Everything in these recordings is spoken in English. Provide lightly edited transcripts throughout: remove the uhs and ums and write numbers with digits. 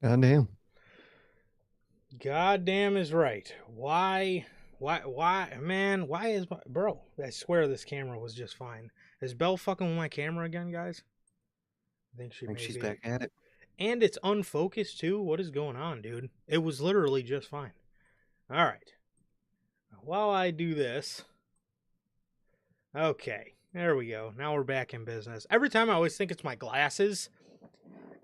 Goddamn. Goddamn is right. Man, why is my, bro, I swear this camera was just fine. Is Belle fucking with my camera again, guys? I think she I think may she's be. back at it. And it's unfocused too. What is going on, dude? It was literally just fine. All right. While I do this, okay, there we go. Now we're back in business. Every time I always think it's my glasses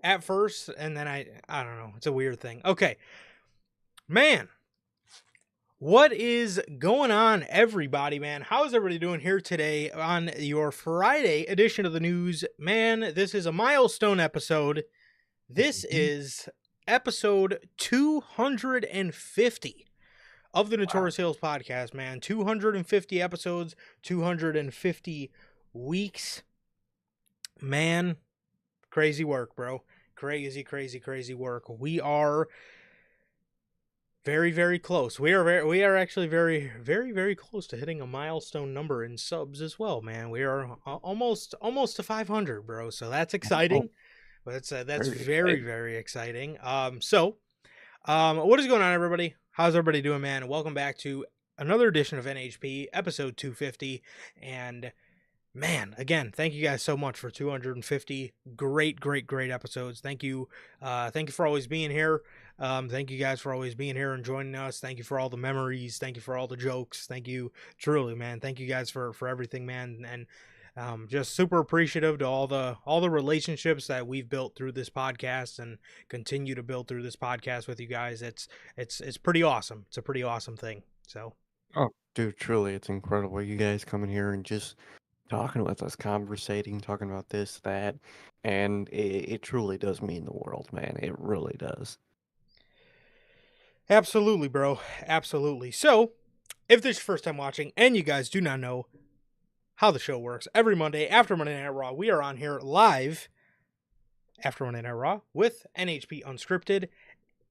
at first, and then I don't know. It's a weird thing. Okay, man. What is going on, everybody, man? How's everybody doing here today on your Friday edition of the news? Man, this is a milestone episode. This is episode 250 of the Notorious Hills podcast, man. 250 episodes, 250 weeks. Man, crazy work, bro. Crazy work. We are very, very close. We are actually very close to hitting a milestone number in subs as well, man. We are almost to 500, bro. So that's exciting. That's very exciting. So what is going on, everybody? How's everybody doing, man? Welcome back to another edition of NHP, episode 250. And man, again, thank you guys so much for 250 great episodes. Thank you for always being here. Thank you guys for always being here and joining us. Thank you for all the memories. Thank you for all the jokes. Thank you, truly, man. Thank you guys for everything, man. And just super appreciative to all the relationships that we've built through this podcast and continue to build through this podcast with you guys. It's pretty awesome. It's a pretty awesome thing. So, Oh, dude, truly, it's incredible. You guys coming here and just talking with us, conversating, talking about this, that, and it truly does mean the world, man. It really does. absolutely, bro. Absolutely. So, if this is your first time watching and you guys do not know how the show works, every Monday after Monday Night Raw, we are on here live after Monday Night Raw with NHP Unscripted,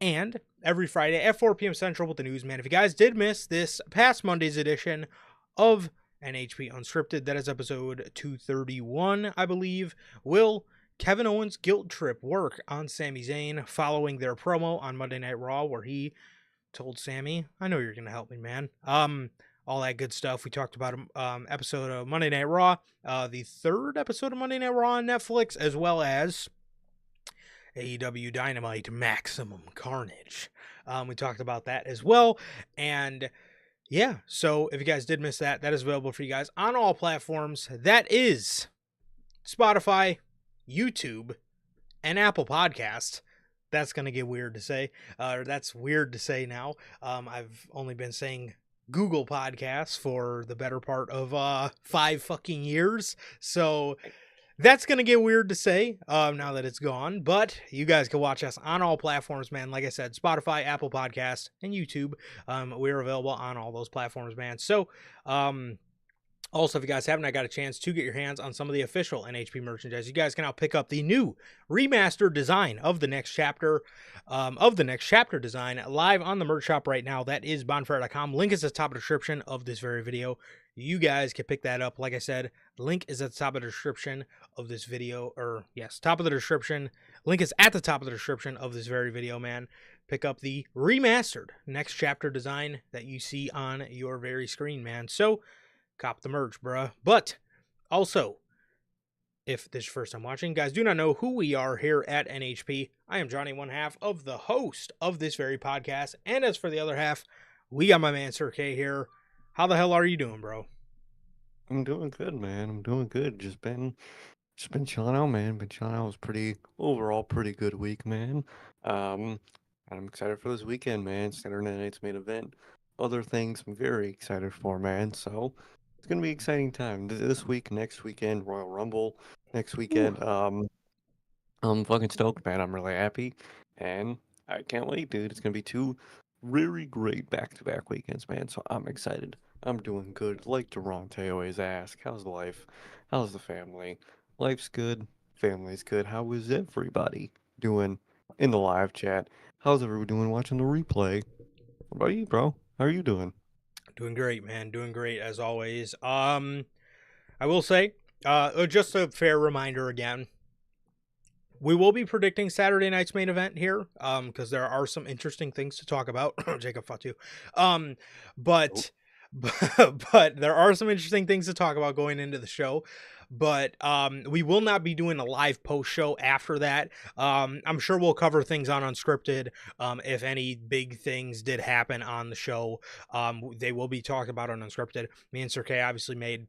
and every Friday at 4 p.m. Central with the news, man. If you guys did miss this past Monday's edition of NHP Unscripted, that is episode 231, I believe. Will Kevin Owens' guilt trip work on Sami Zayn following their promo on Monday Night Raw, where he told Sami, I know you're going to help me, man. All that good stuff. We talked about episode of Monday Night Raw, the third episode of Monday Night Raw on Netflix, as well as AEW Dynamite Maximum Carnage. We talked about that as well. And yeah, so if you guys did miss that, that is available for you guys on all platforms. That is Spotify, YouTube, and Apple Podcast. That's going to get weird to say. That's weird to say now. I've only been saying Google Podcasts for the better part of 5 fucking years. So that's going to get weird to say now that it's gone, but you guys can watch us on all platforms, man. Like I said, Spotify, Apple Podcasts, and YouTube. We're available on all those platforms, man. So, also, if you guys haven't got a chance to get your hands on some of the official NHP merchandise, you guys can now pick up the new remastered design of the next chapter design live on the merch shop right now. That is bonfire.com. Link is at the top of the description of this very video. You guys can pick that up. Like I said, link is at the top of the description of this video, or yes, top of the description. Link is at the top of the description of this very video, man. Pick up the remastered next chapter design that you see on your very screen, man. So, cop the merch, bruh. But also, if this is your first time watching, guys do not know who we are here at NHP. I am Johnny, one half of the host of this very podcast. And as for the other half, we got my man Sir K here. How the hell are you doing, bro? I'm doing good, man. I'm doing good. Just been chilling out, man. Been chilling out. It was overall pretty good week, man. And I'm excited for this weekend, man. Saturday night's main event. Other things I'm very excited for, man. So it's gonna be an exciting time. This week, next weekend, Royal Rumble. Next weekend, I'm fucking stoked, man. I'm really happy, and I can't wait, dude. It's gonna be two really great back-to-back weekends, man. So I'm excited. I'm doing good. Like Durante always asks, how's life? How's the family? Life's good. Family's good. How is everybody doing in the live chat? How's everyone doing watching the replay? What about you, bro? How are you doing? Doing great, man. Doing great as always. I will say, just a fair reminder again. We will be predicting Saturday night's main event here, because there are some interesting things to talk about. Jacob Fatu. Nope. But but there are some interesting things to talk about going into the show. But we will not be doing a live post show after that. I'm sure we'll cover things on Unscripted. If any big things did happen on the show, they will be talked about on Unscripted. Me and Sir K obviously made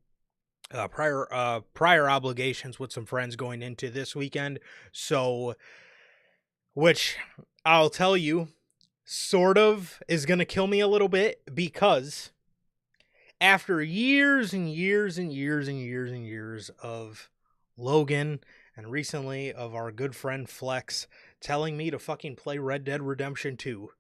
prior obligations with some friends going into this weekend, so which I'll tell you sort of is gonna kill me a little bit, because after years and years and years and years and years of Logan and recently of our good friend Flex telling me to fucking play Red Dead Redemption 2,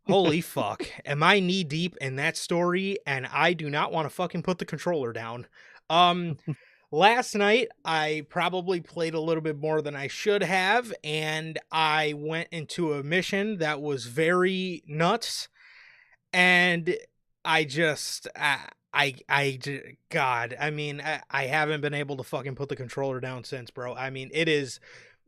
holy fuck, am I knee deep in that story, and I do not want to fucking put the controller down. Last night I probably played a little bit more than I should have, and I went into a mission that was very nuts, and I just God, I mean, I haven't been able to fucking put the controller down since, bro. I mean,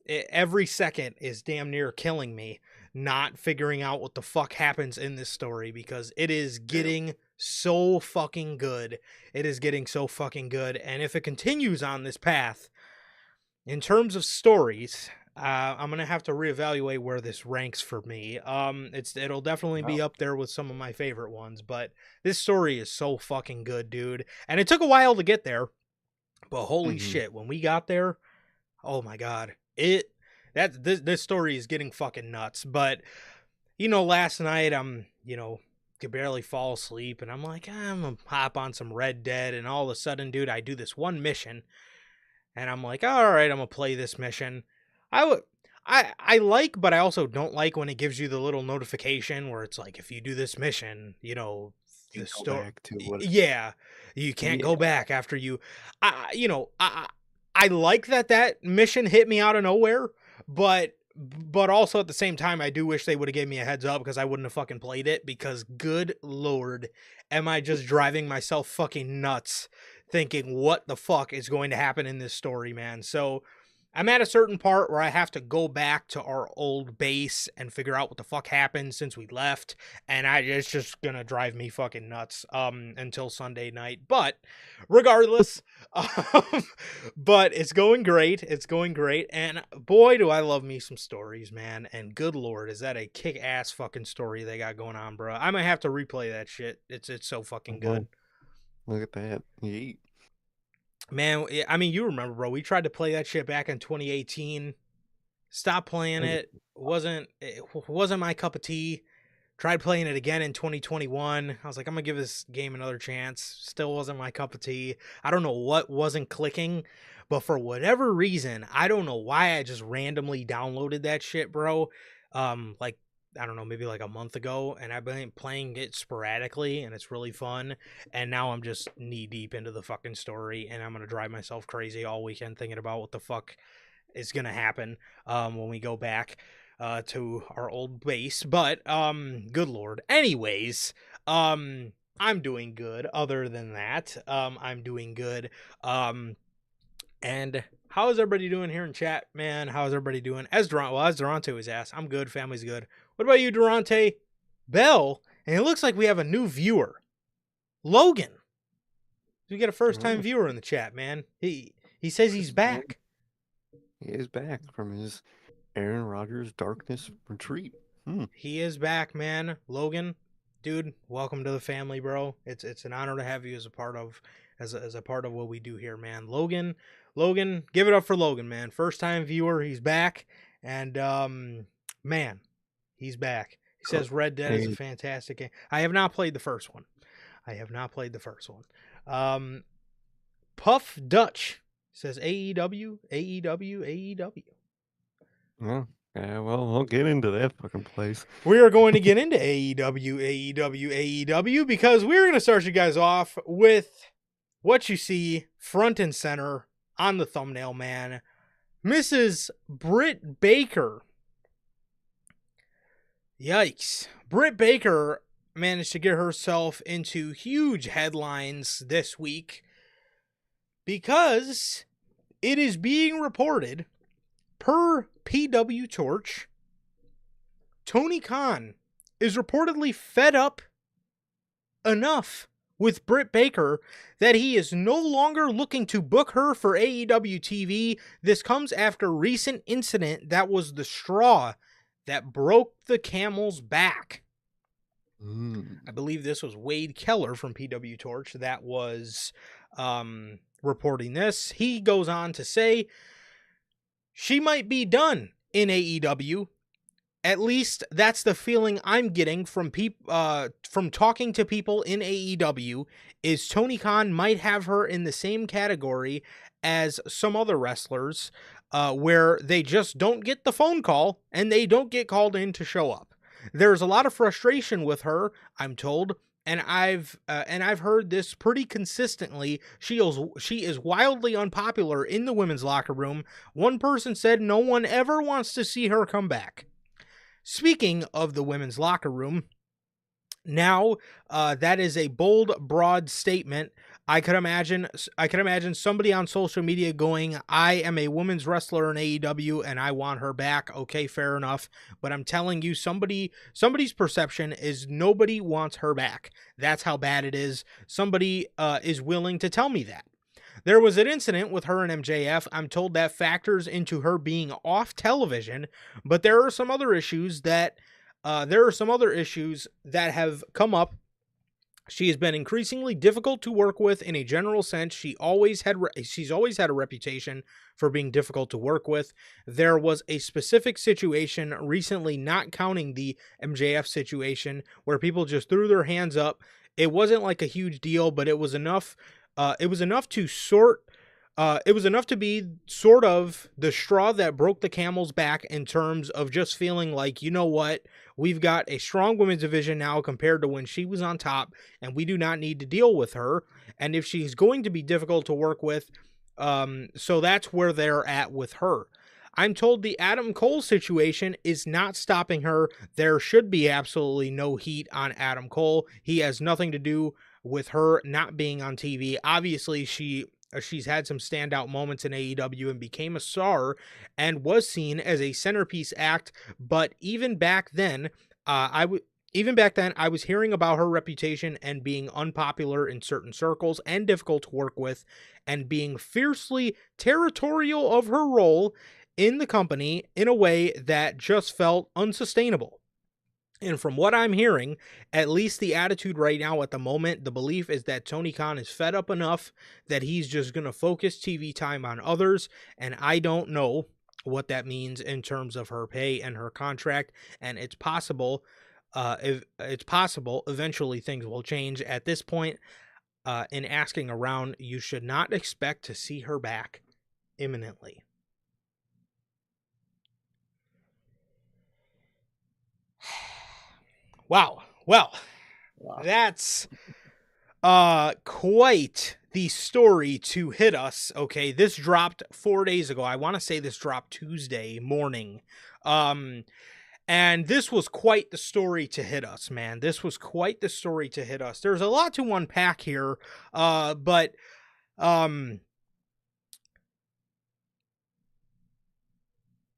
every second is damn near killing me, not figuring out what the fuck happens in this story, because it is getting so fucking good. It is getting so fucking good. And if it continues on this path, in terms of stories, I'm gonna have to reevaluate where this ranks for me. It'll definitely be Wow. up there with some of my favorite ones, but this story is so fucking good, dude. And it took a while to get there, but holy Mm-hmm. shit, when we got there, oh my god, this story is getting fucking nuts. But last night could barely fall asleep, and I'm like, I'm gonna hop on some Red Dead, and all of a sudden, dude, I do this one mission, and I'm like, all right, I'm gonna play this mission. I would. I like, but I also don't like when it gives you the little notification where it's like, if you do this mission, You the go store, back to what? yeah, you can't go Yeah. back after you. I like that mission hit me out of nowhere, but also at the same time, I do wish they would have gave me a heads up, because I wouldn't have fucking played it, because good lord, am I just driving myself fucking nuts thinking what the fuck is going to happen in this story, man. So I'm at a certain part where I have to go back to our old base and figure out what the fuck happened since we left, and it's just gonna drive me fucking nuts until Sunday night. But regardless, um, but it's going great. It's going great, and boy, do I love me some stories, man. And good lord, is that a kick-ass fucking story they got going on, bro. I might have to replay that shit. It's so fucking Well, good. look at that. Yeet. Man, I mean, you remember, bro. We tried to play that shit back in 2018. Stopped playing Hey, it. It wasn't my cup of tea. Tried playing it again in 2021. I was like, I'm gonna give this game another chance. Still wasn't my cup of tea. I don't know what wasn't clicking, but for whatever reason, I don't know why I just randomly downloaded that shit, bro. Like, I don't know, maybe like a month ago, and I've been playing it sporadically, and it's really fun. And now I'm just knee deep into the fucking story, and I'm gonna drive myself crazy all weekend thinking about what the fuck is gonna happen when we go back to our old base. But good lord. Anyways, I'm doing good. Other than that, I'm doing good. And how is everybody doing here in chat, man? How is everybody doing? As Durante was asked, I'm good. Family's good. What about you, Durante? Bell? And it looks like we have a new viewer, Logan. We get a first time oh, viewer in the chat, man. He says he's first time back. he is back from his Aaron Rodgers darkness retreat. Hmm. He is back, man. Logan, dude, welcome to the family, bro. It's an honor to have you as a part of what we do here, man. Logan, give it up for Logan, man. First time viewer, he's back, and man, he's back. He Co- says Red Dead is a Hey, fantastic game. I have not played the first one. Puff Dutch says AEW, AEW, AEW. well, yeah, well, I'll get into that fucking place. We are going to get into AEW, AEW, AEW, because we're going to start you guys off with what you see front and center on the thumbnail, man. Mrs. Britt Baker. Yikes. Britt Baker managed to get herself into huge headlines this week because it is being reported per PW Torch, Tony Khan is reportedly fed up enough with Britt Baker that he is no longer looking to book her for AEW TV. This comes after recent incident that was the straw that broke the camel's back. I believe this was Wade Keller from PW Torch that was reporting this. He goes on to say she might be done in AEW. At least that's the feeling I'm getting from from talking to people in AEW, is Tony Khan might have her in the same category as some other wrestlers, where they just don't get the phone call and they don't get called in to show up. There's a lot of frustration with her, I'm told, and I've heard this pretty consistently. She is wildly unpopular in the women's locker room. One person said no one ever wants to see her come back. Speaking of the women's locker room, now that is a bold, broad statement. I could imagine somebody on social media going, "I am a women's wrestler in AEW and I want her back." Okay, fair enough. But I'm telling you, somebody's perception is nobody wants her back. That's how bad it is. Somebody is willing to tell me that. There was an incident with her and MJF. I'm told that factors into her being off television, but there are some other issues that have come up. She has been increasingly difficult to work with in a general sense. She's always had a reputation for being difficult to work with. There was a specific situation recently, not counting the MJF situation, where people just threw their hands up. It wasn't like a huge deal, but it was enough. It was enough to be sort of the straw that broke the camel's back, in terms of just feeling like, you know what, we've got a strong women's division now compared to when she was on top, and we do not need to deal with her. And if she's going to be difficult to work with, so that's where they're at with her. I'm told the Adam Cole situation is not stopping her. There should be absolutely no heat on Adam Cole. He has nothing to do with her not being on TV. Obviously, she's had some standout moments in AEW and became a star and was seen as a centerpiece act. But even back then, I was hearing about her reputation and being unpopular in certain circles and difficult to work with, and being fiercely territorial of her role in the company in a way that just felt unsustainable. And from what I'm hearing, at least the attitude right now at the moment, the belief is that Tony Khan is fed up enough that he's just going to focus TV time on others. And I don't know what that means in terms of her pay and her contract. And it's possible, eventually things will change. At this point, in asking around, you should not expect to see her back imminently. Wow. Well, that's quite the story to hit us. Okay, this dropped 4 days ago. I want to say this dropped Tuesday morning. And this was quite the story to hit us, man. This was quite the story to hit us. There's a lot to unpack here, but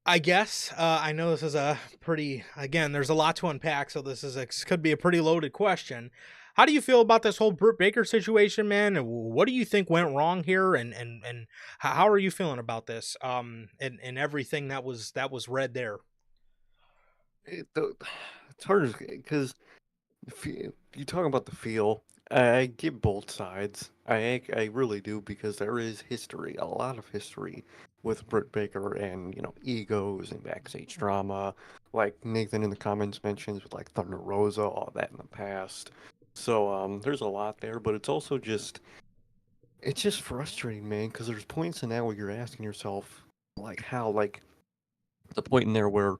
I guess I know this is there's a lot to unpack, so could be a pretty loaded question. How do you feel about this whole Britt Baker situation, man? What do you think went wrong here, and how are you feeling about this? And everything that was read there. It's hard because you talk about the feel. I get both sides. I really do, because there is history, a lot of history with Britt Baker, and egos and backstage drama, like Nathan in the comments mentions with like Thunder Rosa, all that in the past. So there's a lot there, but it's also it's just frustrating, man, because there's points in that where you're asking yourself, like, how, like, the point in there where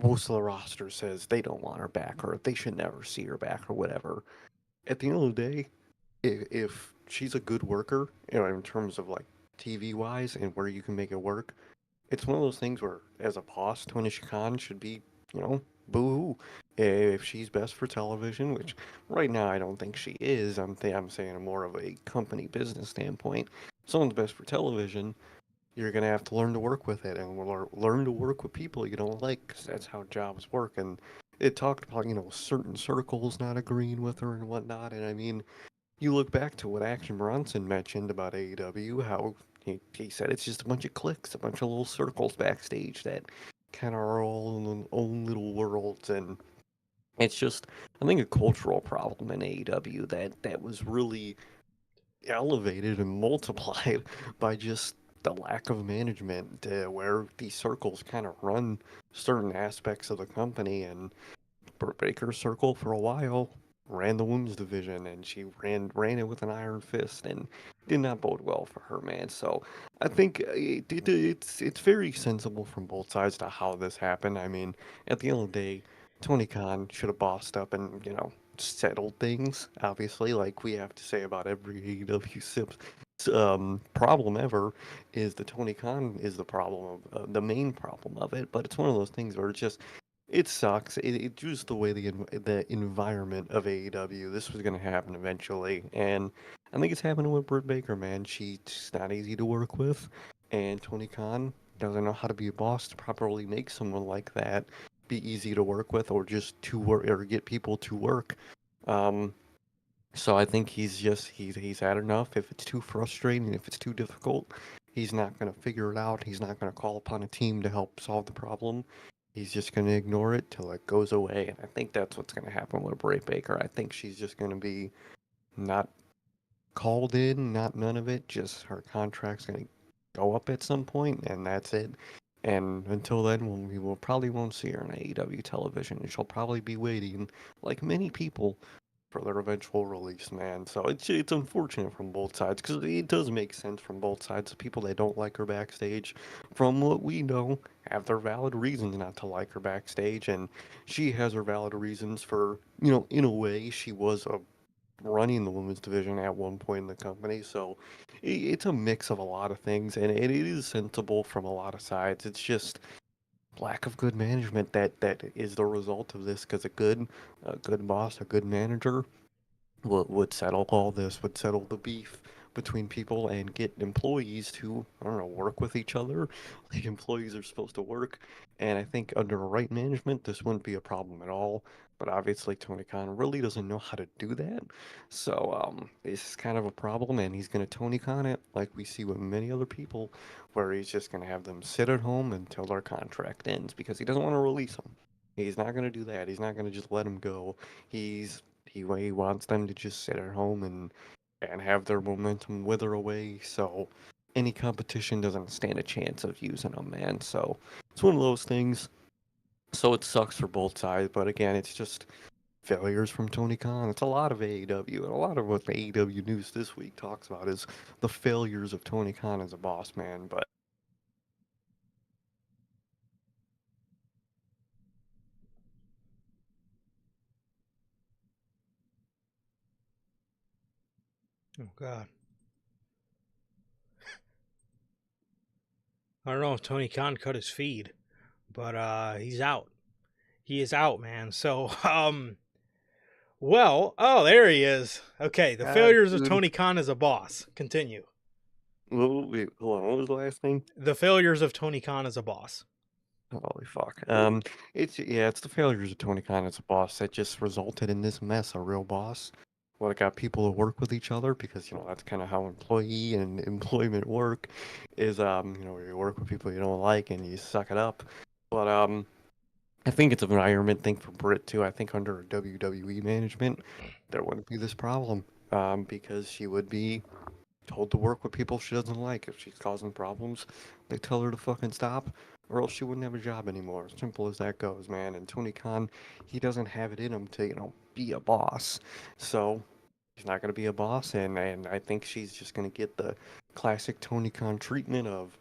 most of the roster says they don't want her back, or they should never see her back, or whatever. At the end of the day, if she's a good worker, in terms of like TV wise and where you can make it work, it's one of those things where, as a boss, Tony Khan should be, boo hoo. If she's best for television, which right now I don't think she is, I'm saying more of a company business standpoint. Someone's best for television. you're gonna have to learn to work with it and learn to work with people you don't like, 'cause that's how jobs work. And it talked about, certain circles not agreeing with her and whatnot. And I mean, you look back to what Action Bronson mentioned about AEW, how he said it's just a bunch of cliques, a bunch of little circles backstage that kind of are all in their own little worlds. And it's just, I think, a cultural problem in AEW that was really elevated and multiplied by just the lack of management, where these circles kind of run certain aspects of the company. And Britt Baker's circle for a while ran the women's division, and she ran it with an iron fist, and did not bode well for her, man. So I think it's very sensible from both sides to how this happened. I mean, at the end of the day, Tony Khan should have bossed up and settled things. Obviously, like we have to say about every AEW problem ever, is the Tony Khan is the problem of the main problem of it. But it's one of those things where it sucks. It just the way the environment of AEW. This was gonna happen eventually, and I think it's happening with Britt Baker, man. She's not easy to work with, and Tony Khan doesn't know how to be a boss to properly make someone like that be easy to work with, or just to work or get people to work. Um, so I think he's had enough. If it's too frustrating, if it's too difficult, he's not gonna figure it out. He's not gonna call upon a team to help solve the problem. He's just gonna ignore it till it goes away. And I think that's what's gonna happen with Bray Baker. I think she's just gonna be not called in, not none of it. Just her contract's gonna go up at some point, and that's it. And until then, we will probably won't see her on AEW television. And she'll probably be waiting, like many people, for their eventual release, man. So it's unfortunate from both sides, because it does make sense from both sides. The people that don't like her backstage, from what we know, have their valid reasons not to like her backstage, and she has her valid reasons for, in a way, she was running the women's division at one point in the company. So it's a mix of a lot of things, and it is sensible from a lot of sides. It's just lack of good management that is the result of this, because a good boss, a good manager would settle all this, would settle the beef between people and get employees to, I don't know, work with each other like employees are supposed to work. And I think under right management, this wouldn't be a problem at all. But obviously, Tony Khan really doesn't know how to do that. So it's kind of a problem, and he's going to Tony Khan it like we see with many other people, where he's just going to have them sit at home until their contract ends because he doesn't want to release them. He's not going to do that. He's not going to just let them go. He wants them to just sit at home and have their momentum wither away. So any competition doesn't stand a chance of using them, man. So it's one of those things. So it sucks for both sides, but again, it's just failures from Tony Khan. It's a lot of AEW, and a lot of what the AEW news this week talks about is the failures of Tony Khan as a boss man. But Oh God, I don't know if Tony Khan cut his feed, but he's out. He is out, man. So well, oh, there he is. Okay, the God, failures of dude, Tony Khan as a boss. Continue. wait, hold on. What was the last thing? The failures of Tony Khan as a boss. Holy fuck. It's the failures of Tony Khan as a boss that just resulted in this mess. A real boss would have got people to work with each other, because that's kind of how employee and employment work. Is you work with people you don't like and you suck it up. But I think it's an environment thing for Britt too. I think under WWE management there wouldn't be this problem, because she would be told to work with people she doesn't like. If she's causing problems, they tell her to fucking stop, or else she wouldn't have a job anymore. Simple as that goes, man. And Tony Khan, he doesn't have it in him to, be a boss. So he's not going to be a boss, and I think she's just going to get the classic Tony Khan treatment of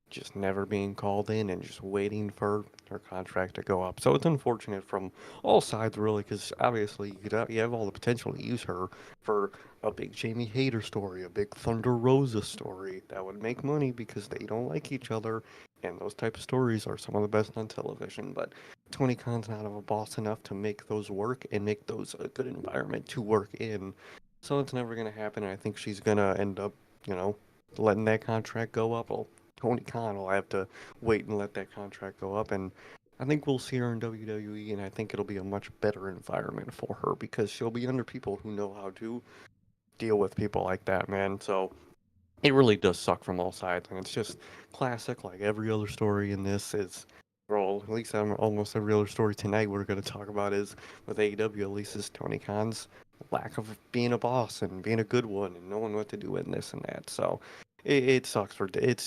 just never being called in and just waiting for her contract to go up. So it's unfortunate from all sides, really, because obviously you have all the potential to use her for a big Jamie Hayter story, a big Thunder Rosa story that would make money because they don't like each other, and those type of stories are some of the best on television. But Tony Khan's not of a boss enough to make those work and make those a good environment to work in. So it's never going to happen. And I think she's going to end up, letting that contract go up. Tony Khan will have to wait and let that contract go up, and I think we'll see her in WWE, and I think it'll be a much better environment for her because she'll be under people who know how to deal with people like that, man. So it really does suck from all sides, and it's just classic. Like every other story in this is, well, at least almost every other story tonight we're going to talk about is with AEW. At least is Tony Khan's lack of being a boss and being a good one and knowing what to do in this and that. So it sucks for it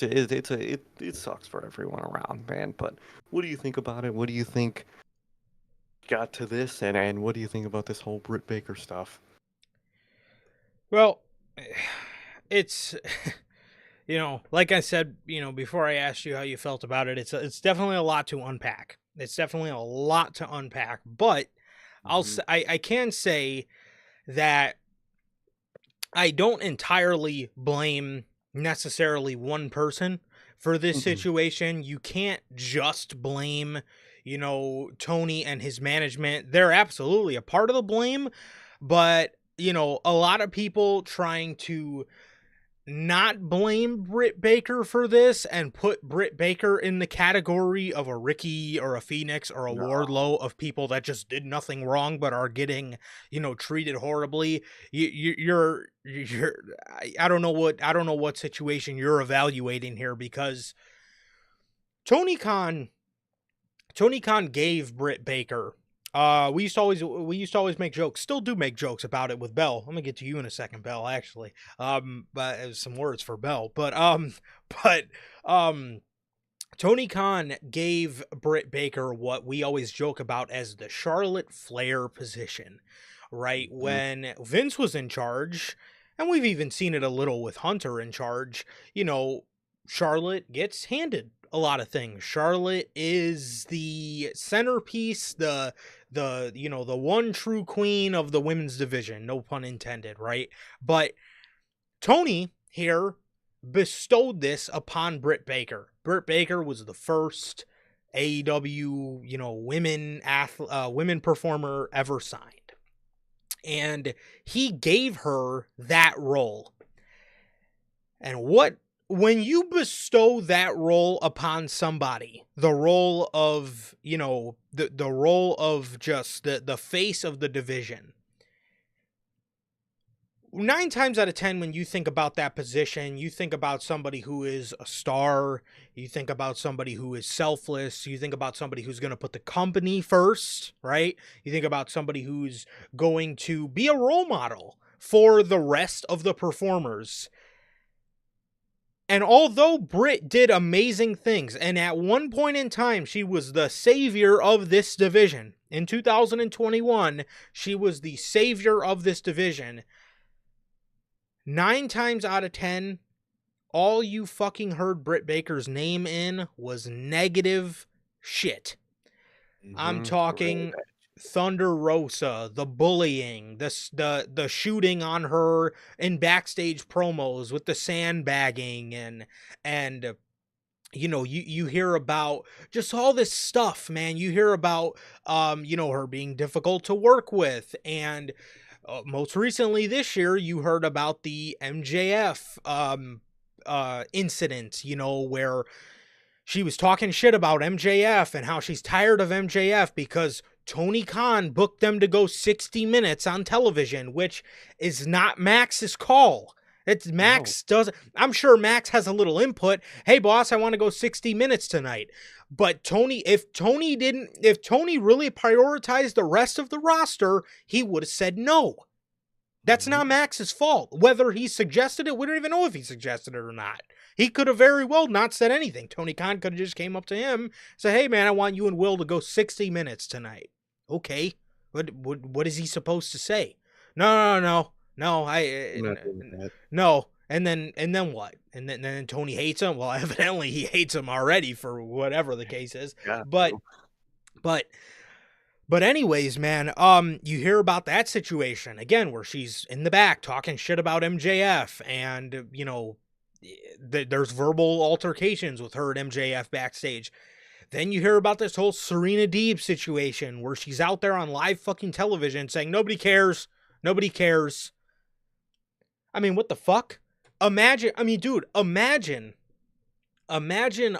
sucks for everyone around, man. But what do you think about it? What do you think got to this, and what do you think about this whole Britt Baker stuff? Well, it's like I said, before I asked you how you felt about it, it's definitely a lot to unpack. It's definitely a lot to unpack, but Hmm. I can say that I don't entirely blame necessarily one person for this Hmm. situation. You can't just blame, Tony and his management. They're absolutely a part of the blame, but a lot of people trying to not blame Britt Baker for this and put Britt Baker in the category of a Ricky or a Phoenix or a No. Wardlow of people that just did nothing wrong but are getting, treated horribly. You're I don't know what situation you're evaluating here because Tony Khan Tony Khan gave Britt Baker. We used to always make jokes. Still do make jokes about it with Bell. I'm gonna get to you in a second, Bell. Actually, but some words for Bell. But um, Tony Khan gave Britt Baker what we always joke about as the Charlotte Flair position, right? Mhm. When Vince was in charge, and we've even seen it a little with Hunter in charge. Charlotte gets handed a lot of things. Charlotte is the centerpiece, the one true queen of the women's division, no pun intended, right? But Tony here bestowed this upon Britt Baker. Britt Baker was the first AEW, women performer ever signed. And he gave her that role. And when you bestow that role upon somebody, the role of, the role of just the face of the division, 9 times out of 10, when you think about that position, you think about somebody who is a star, you think about somebody who is selfless, you think about somebody who's going to put the company first, right? You think about somebody who's going to be a role model for the rest of the performers. And although Britt did amazing things, and at one point in time, she was the savior of this division. In 2021, she was the savior of this division. 9 times out of 10, all you fucking heard Britt Baker's name in was negative shit. I'm Really talking bad. Thunder Rosa, the bullying, the shooting on her in backstage promos with the sandbagging and you hear about just all this stuff, man. You hear about her being difficult to work with, and most recently this year you heard about the MJF incident, where she was talking shit about MJF and how she's tired of MJF because Tony Khan booked them to go 60 minutes on television, which is not Max's call. It's No. Max doesn't. I'm sure Max has a little input. Hey, boss, I want to go 60 minutes tonight. But if Tony really prioritized the rest of the roster, he would have said no. That's not Mhm. Max's fault. Whether he suggested it, we don't even know if he suggested it or not. He could have very well not said anything. Tony Khan could have just came up to him and said, "Hey, man, I want you and Will to go 60 minutes tonight." Okay. What is he supposed to say? No, no, no. No, I'm not doing that. no. And then what? And then Tony hates him? Well, evidently he hates him already for whatever the case is. Yeah. But but But anyways, man, you hear about that situation again where she's in the back talking shit about MJF, and there's verbal altercations with her and MJF backstage. Then you hear about this whole Serena Deeb situation where she's out there on live fucking television saying nobody cares, nobody cares. I mean, what the fuck? Imagine, I mean, dude, imagine Imagine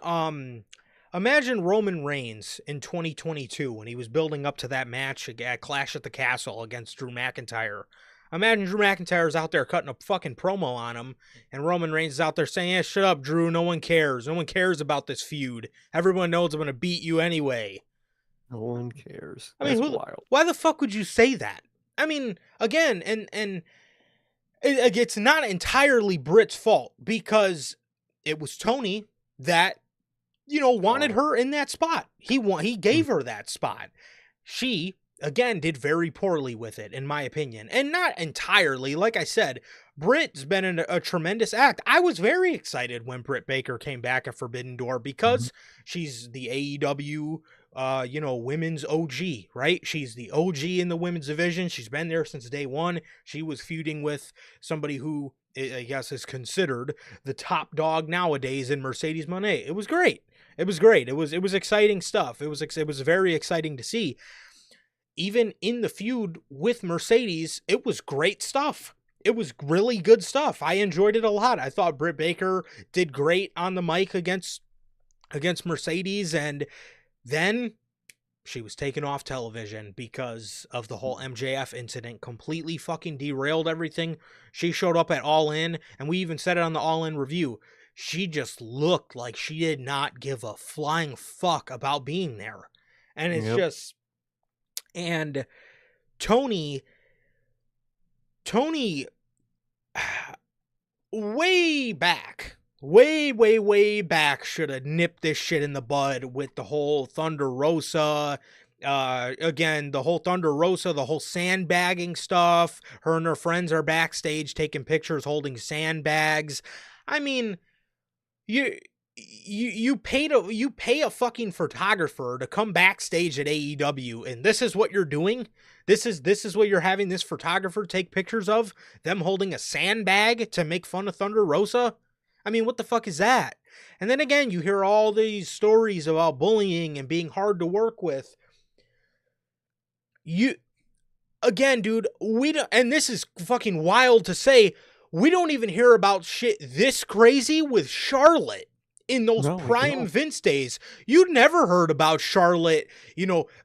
imagine Roman Reigns in 2022 when he was building up to that match at Clash at the Castle against Drew McIntyre. Imagine Drew McIntyre's out there cutting a fucking promo on him, and Roman Reigns is out there saying, "Yeah, shut up, Drew. No one cares. No one cares about this feud. Everyone knows I'm going to beat you anyway." No one cares. I mean, That's wild. why the fuck would you say that? I mean, again, and it's not entirely Britt's fault because it was Tony that wanted her in that spot. He gave her that spot. She again did very poorly with it, in my opinion, and not entirely. Like I said, Britt's been a tremendous act. I was very excited when Britt Baker came back at Forbidden Door because she's the AEW women's OG, right? She's the OG in the women's division. She's been there since day one. She was feuding with somebody who I guess is considered the top dog nowadays in Mercedes Moné. It was great. It was great. It was exciting stuff. It was very exciting to see. Even in the feud with Mercedes, it was great stuff. It was really good stuff. I enjoyed it a lot. I thought Britt Baker did great on the mic against Mercedes, and then she was taken off television because of the whole MJF incident. Completely fucking derailed everything. She showed up at All In, and we even said it on the All In review. She just looked like she did not give a flying fuck about being there. And it's just... And Tony, way back, should have nipped this shit in the bud with the whole Thunder Rosa. Again, the whole Thunder Rosa, the whole sandbagging stuff. Her and her friends are backstage taking pictures holding sandbags. I mean, you pay a fucking photographer to come backstage at AEW, and this is what you're doing. This is what you're having this photographer take pictures of, them holding a sandbag to make fun of Thunder Rosa. I mean, what the fuck is that? And then again, you hear all these stories about bullying and being hard to work with. Again, dude, and this is fucking wild to say, we don't even hear about shit this crazy with Charlotte. In those prime Vince days, you'd never heard about Charlotte,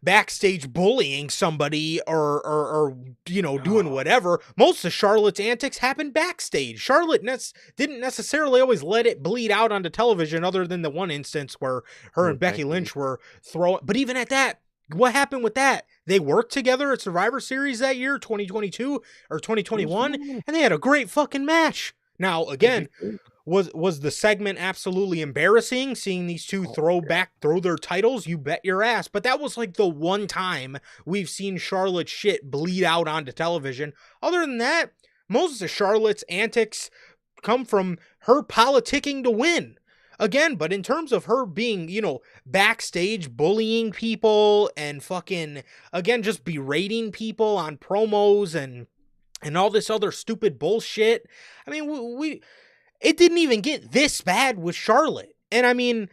backstage bullying somebody or doing whatever. Most of Charlotte's antics happened backstage. Charlotte didn't necessarily always let it bleed out onto television, other than the one instance where her and Becky Lynch were throwing. But even at that, what happened with that? They worked together at Survivor Series that year, 2022 or 2021, and they had a great fucking match. Now, again, was the segment absolutely embarrassing, seeing these two throw their titles? You bet your ass. But that was like the one time we've seen Charlotte's shit bleed out onto television. Other than that, most of Charlotte's antics come from her politicking to win. Again, but in terms of her being, backstage bullying people and fucking, again, just berating people on promos and all this other stupid bullshit. I mean, it didn't even get this bad with Charlotte. And I mean,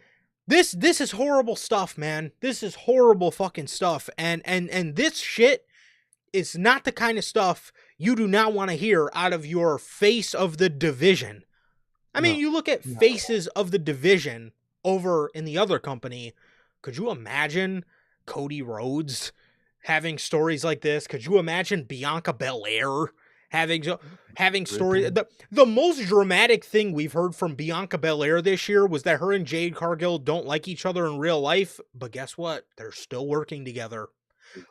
this is horrible stuff, man. This is horrible fucking stuff. And this shit is not the kind of stuff you do not want to hear out of your face of the division. I mean, you look at faces of the division over in the other company. Could you imagine Cody Rhodes having stories like this? Could you imagine Bianca Belair having stories? The most dramatic thing we've heard from Bianca Belair this year was that her and Jade Cargill don't like each other in real life, but guess what? They're still working together.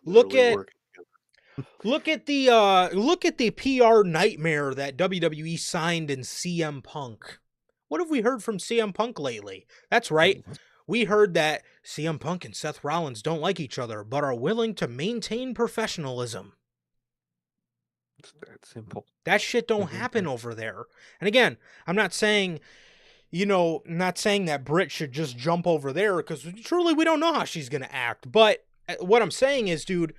Look at the PR nightmare that WWE signed in CM Punk. What have we heard from CM Punk lately? That's right. We heard that CM Punk and Seth Rollins don't like each other, but are willing to maintain professionalism. It's that simple. That shit don't happen over there. And again, I'm not saying that Britt should just jump over there, because truly we don't know how she's going to act. But what I'm saying is, dude,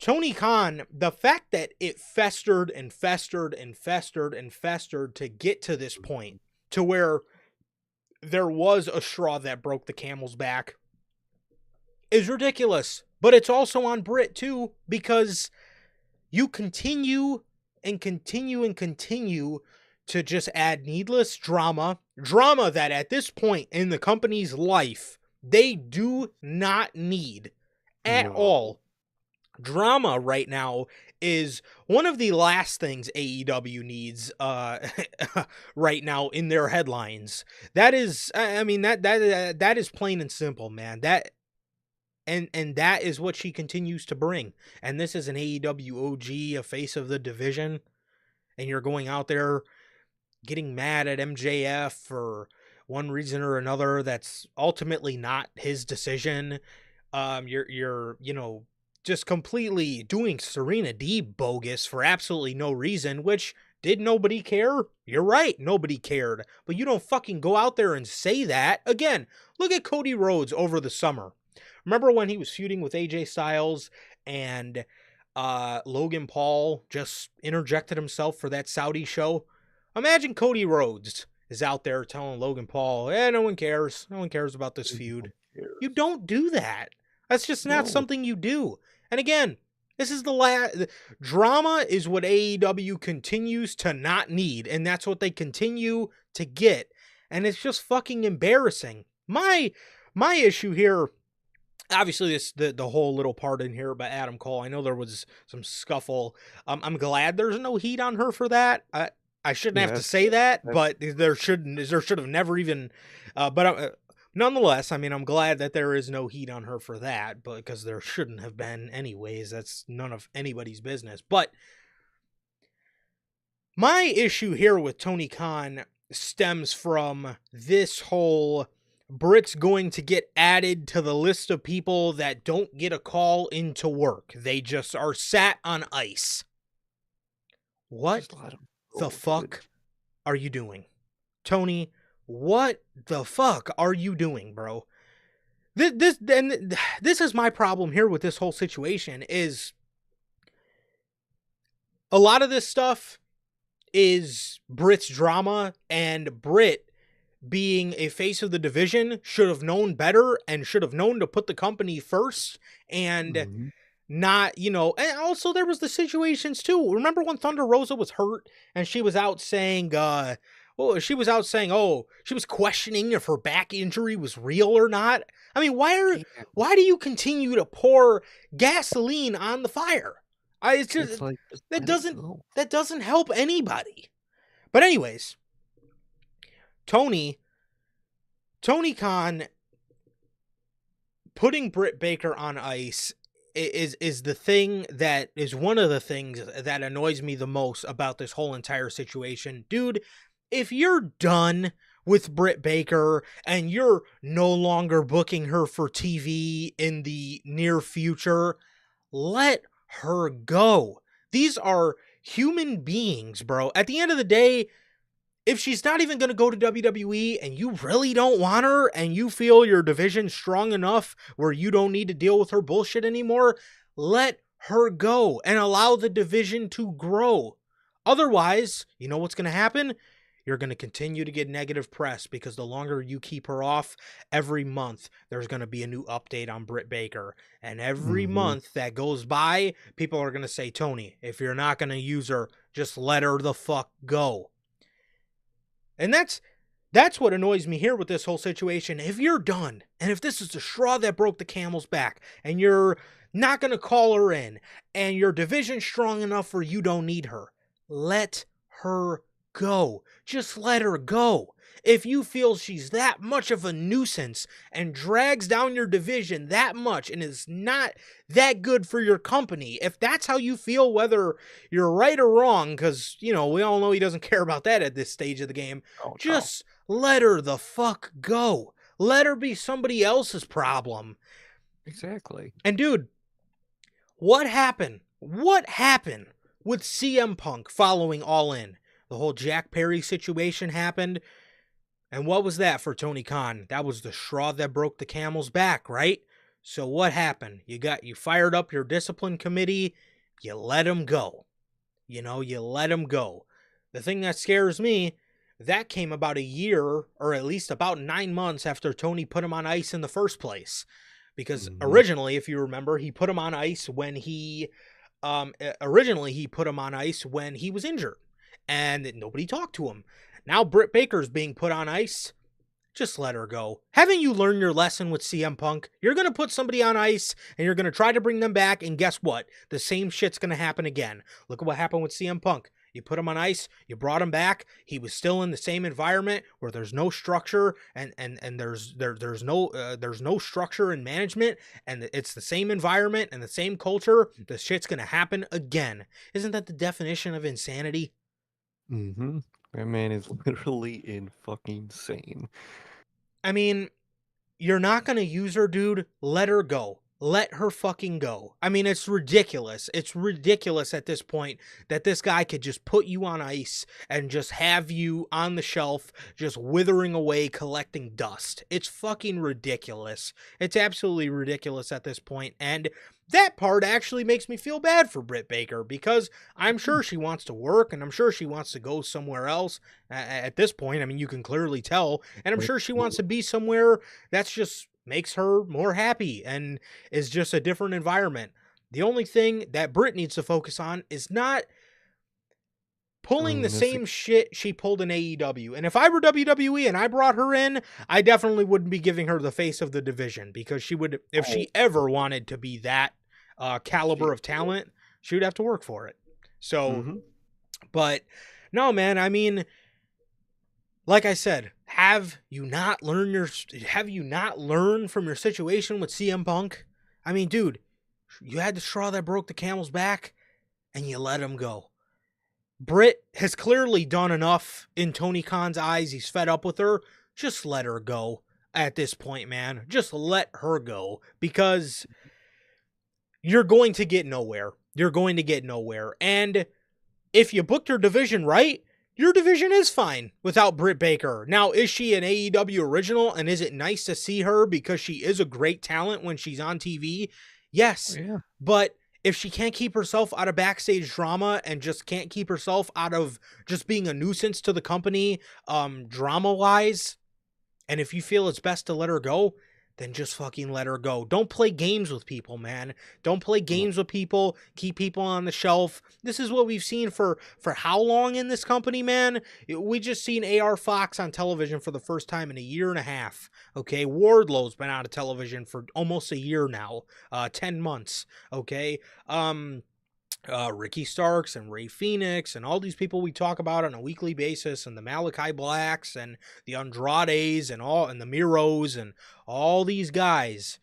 Tony Khan, the fact that it festered and festered and festered and festered to get to this point, to where there was a straw that broke the camel's back, is ridiculous. But it's also on Britt too, because you continue and continue and continue to just add needless drama that at this point in the company's life, they do not need at No. all. Drama right now is one of the last things AEW needs right now in their headlines. That is, I mean, that is plain and simple, man. That and that is what she continues to bring. And this is an AEW OG, a face of the division, and you're going out there getting mad at MJF for one reason or another that's ultimately not his decision. You're just completely doing Serena D bogus for absolutely no reason, which did nobody care? You're right, nobody cared. But you don't fucking go out there and say that. Again, look at Cody Rhodes over the summer. Remember when he was feuding with AJ Styles and Logan Paul just interjected himself for that Saudi show? Imagine Cody Rhodes is out there telling Logan Paul, no one cares. No one cares about this feud. You don't do that. That's just not something you do. And again, this is the last. Drama is what AEW continues to not need, and that's what they continue to get. And it's just fucking embarrassing. My issue here, obviously, the whole little part in here about Adam Cole, I know there was some scuffle. I'm glad there's no heat on her for that. I shouldn't have to say that, but there should have never even. Nonetheless, I mean, I'm glad that there is no heat on her for that, but because there shouldn't have been anyways. That's none of anybody's business. But my issue here with Tony Khan stems from this whole Britt's going to get added to the list of people that don't get a call into work. They just are sat on ice. What the fuck are you doing? Tony, what the fuck are you doing, bro? This is my problem here with this whole situation is a lot of this stuff is Britt's drama, and Britt, being a face of the division, should have known better and should have known to put the company first and not, and also there was the situations too. Remember when Thunder Rosa was hurt and she was out saying, she was questioning if her back injury was real or not. I mean, why do you continue to pour gasoline on the fire? That doesn't help anybody. But anyways, Tony Khan putting Britt Baker on ice is the thing that is one of the things that annoys me the most about this whole entire situation. Dude, if you're done with Britt Baker and you're no longer booking her for TV in the near future, let her go. These are human beings, bro. At the end of the day, if she's not even going to go to WWE and you really don't want her and you feel your division's strong enough where you don't need to deal with her bullshit anymore, let her go and allow the division to grow. Otherwise, you know what's going to happen? You're going to continue to get negative press because the longer you keep her off, every month there's going to be a new update on Britt Baker. And every month that goes by, people are going to say, Tony, if you're not going to use her, just let her the fuck go. And that's what annoys me here with this whole situation. If you're done, and if this is the straw that broke the camel's back, and you're not going to call her in, and your division's strong enough where you don't need her, let her go. Just let her go. If you feel she's that much of a nuisance and drags down your division that much and is not that good for your company, if that's how you feel, whether you're right or wrong, because, we all know he doesn't care about that at this stage of the game, just let her the fuck go. Let her be somebody else's problem. Exactly. And dude, what happened? What happened with CM Punk following All In? The whole Jack Perry situation happened. And what was that for Tony Khan? That was the straw that broke the camel's back, right? So what happened? You fired up your discipline committee. You let him go. You let him go. The thing that scares me, that came about a year, or at least about 9 months after Tony put him on ice in the first place. Because originally, if you remember, he put him on ice when he was injured. and nobody talked to him. Now Britt Baker's being put on ice. Just let her go. Haven't you learned your lesson with CM Punk? You're going to put somebody on ice and you're going to try to bring them back, and guess what? The same shit's going to happen again. Look at what happened with CM Punk. You put him on ice, you brought him back, he was still in the same environment where there's no structure and there's no structure and management, and it's the same environment and the same culture. The shit's going to happen again. Isn't that the definition of insanity? Mm-hmm. That man is literally in fucking sane. I mean, you're not going to use her, dude. Let her go. Let her fucking go. I mean, it's ridiculous. It's ridiculous at this point that this guy could just put you on ice and just have you on the shelf, just withering away, collecting dust. It's fucking ridiculous. It's absolutely ridiculous at this point. And that part actually makes me feel bad for Britt Baker, because I'm sure she wants to work and I'm sure she wants to go somewhere else at this point. I mean, you can clearly tell. And I'm sure she wants to be somewhere that's just makes her more happy and is just a different environment. The only thing that Britt needs to focus on is not pulling the same shit she pulled in AEW. And if I were WWE and I brought her in, I definitely wouldn't be giving her the face of the division, because she would, if she ever wanted to be that caliber of talent, she would have to work for it. So, but no, man, I mean, like I said, have you not learned from your situation with CM Punk? I mean, dude, you had the straw that broke the camel's back and you let him go. Britt has clearly done enough in Tony Khan's eyes. He's fed up with her. Just let her go at this point, man. Just let her go, because you're going to get nowhere. You're going to get nowhere. And if you booked your division right, your division is fine without Britt Baker. Now, is she an AEW original, and is it nice to see her because she is a great talent when she's on TV? Yes. Yeah. But if she can't keep herself out of backstage drama and just can't keep herself out of just being a nuisance to the company, drama-wise, and if you feel it's best to let her go, then just fucking let her go. Don't play games with people, man. Don't play games with people. Keep people on the shelf. This is what we've seen for how long in this company, man? We just seen AR Fox on television for the first time in a year and a half. Okay, Wardlow's been out of television for almost a year now. 10 months. Okay. Ricky Starks and Ray Phoenix and all these people we talk about on a weekly basis, and the Malachi Blacks and the Andrades and the Miros and all these guys,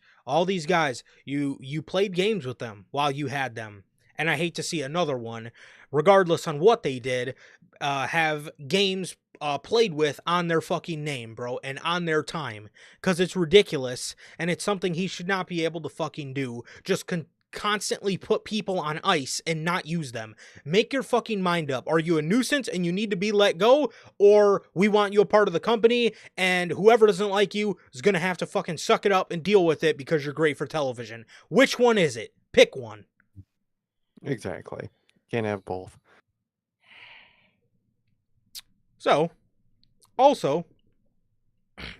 you played games with them while you had them. And I hate to see another one, regardless on what they did, have games played with on their fucking name, bro, and on their time, because it's ridiculous, and it's something he should not be able to fucking do. Just constantly put people on ice and not use them. Make your fucking mind up. Are you a nuisance and you need to be let go, or we want you a part of the company, and whoever doesn't like you is gonna have to fucking suck it up and deal with it because you're great for television? Which one is it? Pick one. Exactly. Can't have both. So, also,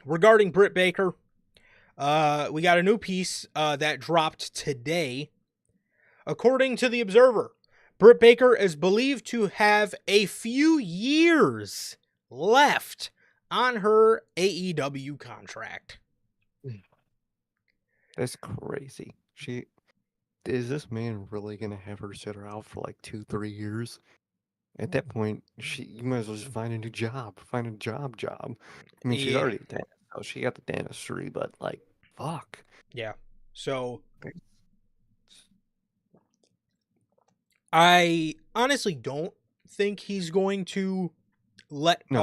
regarding Britt Baker, we got a new piece that dropped today. According to the Observer, Britt Baker is believed to have a few years left on her AEW contract. That's crazy. Is this man really gonna have her sit her out for like 2-3 years? At that point, you might as well just find a new job. Find a job. I mean, she's already a dentist, so she got the dentistry, but like, fuck. Yeah. So I honestly don't think he's going to let. No,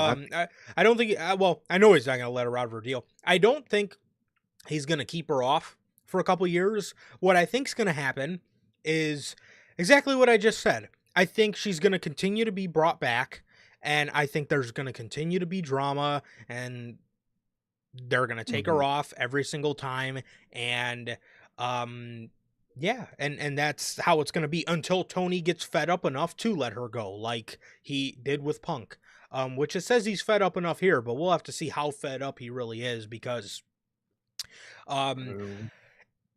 I don't think. Well, I know he's not going to let her out of her deal. I don't think he's going to keep her off for a couple years. What I think's going to happen is exactly what I just said. I think she's going to continue to be brought back, and I think there's going to continue to be drama, and they're going to take her off every single time, and yeah, and that's how it's going to be until Tony gets fed up enough to let her go, like he did with Punk, which it says he's fed up enough here, but we'll have to see how fed up he really is, because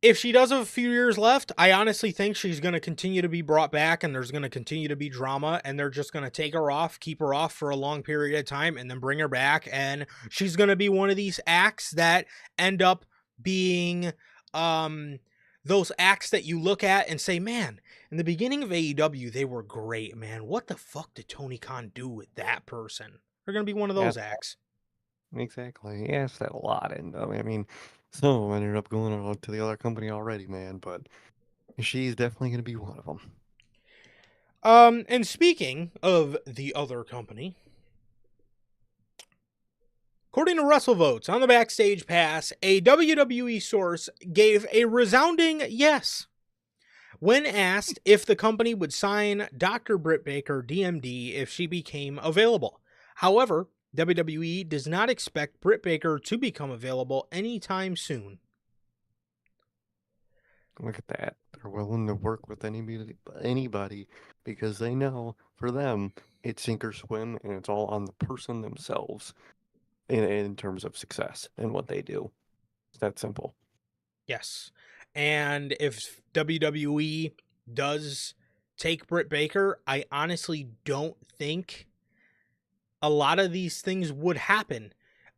if she does have a few years left, I honestly think she's going to continue to be brought back and there's going to continue to be drama and they're just going to take her off, keep her off for a long period of time and then bring her back. And she's going to be one of these acts that end up being those acts that you look at and say, man, in the beginning of AEW, they were great, man. What the fuck did Tony Khan do with that person? They're going to be one of those acts. Exactly. He asked that a lot, and I mean, some of them ended up going on to the other company already, man. But she's definitely going to be one of them. And speaking of the other company, according to WrestleVotes on the Backstage Pass, a WWE source gave a resounding yes when asked if the company would sign Dr. Britt Baker, DMD, if she became available. However, WWE does not expect Britt Baker to become available anytime soon. Look at that. They're willing to work with anybody because they know for them it's sink or swim, and it's all on the person themselves in terms of success and what they do. It's that simple. Yes. And if WWE does take Britt Baker, I honestly don't think a lot of these things would happen.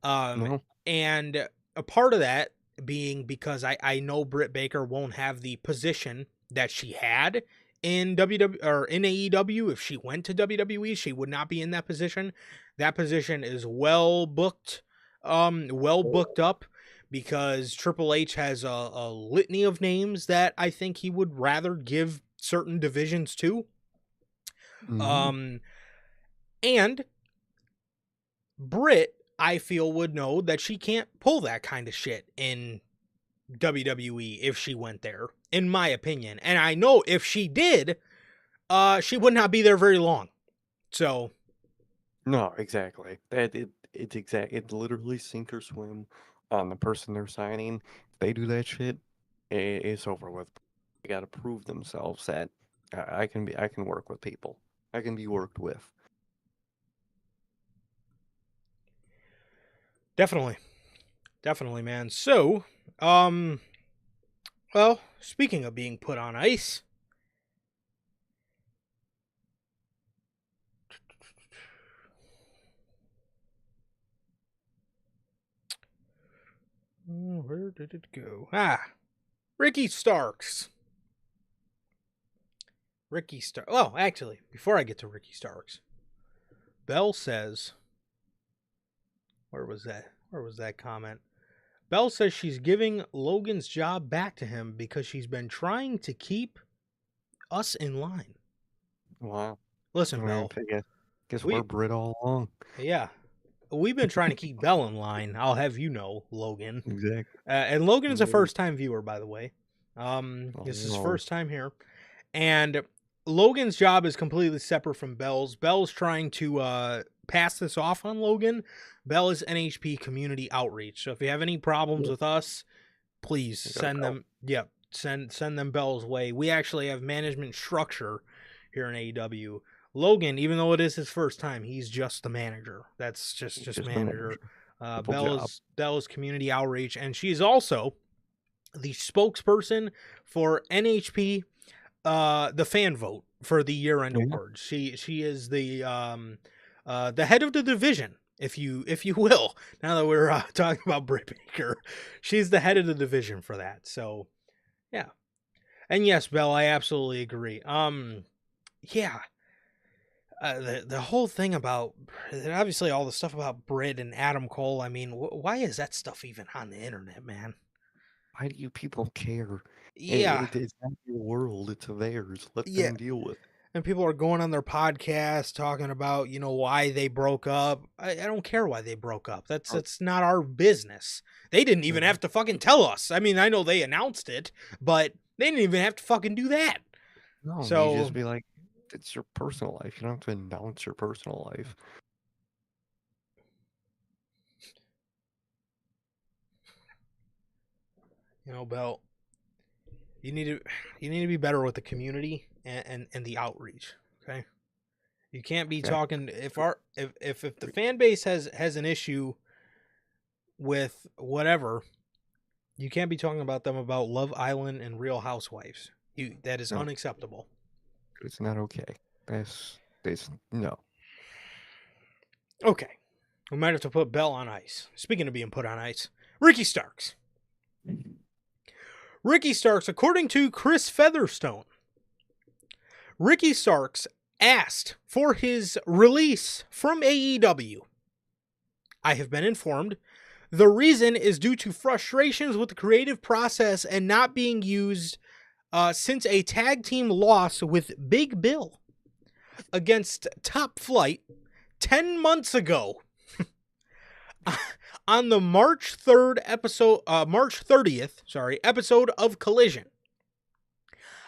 No, And a part of that being because I know Britt Baker won't have the position that she had in WWE or in AEW. If she went to WWE, she would not be in that position. That position is well booked up because Triple H has a litany of names that I think he would rather give certain divisions to. mhm. And Britt, I feel, would know that she can't pull that kind of shit in WWE if she went there, in my opinion. And I know if she did, she would not be there very long. So, No, exactly. It's literally sink or swim on the person they're signing. If they do that shit, it's over with. They got to prove themselves that I can work with people. I can be worked with. definitely. Definitely, man. So, um, well, speaking of being put on ice, where did it go? Ricky Starks. Ricky Starks. Oh, actually, before I get to Ricky Starks, Bell says, where was that? Where was that comment? Bell says she's giving Logan's job back to him because she's been trying to keep us in line. Wow. I Listen, mean, Bell, guess we're we Brit all along. yeah, we've been trying to keep Bell in line. I'll have you know, Logan. Exactly. And Logan is a Mhm. first-time viewer, by the way. This is his Oh, first time here, and Logan's job is completely separate from Bell's. Bell's trying to pass this off on Logan. Bell is NHP community outreach. So if you have any problems yeah, with us, please you gotta send go. them. Yep, send them Bell's way. We actually have management structure here in AEW. Logan, even though it is his first time, he's just the manager. That's just Just the manager. manager. Simple job. Bell is community outreach, and she's also the spokesperson for NHP, the fan vote for the year end Yeah, awards. She is the head of the division, if you will. Now that we're talking about Britt Baker, she's the head of the division for that. So yeah, and yes, Bell, I absolutely agree. Yeah. The whole thing about obviously all the stuff about Britt and Adam Cole. I mean, why is that stuff even on the internet, man? why do you people care? Yeah, It's not your world, it's theirs. Let yeah. them deal with it. And people are going on their podcast talking about why they broke up. I don't care why they broke up. Or- That's not our business. They didn't even mhm. have to fucking tell us. I mean, I know they announced it, but they didn't even have to fucking do that. No, you So just be like, it's your personal life. You don't have to announce your personal life. Bell, you need to be better with the community and the outreach. Okay, you can't be Exactly. talking if the fan base has an issue with whatever. You can't be talking about them about Love Island and Real Housewives. That is No, unacceptable. it's not okay. That's no. Okay. We might have to put Bell on ice. Speaking of being put on ice, Ricky Starks. Ricky Starks, according to Chris Featherstone, Ricky Starks asked for his release from AEW. I have been informed the reason is due to frustrations with the creative process and not being used since a tag team loss with Big Bill against Top Flight 10 months ago on the March 30th, episode of Collision.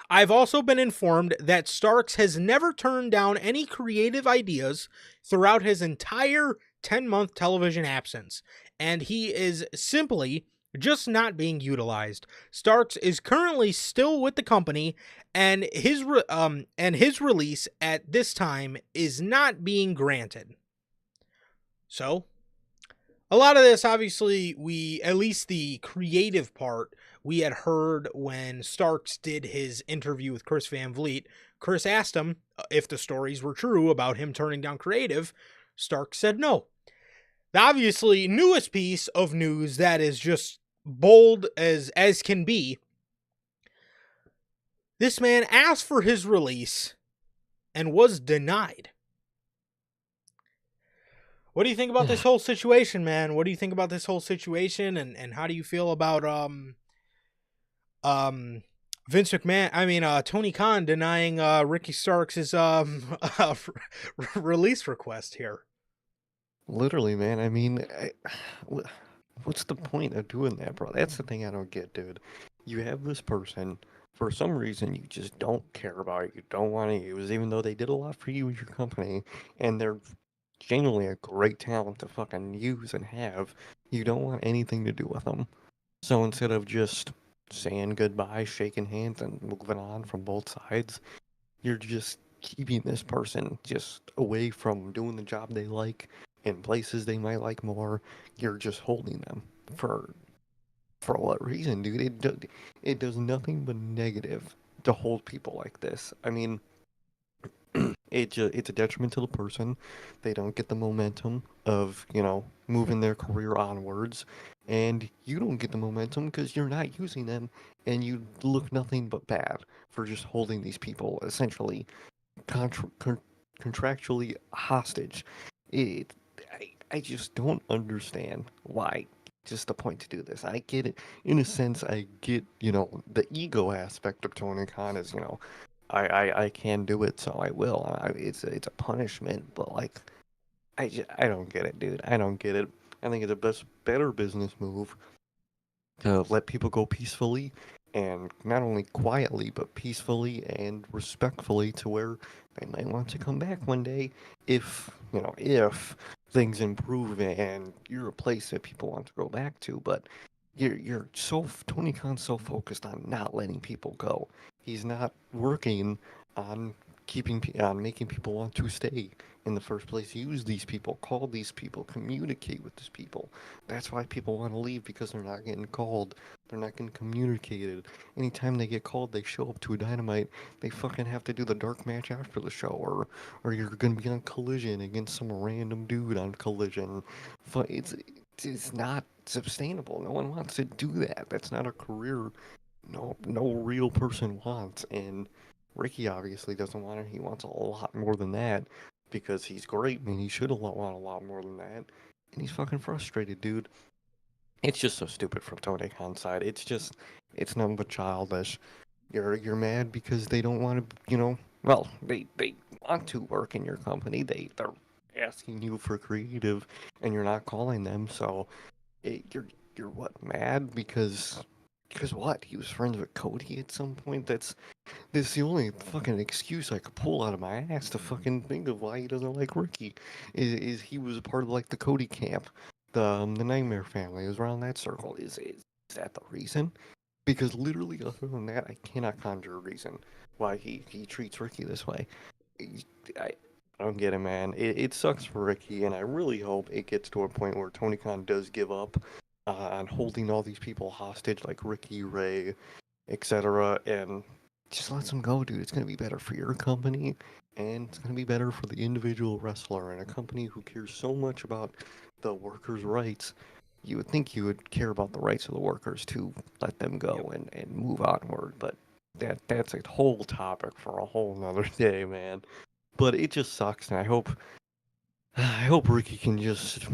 I've also been informed that Starks has never turned down any creative ideas throughout his entire 10-month television absence, and he is simply just not being utilized. Starks is currently still with the company, and his release at this time is not being granted. So, a lot of this, obviously, at least the creative part, we had heard when Starks did his interview with Chris Van Vliet. Chris asked him if the stories were true about him turning down creative. Starks said no. The obviously newest piece of news that is just bold as can be. This man asked for his release and was denied. What do you think about this whole situation, man? What do you think about this whole situation, and how do you feel about Vince McMahon, Tony Khan denying Ricky Starks' release request here? Literally, man. I mean, what's the point of doing that, bro? That's the thing I don't get, dude. You have this person, for some reason, you just don't care about it. You don't want to use, even though they did a lot for you and your company, and they're genuinely a great talent to fucking use and have. You don't want anything to do with them. So instead of just saying goodbye, shaking hands, and moving on from both sides, you're just keeping this person just away from doing the job they like in places they might like more. You're just holding them for what reason, dude? It does nothing but negative to hold people like this. I mean, it's a detriment to the person. They don't get the momentum of, moving their career onwards, and you don't get the momentum because you're not using them, and you look nothing but bad for just holding these people essentially contractually hostage. It, I just don't understand why. Just the point to do this. I get it. In a sense, I get, the ego aspect of Tony Khan is, I can do it, so I will. It's a punishment, but like, I don't get it, dude. I don't get it. I think it's a better business move to let people go peacefully, and not only quietly but peacefully and respectfully, to where they might want to come back one day if if things improve and you're a place that people want to go back to. But Tony Khan's so focused on not letting people go. He's not working on on making people want to stay in the first place. Use these people, call these people, communicate with these people. That's why people want to leave, because they're not getting called. They're not getting communicated. Anytime they get called, they show up to a Dynamite. They fucking have to do the dark match after the show, or you're gonna be on Collision against some random dude on Collision. It's not sustainable. No one wants to do that. That's not a career. No real person wants. And Ricky obviously doesn't want it. He wants a lot more than that, because he's great. I mean, he should want a lot more than that. And he's fucking frustrated, dude. It's just so stupid from Tony Khan's side. It's nothing but childish. You're mad because they don't want to, well, they want to work in your company. They're asking you for creative, and you're not calling them. So you're what, mad because what? He was friends with Cody at some point. That's the only fucking excuse I could pull out of my ass to fucking think of why he doesn't like Ricky. Is he was a part of like the Cody camp, the Nightmare family. It was around that circle. Is that the reason? Because literally, other than that, I cannot conjure a reason why he treats Ricky this way. I don't get it, man. It sucks for Ricky, and I really hope it gets to a point where Tony Khan does give up on holding all these people hostage, like Ricky Ray, etc. And just let them go, dude. It's gonna be better for your company, and it's gonna be better for the individual wrestler and a company who cares so much about the workers' rights. You would think you would care about the rights of the workers to let them Yep. go and move onward, but that's a whole topic for a whole nother day, man. But it just sucks, and I hope Ricky can just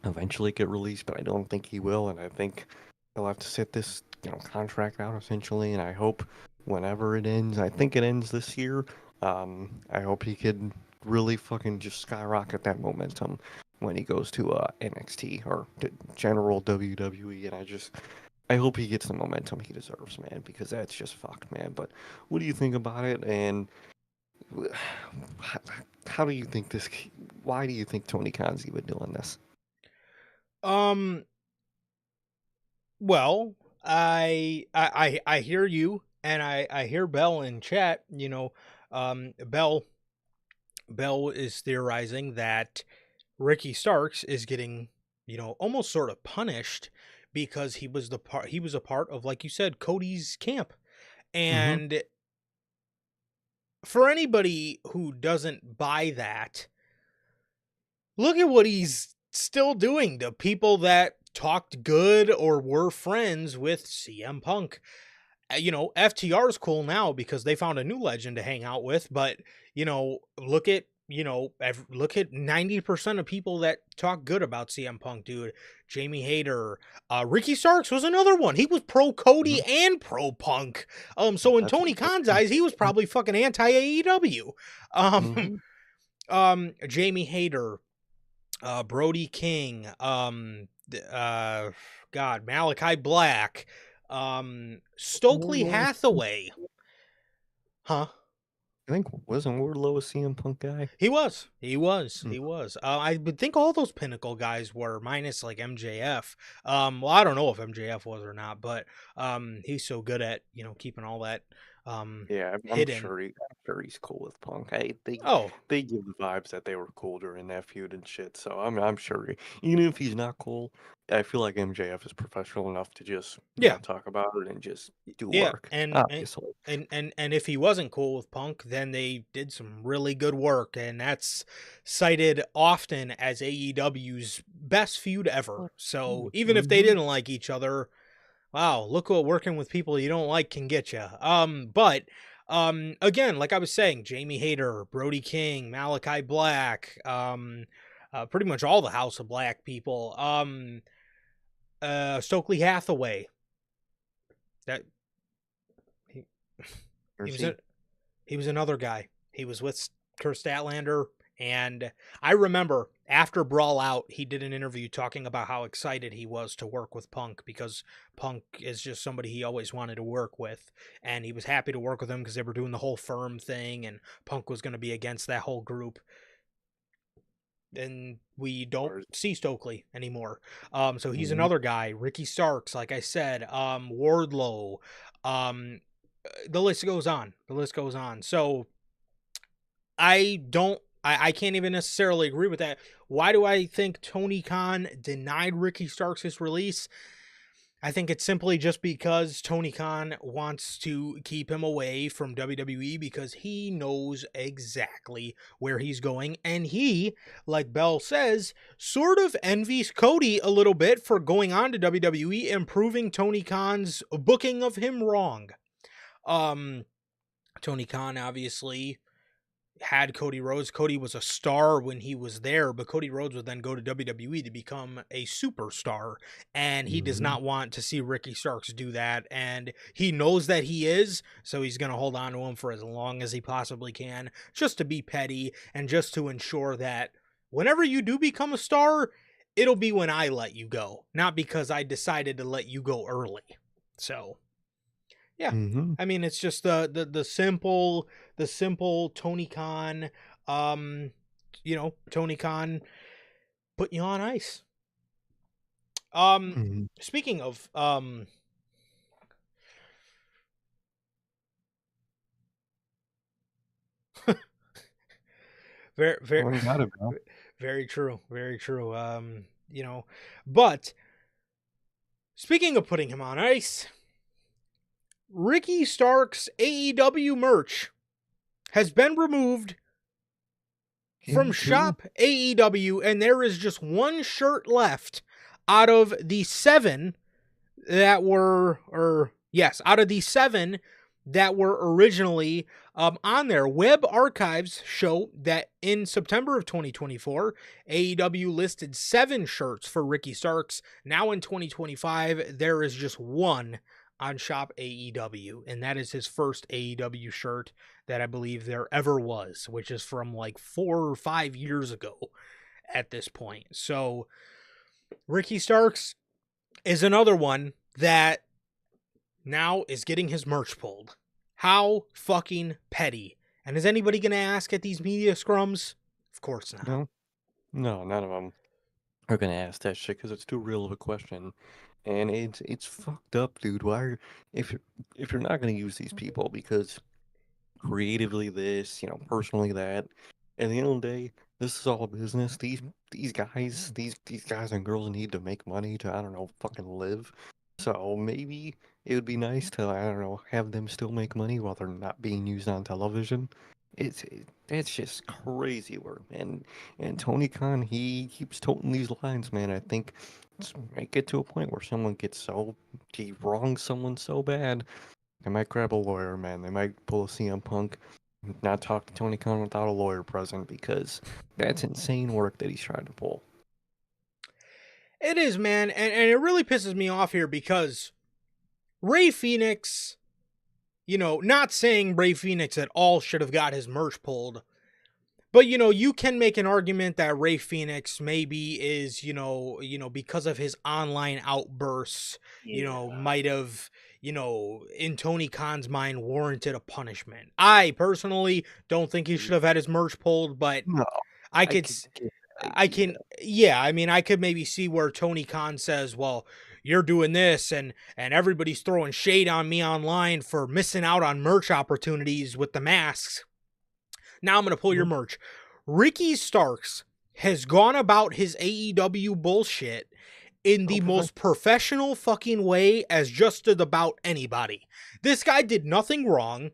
eventually get released, but I don't think he will, and I think he'll have to sit this, contract out essentially, and I hope whenever it ends, I think it ends this year, I hope he could really fucking just skyrocket that momentum when he goes to NXT or to general WWE, and I hope he gets the momentum he deserves, man, because that's just fucked, man. But what do you think about it, and how, how do you think this, why do you think Tony Khan's even doing this? Um. Well, I hear you, and I hear Bell in chat. Bell is theorizing that Ricky Starks is getting, almost sort of punished because he was a part of, like you said, Cody's camp. Mm-hmm. And for anybody who doesn't buy that, look at what he's still doing to people that talked good or were friends with CM Punk. FTR's cool now because they found a new legend to hang out with, but look at 90% of people that talk good about CM Punk, dude. Jamie Hayter, Ricky Starks was another one. He was pro Mm-hmm. Cody and pro Punk. So in That's Tony Khan's eyes, he was probably fucking anti AEW. Um, mm-hmm. Jamie Hayter, Brody King, God, Malachi Black, Stokely Wardlow. Hathaway, huh? I think wasn't Wardlow a CM Punk guy? He was, he was, Mm. he was. I would think all those Pinnacle guys were, minus like MJF. Well, I don't know if MJF was or not, but he's so good at keeping all that Yeah, hidden. I'm sure he's cool with Punk. Oh They give the vibes that they were cool during that feud and shit. So I'm sure even if he's not cool, I feel like MJF is professional enough to just yeah, not talk about it and just do yeah, work. and and Obviously. and if he wasn't cool with Punk, then they did some really good work, and that's cited often as AEW's best feud ever. So even if they Mm-hmm. didn't like each other, wow, look what working with people you don't like can get you. But again, like I was saying, Jamie Hayter, Brody King, Malachi Black, pretty much all the House of Black people. Stokely Hathaway. That he, he was Mercy. a he was another guy. He was with Kurt Statlander, and I remember after Brawl Out, he did an interview talking about how excited he was to work with Punk because Punk is just somebody he always wanted to work with, and he was happy to work with him because they were doing the whole firm thing, and Punk was going to be against that whole group. And we don't Or see Stokely anymore. So he's mhm. another guy. Ricky Starks, like I said, Wardlow. Um, the list goes on. The list goes on. So I can't even necessarily agree with that. Why do I think Tony Khan denied Ricky Starks his release? I think it's simply just because Tony Khan wants to keep him away from WWE because he knows exactly where he's going. And he, like Bell says, sort of envies Cody a little bit for going on to WWE and proving Tony Khan's booking of him wrong. Um, Tony Khan obviously had Cody Rhodes. Cody was a star when he was there, but Cody Rhodes would then go to WWE to become a superstar. And he does Mhm. not want to see Ricky Starks do that. And he knows that he is, so he's going to hold on to him for as long as he possibly can, just to be petty and just to ensure that whenever you do become a star, it'll be when I let you go, not because I decided to let you go early. So yeah. Mhm. I mean, it's just the simple Tony Khan, um, Tony Khan putting you on ice. Um, Mhm. speaking of very very Well, you got it, bro. very true, very true. But Speaking of putting him on ice, Ricky Stark's AEW merch has been removed from Him too? Shop AEW, and there is just one shirt left out of the seven that were, out of the seven that were originally on there. Web Archives show that in September of 2024, AEW listed 7 shirts for Ricky Starks. Now in 2025, there is just one on Shop AEW, and that is his first AEW shirt that I believe there ever was, which is from like 4 or 5 years ago at this point. So Ricky Starks is another one that now is getting his merch pulled. How fucking petty. And is anybody going to ask at these media scrums? Of course not. No, no, none of them are gonna ask that shit because it's too real of a question, and it's fucked up, dude. If you're not gonna use these people because creatively this, personally that. At the end of the day, this is all business. These guys and girls need to make money to, I don't know, fucking live. So maybe it would be nice to, I don't know, have them still make money while they're not being used on television. That's just crazy work, man. And Tony Khan, he keeps toting these lines, man. I think it might get to a point where he wrongs someone so bad they might grab a lawyer, man. They might pull a CM Punk, not talk to Tony Khan without a lawyer present because that's insane work that he's trying to pull. It is, man. And it really pisses me off here because Ray Phoenix, not saying Ray Phoenix at all should have got his merch pulled. But, you can make an argument that Ray Phoenix maybe is, because of his online outbursts, might have, in Tony Khan's mind warranted a punishment. I personally don't think he should have had his merch pulled, but No, I I could, could get the I can, idea. yeah, I mean, I could maybe see where Tony Khan says, well, you're doing this and everybody's throwing shade on me online for missing out on merch opportunities with the masks. Now I'm going to pull your Mhm. merch. Ricky Starks has gone about his AEW bullshit in Oh, the perfect. most professional fucking way as just about anybody. This guy did nothing wrong.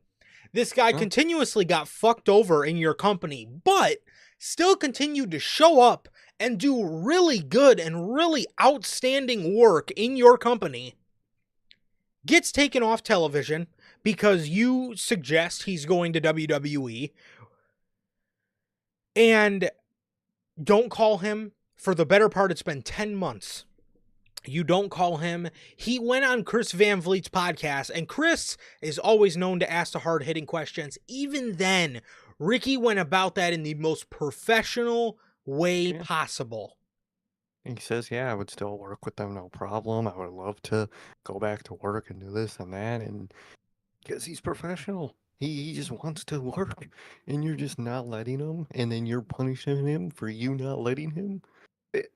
This guy No, continuously got fucked over in your company, but still continued to show up and do really good and really outstanding work in your company. Gets taken off television because you suggest he's going to WWE, and don't call him for the better part. It's been 10 months. You don't call him. He went on Chris Van Vliet's podcast, and Chris is always known to ask the hard-hitting questions. Even then, Ricky went about that in the most professional way yeah. possible. He says, yeah, I would still work with them, no problem. I would love to go back to work and do this and that, and because he's professional. He just wants to work, and you're just not letting him, and then you're punishing him for you not letting him. It,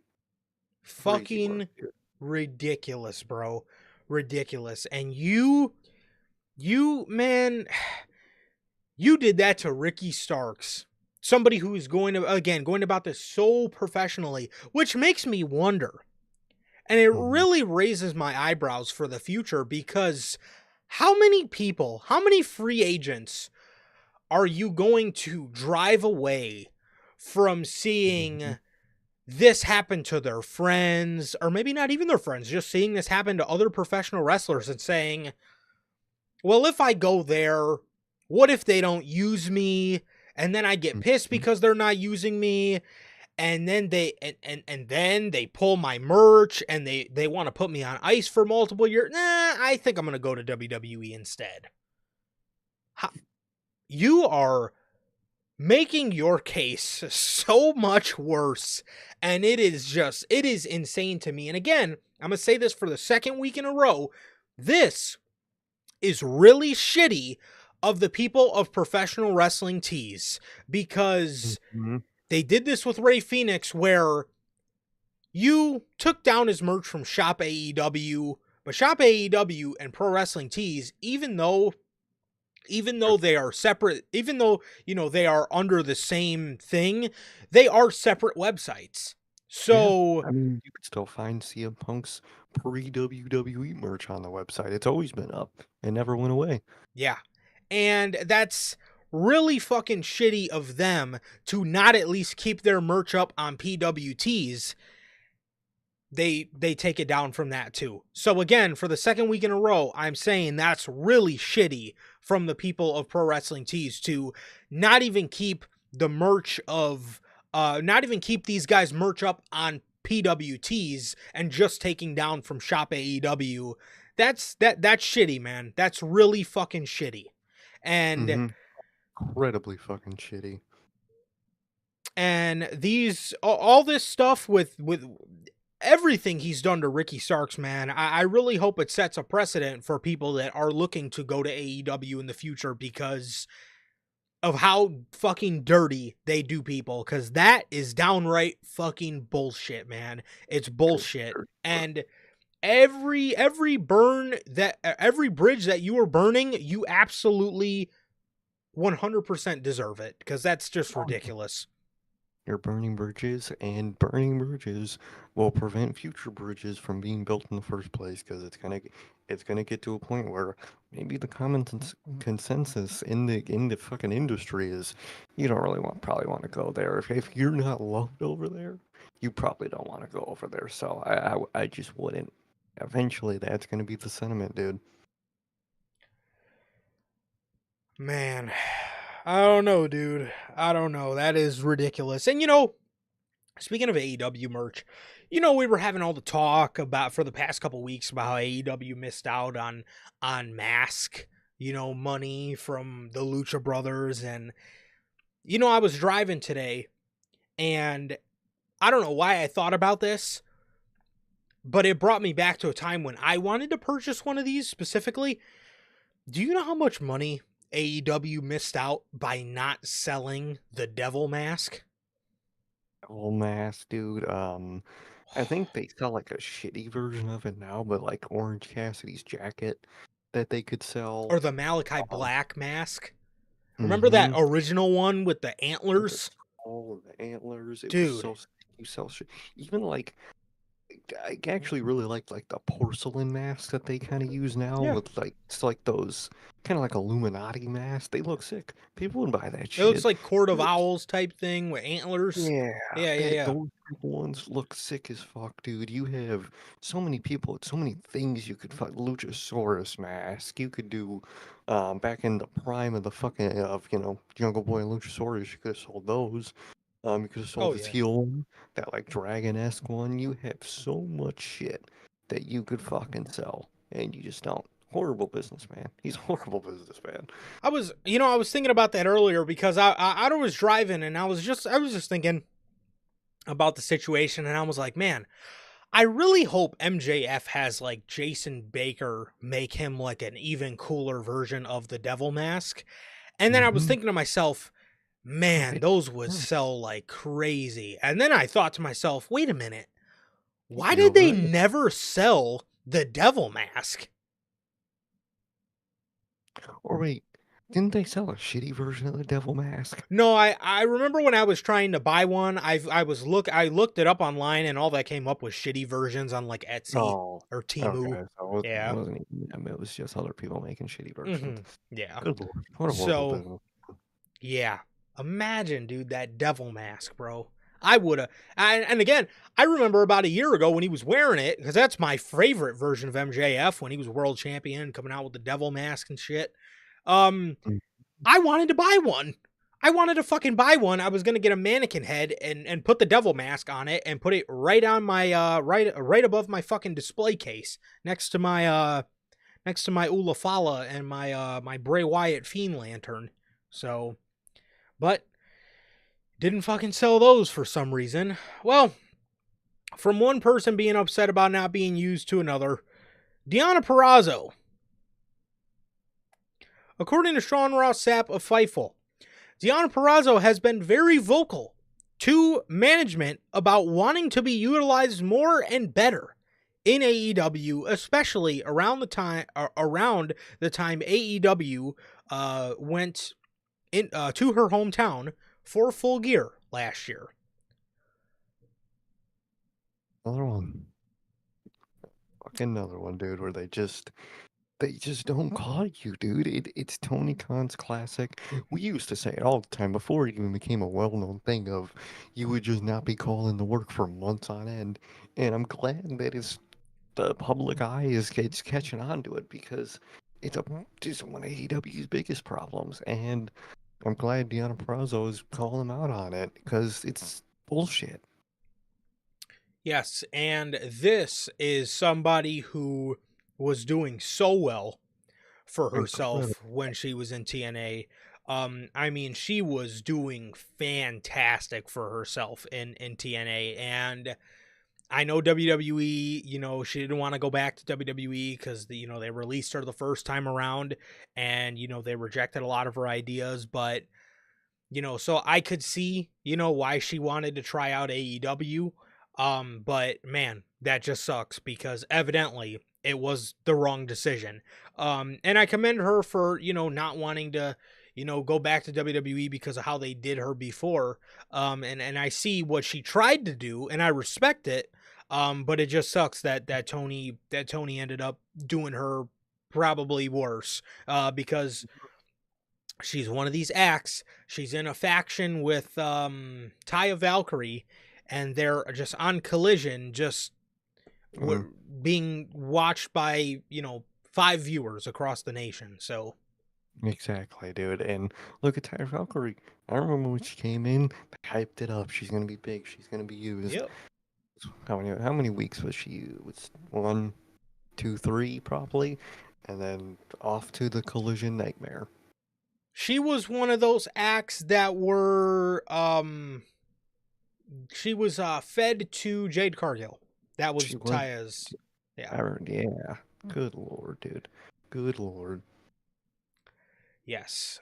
crazy work, Fucking dude. ridiculous, bro. Ridiculous. And man, you did that to Ricky Starks. Somebody who is going about this so professionally, which makes me wonder. And it Mhm. really raises my eyebrows for the future because how many free agents are you going to drive away from seeing Mhm. this happen to their friends, or maybe not even their friends, just seeing this happen to other professional wrestlers and saying, well, if I go there, what if they don't use me? And then I get pissed Mhm. because they're not using me. And then then they pull my merch and they want to put me on ice for multiple years. Nah, I think I'm going to go to WWE instead. You are making your case so much worse, and it is insane to me. And again, I'm going to say this for the second week in a row. This is really shitty of the people of professional wrestling tees, because Mhm. they did this with Ray Phoenix where you took down his merch from Shop AEW, but Shop AEW and Pro Wrestling Tees, even though they are separate, even though, they are under the same thing, they are separate websites. Yeah, So, I mean, you could still find CM Punk's pre-WWE merch on the website. It's always been up and never went away. Yeah. And that's really fucking shitty of them to not at least keep their merch up on PWTs. They take it down from that too. So again, for the second week in a row, I'm saying that's really shitty from the people of Pro Wrestling Tees to not even keep the merch of not even keep these guys merch up on PWTs and just taking down from Shop AEW. That's shitty, man. That's really fucking shitty. And Incredibly fucking shitty. And these all this stuff with everything he's done to Ricky Starks, man, I really hope it sets a precedent for people that are looking to go to AEW in the future because of how fucking dirty they do people. Because that is downright fucking bullshit, man. It's bullshit. And every bridge that you are burning, you absolutely 100% deserve it because that's just ridiculous. You're burning bridges, and burning bridges will prevent future bridges from being built in the first place because it's gonna get to a point where maybe the common consensus in the fucking industry is you don't really probably want to go there. If you're not loved over there, you probably don't want to go over there. So I just wouldn't. Eventually, that's gonna be the sentiment, dude. Man, I don't know, dude. I don't know. That is ridiculous. And speaking of AEW merch, we were having all the talk about for the past couple weeks about how AEW missed out on mask, money from the Lucha Brothers. And I was driving today and I don't know why I thought about this, but it brought me back to a time when I wanted to purchase one of these specifically. Do you know how much money AEW missed out by not selling the Devil Mask? Devil mask, dude. I think they sell like a shitty version of it now, but like Orange Cassidy's jacket that they could sell. Or the Malachi Black mask? Remember that Mm-hmm. original one with the antlers? All the antlers. It was Dude. so sick. You sell shit. Even like I actually really like the porcelain masks that they kind of use now Yeah. with like it's like those kind of like Illuminati masks. They look sick. People would buy that It looks shit. like Court of Owls type thing with antlers. Yeah, Yeah. those ones look sick as fuck, dude. You have so many people, so many things you could fuck. Luchasaurus mask. You could do, back in the prime of the fucking Jungle Boy and Luchasaurus. You could have sold those. You could have sold Oh, his yeah. heel one, that like dragon-esque one. You have so much shit that you could fucking sell, and you just don't. Horrible businessman. He's a horrible businessman. I was thinking about that earlier because I was driving and I was just thinking about the situation and I was like, man, I really hope MJF has like Jason Baker make him like an even cooler version of the Devil Mask. And then I was thinking to myself, man, those would sell like crazy. And then I thought to myself, wait a minute. Why did they never sell the Devil Mask? Or wait, didn't they sell a shitty version of the Devil Mask? No, I remember when I was trying to buy one, I looked it up online and all that came up was shitty versions on like Etsy or Temu. Okay. So Yeah. it wasn't even them. It was just other people making shitty versions. Yeah. Good lord, what a horrible business. Yeah. Imagine, dude, that Devil Mask, bro. I would have. And again, I remember about a year ago when he was wearing it, because that's my favorite version of MJF when he was world champion, coming out with the Devil Mask and shit. I wanted to buy one. I wanted to fucking buy one. I was gonna get a mannequin head and put the Devil Mask on it and put it right on my right above my fucking display case next to my Ulafala and my Bray Wyatt Fiend lantern. So, but didn't fucking sell those for some reason. Well, from one person being upset about not being used to another, Deonna Purrazzo. According to Sean Ross Sapp of Fightful, Deonna Purrazzo has been very vocal to management about wanting to be utilized more and better in AEW, especially around the time AEW went in to her hometown for Full Gear last year. Another one. fucking another one, dude, where they just don't call you, dude. It's Tony Khan's classic. We used to say it all the time before it even became a well-known thing of you would just not be calling to work for months on end. And I'm glad that the public eye is it's catching on to it because it's just one of AEW's biggest problems. And I'm glad Deanna Prazo is calling him out on it because it's bullshit. Yes, and this is somebody who was doing so well for Incredible. herself when she was in TNA. I mean, she was doing fantastic for herself in TNA, and I know WWE, she didn't want to go back to WWE because they released her the first time around, and they rejected a lot of her ideas, but so I could see why she wanted to try out AEW. But man, that just sucks because evidently it was the wrong decision. And I commend her for not wanting to go back to WWE because of how they did her before. And I see what she tried to do, and I respect it. But it just sucks that Tony ended up doing her probably worse. Because she's one of these acts. She's in a faction with Taya Valkyrie, and they're just on Collision, just Mm, being watched by 5 viewers across the nation. So exactly, dude. And look at Tyra Valkyrie. I remember when she came in, they hyped it up. She's gonna be big. She's gonna be used. yep, How many weeks was she used? Was 1, 2, 3 probably, and then off to the Collision nightmare. she was one of those acts that were she was fed to Jade Cargill. That was She was. Taya's. Yeah. Yeah. Good lord, dude. Good lord. Yes.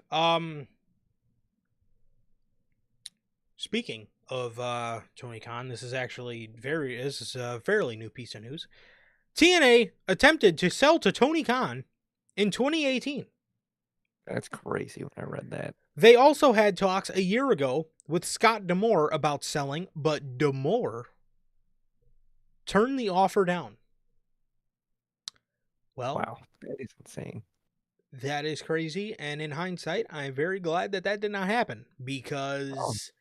Speaking of Tony Khan, this is a fairly new piece of news. TNA attempted to sell to Tony Khan in 2018. That's crazy when I read that. They also had talks a year ago with Scott D'Amore about selling, but D'Amore turned the offer down. Well, Wow, that is insane. that is crazy, and in hindsight, I'm very glad that did not happen Oh, because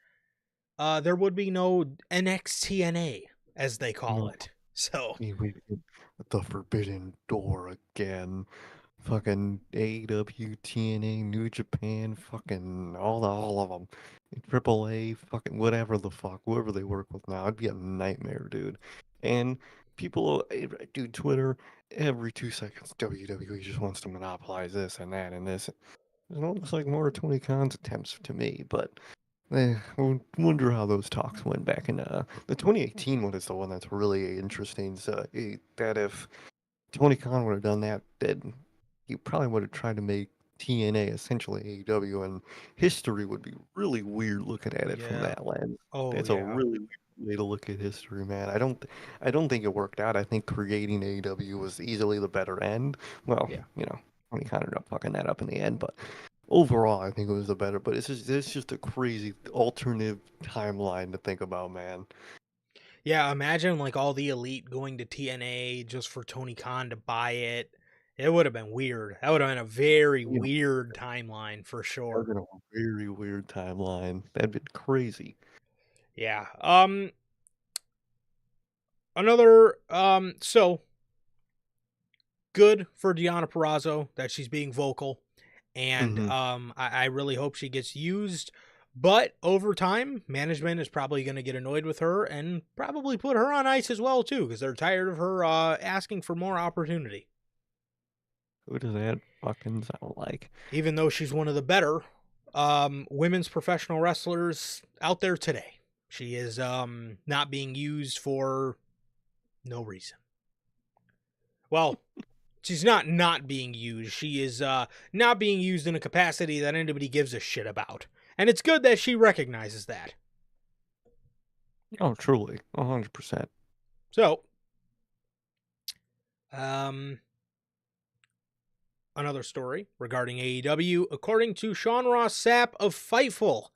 there would be no NXTNA, as they call no, it. So, we the Forbidden Door again. Fucking AEW, TNA, New Japan, fucking all of them. AAA, fucking whatever the fuck, whoever they work with now, it'd be a nightmare, dude. And people, dude, Twitter, every 2 seconds, WWE just wants to monopolize this and that and this. It looks like more Tony Khan's attempts to me, but I wonder how those talks went back in the 2018 one is the one that's really interesting. So that if Tony Khan would have done that, then he probably would have tried to make TNA essentially AEW, and history would be really weird looking at it from yeah. that lens. Oh, That's a yeah. really weird way to look at history, man. I don't think it worked out. I think creating AEW was easily the better end. Well, Yeah. Tony Khan ended up fucking that up in the end, but overall, I think it was the better. But it's just a crazy alternative timeline to think about, man. Yeah, imagine like all the elite going to TNA just for Tony Khan to buy it. It would have been weird. That would have been a very You know, weird timeline for that would sure. been a very weird timeline. That'd been crazy. Yeah. Another so good for Deanna Purrazzo that she's being vocal, and Hmm. I really hope she gets used. But over time, management is probably going to get annoyed with her and probably put her on ice as well too, because they're tired of her asking for more opportunity. Who does that fucking sound like? Even though she's one of the better women's professional wrestlers out there today, she is not being used for no reason. Well, she's not being used. She is not being used in a capacity that anybody gives a shit about. And it's good that she recognizes that. Oh, truly, 100%. So, um, another story regarding AEW. According to Sean Ross Sapp of Fightful,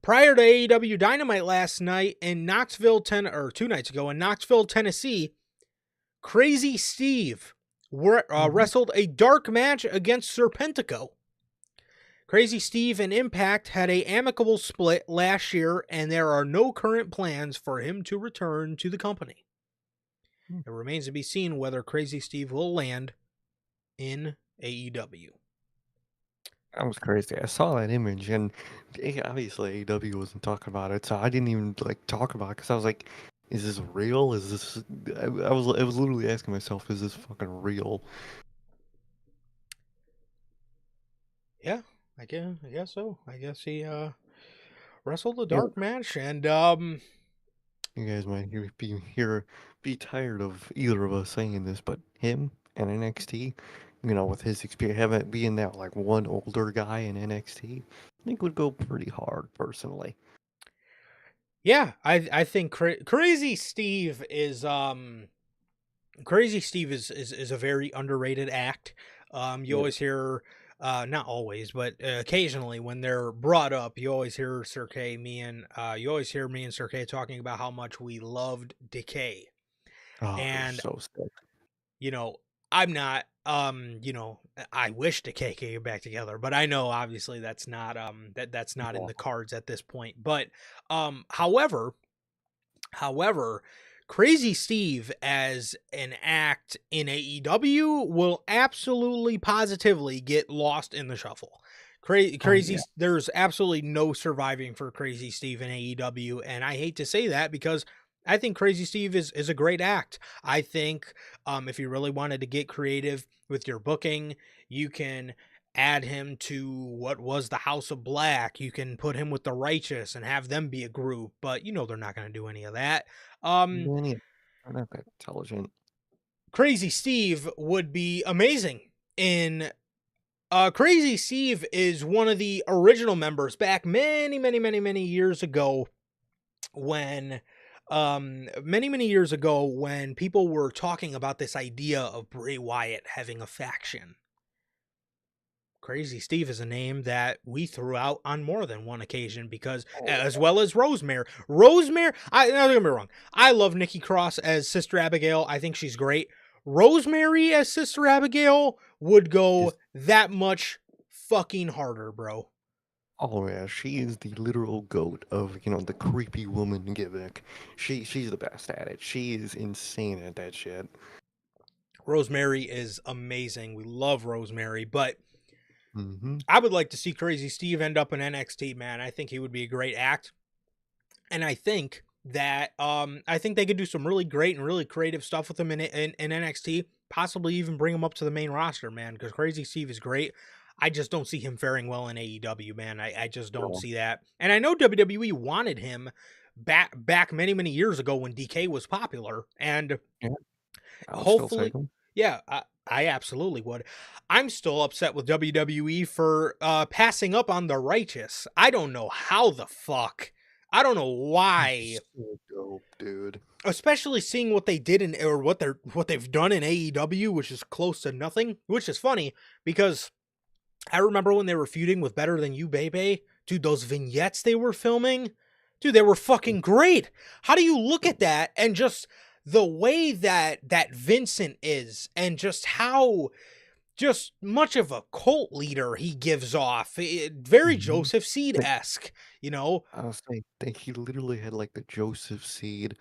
prior to AEW Dynamite last night in Knoxville, 2 nights ago in Knoxville, Tennessee, Crazy Steve wrestled a dark match against Serpentico. Crazy Steve and Impact had a amicable split last year, and there are no current plans for him to return to the company. Hmm. It remains to be seen whether Crazy Steve will land in AEW. That was crazy. I saw that image, and obviously AEW wasn't talking about it, so I didn't even like talk about it because I was like, "Is this real? Is this?" I was literally asking myself, "Is this fucking real?" Yeah, I guess so. I guess he wrestled a Yeah, dark match, and you guys might be tired of either of us saying this, but him and NXT, with his experience, having being that like one older guy in NXT, I think would go pretty hard personally. yeah, I think Crazy Steve is Crazy Steve is a very underrated act. You Yeah. always hear, not always, but occasionally when they're brought up, you always hear you always hear me and Sir K talking about how much we loved Decay. Oh, it was And so sick. you know, I'm not, I wish Decay could get back together, but I know obviously that's not in Yeah. the cards at this point. But however, Crazy Steve as an act in AEW will absolutely positively get lost in the shuffle. Oh yeah. There's absolutely no surviving for Crazy Steve in AEW, and I hate to say that because I think Crazy Steve is a great act. I think if you really wanted to get creative with your booking, you can add him to what was the House of Black. You can put him with the Righteous and have them be a group, but they're not going to do any of that. Um, Many are not that intelligent. Crazy Steve would be amazing in. Crazy Steve is one of the original members back many years ago when many years ago when people were talking about this idea of Bray Wyatt having a faction. Crazy Steve is a name that we threw out on more than one occasion because, Oh as well as Rosemary. Don't get me wrong. I love Nikki Cross as Sister Abigail. I think she's great. Rosemary as Sister Abigail would yeah. go that much fucking harder, bro. Oh yeah, she is the literal goat of, the creepy woman gimmick. She's the best at it. She is insane at that shit. Rosemary is amazing. We love Rosemary, but Mm-hmm. I would like to see Crazy Steve end up in NXT, man. I think he would be a great act. And I think they could do some really great and really creative stuff with him in NXT. Possibly even bring him up to the main roster, man. Because Crazy Steve is great. I just don't see him faring well in AEW, man. I just don't No. see that. And I know WWE wanted him back many years ago when DK was popular, and Yeah, I'll still take hopefully, them. yeah, I absolutely would. I'm still upset with WWE for passing up on the Righteous. I don't know how the fuck. I don't know why, He's so dope, dude. especially seeing what they did in or what they've done in AEW, which is close to nothing. Which is funny because I remember when they were feuding with Better Than You, Baby. Dude, those vignettes they were filming, dude, they were fucking great. How do you look at that and just the way that Vincent is, and just how just much of a cult leader he gives off, very Mm-hmm. Joseph Seed Like, esque, you know? I was saying, he literally had like the Joseph Seed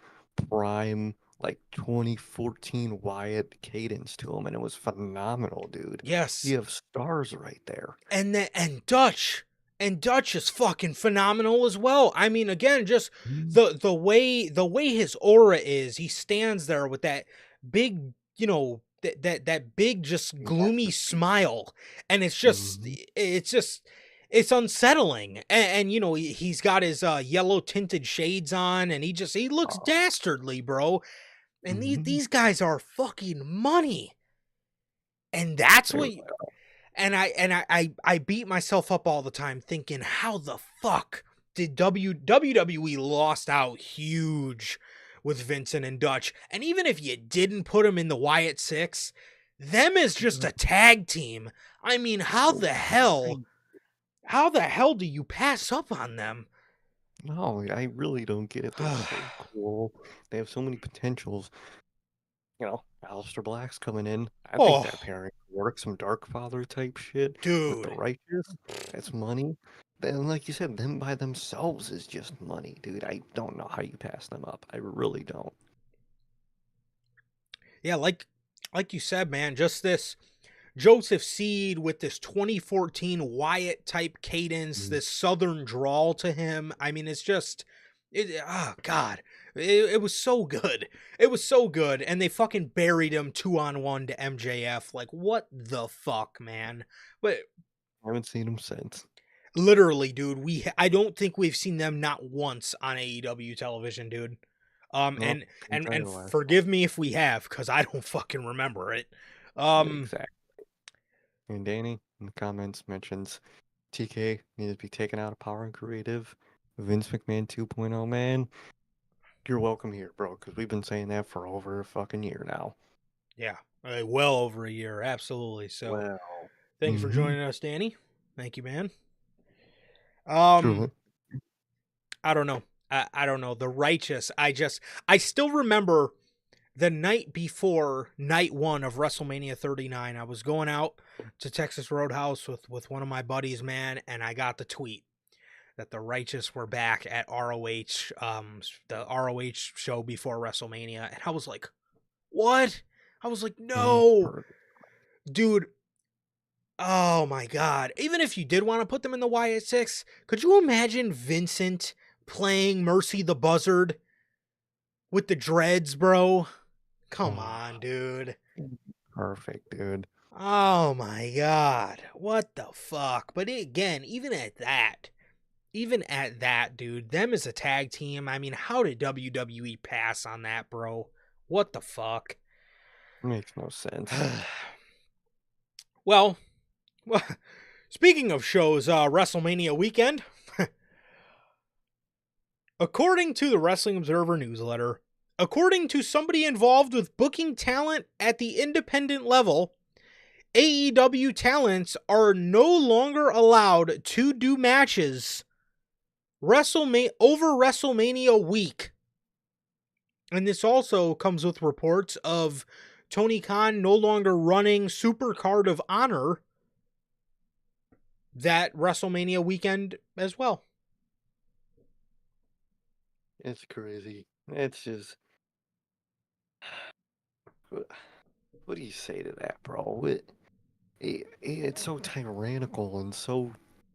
prime, like 2014 Wyatt cadence to him, and it was phenomenal, dude. Yes, You have stars right there. and Dutch is fucking phenomenal as well. I mean, again, just Mhm. the way his aura is, he stands there with that big, that big just gloomy smile, and Mhm. it's unsettling. And he's got his yellow tinted shades on, and he looks Oh, dastardly, bro. And mhm. these guys are fucking money, and that's They what were I beat myself up all the time thinking, how the fuck did WWE lost out huge with Vincent and Dutch? And even if you didn't put them in the Wyatt Six, them as just like, a tag team. I mean, so crazy. how the hell do you pass up on them? No, I really don't get it. They're so cool. They have so many potentials. Aleister Black's coming in. I think Oh, that pairing works. Some Dark Father type shit with the dude. Righteous. That's money. Then, like you said, them by themselves is just money, dude. I don't know how you pass them up. I really don't. Yeah, like you said, man, just this Joseph Seed with this 2014 Wyatt type cadence, Mm. this southern drawl to him. I mean, it's just oh god. It was so good. It was so good. And they fucking buried him 2-on-1 to MJF. Like, what the fuck, man? But I haven't seen him since. literally, dude, I don't think we've seen them not once on AEW television, dude. Nope, And couldn't tell you the last one. forgive me if we have, because I don't fucking remember it. Exactly. And Danny in the comments mentions TK needs to be taken out of Power and Creative. Vince McMahon 2.0, man. You're welcome here, bro, because we've been saying that for over a fucking year now. Yeah, well over a year, absolutely. So, Well, thank you for mm-hmm. joining us, Danny. Thank you, man. Truly. I don't know. I don't know. The Righteous. I still remember the night before night one of WrestleMania 39. I was going out to Texas Roadhouse with one of my buddies, man, and I got the tweet that the Righteous were back at ROH, the ROH show before WrestleMania, and I was like, what? I was like, Mm, no, perfect. dude. Oh my god. Even if you did want to put them in the Wyatt Six, could you imagine Vincent playing Mercy the Buzzard with the dreads, bro? Come Oh, on, dude. perfect, dude. Oh my god. What the fuck? But again, even at that, dude, them as a tag team, I mean, how did WWE pass on that, bro? What the fuck? Makes no sense. well, well, speaking of shows, WrestleMania weekend, according to the Wrestling Observer newsletter, according to somebody involved with booking talent at the independent level, AEW talents are no longer allowed to do matches over WrestleMania week. And this also comes with reports of Tony Khan no longer running Supercard of Honor that WrestleMania weekend as well. It's crazy. It's just. What do you say to that, bro? It's so tyrannical and so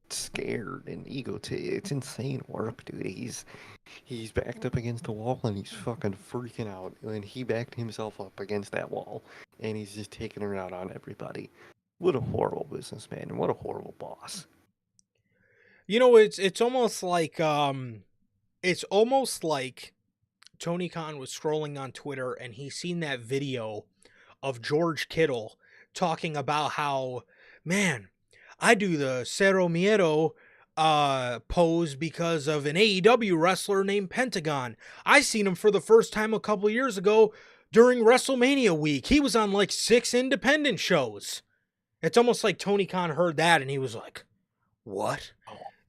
scared and it's insane work, dude. He's backed up against the wall and he's fucking freaking out. And he backed himself up against that wall and he's just taking it out on everybody. What a horrible businessman and what a horrible boss. You know, it's almost like Tony Khan was scrolling on Twitter and he seen that video of George Kittle talking about how, man, I do the Cero Miedo pose because of an AEW wrestler named Pentagon. I seen him for the first time a couple years ago during WrestleMania week. He was on like 6 independent shows. It's almost like Tony Khan heard that and he was like, what?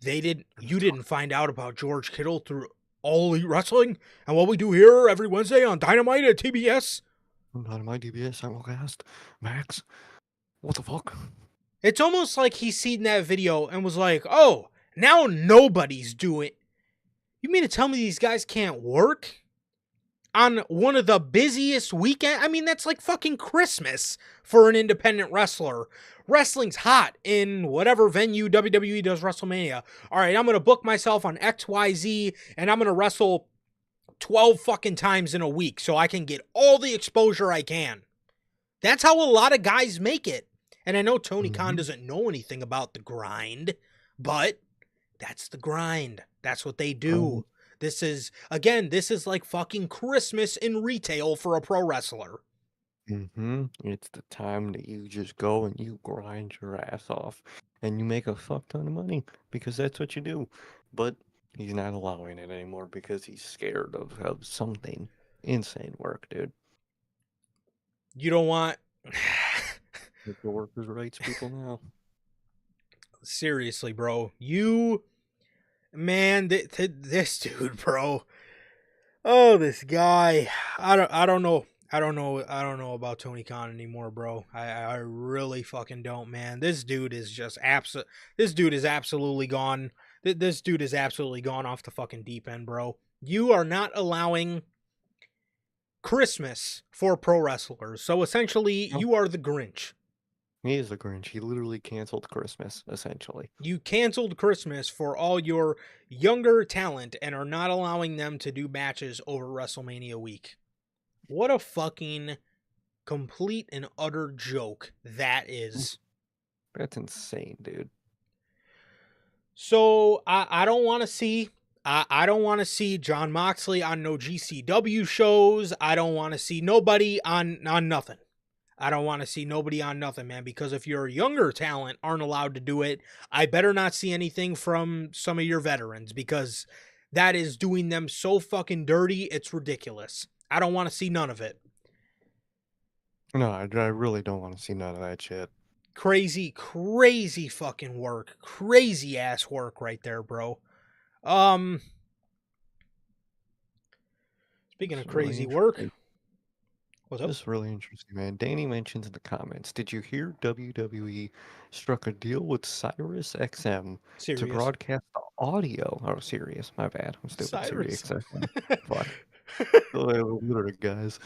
You didn't find out about George Kittle through All Elite Wrestling and what we do here every Wednesday on Dynamite at TBS? Not in my DBS simulcast. Max, what the fuck? It's almost like he's seen that video and was like, oh, now nobody's doing. You mean to tell me these guys can't work on one of the busiest weekend? I mean, that's like fucking Christmas for an independent wrestler. Wrestling's hot in whatever venue WWE does WrestleMania. All right, I'm going to book myself on XYZ and I'm going to wrestle 12 fucking times in a week so I can get all the exposure I can. That's how a lot of guys make it. And I know Tony Khan doesn't know anything about the grind, but that's the grind. That's what they do. This is like fucking Christmas in retail for a pro wrestler. It's the time that you just go and you grind your ass off and you make a fuck ton of money because that's what you do. But he's not allowing it anymore because he's scared of something. Insane work, dude. You don't want. Make the workers' rights people now. Seriously, bro. Man, this dude, bro. Oh, this guy. I don't know. I don't know. I don't know about Tony Khan anymore, bro. I really fucking don't, man. This dude is just absolute. This dude is absolutely gone. This dude is absolutely gone off the fucking deep end, bro. You are not allowing Christmas for pro wrestlers. So essentially, No, you are the Grinch. he is the Grinch. He literally canceled Christmas, essentially. You canceled Christmas for all your younger talent and are not allowing them to do matches over WrestleMania week. What a fucking complete and utter joke that is. That's insane, dude. So I don't want to see I don't want to see John Moxley on no GCW shows. I don't want to see nobody on nothing. I don't want to see nobody on nothing, man, because if your younger talent aren't allowed to do it, I better not see anything from some of your veterans because that is doing them so fucking dirty, it's ridiculous. I don't want to see none of it. No, I really don't want to see none of that shit. Crazy, crazy fucking work. Crazy ass work right there, bro. Um Speaking of It's really crazy work, interesting. what's up? This is really interesting, man. Danny mentions in the comments, did you hear WWE struck a deal with Sirius XM to Serious. broadcast the audio? Oh, Sirius, my bad. I'm stupid. Sirius Cyrus. XM. Fuck. Literally, guys.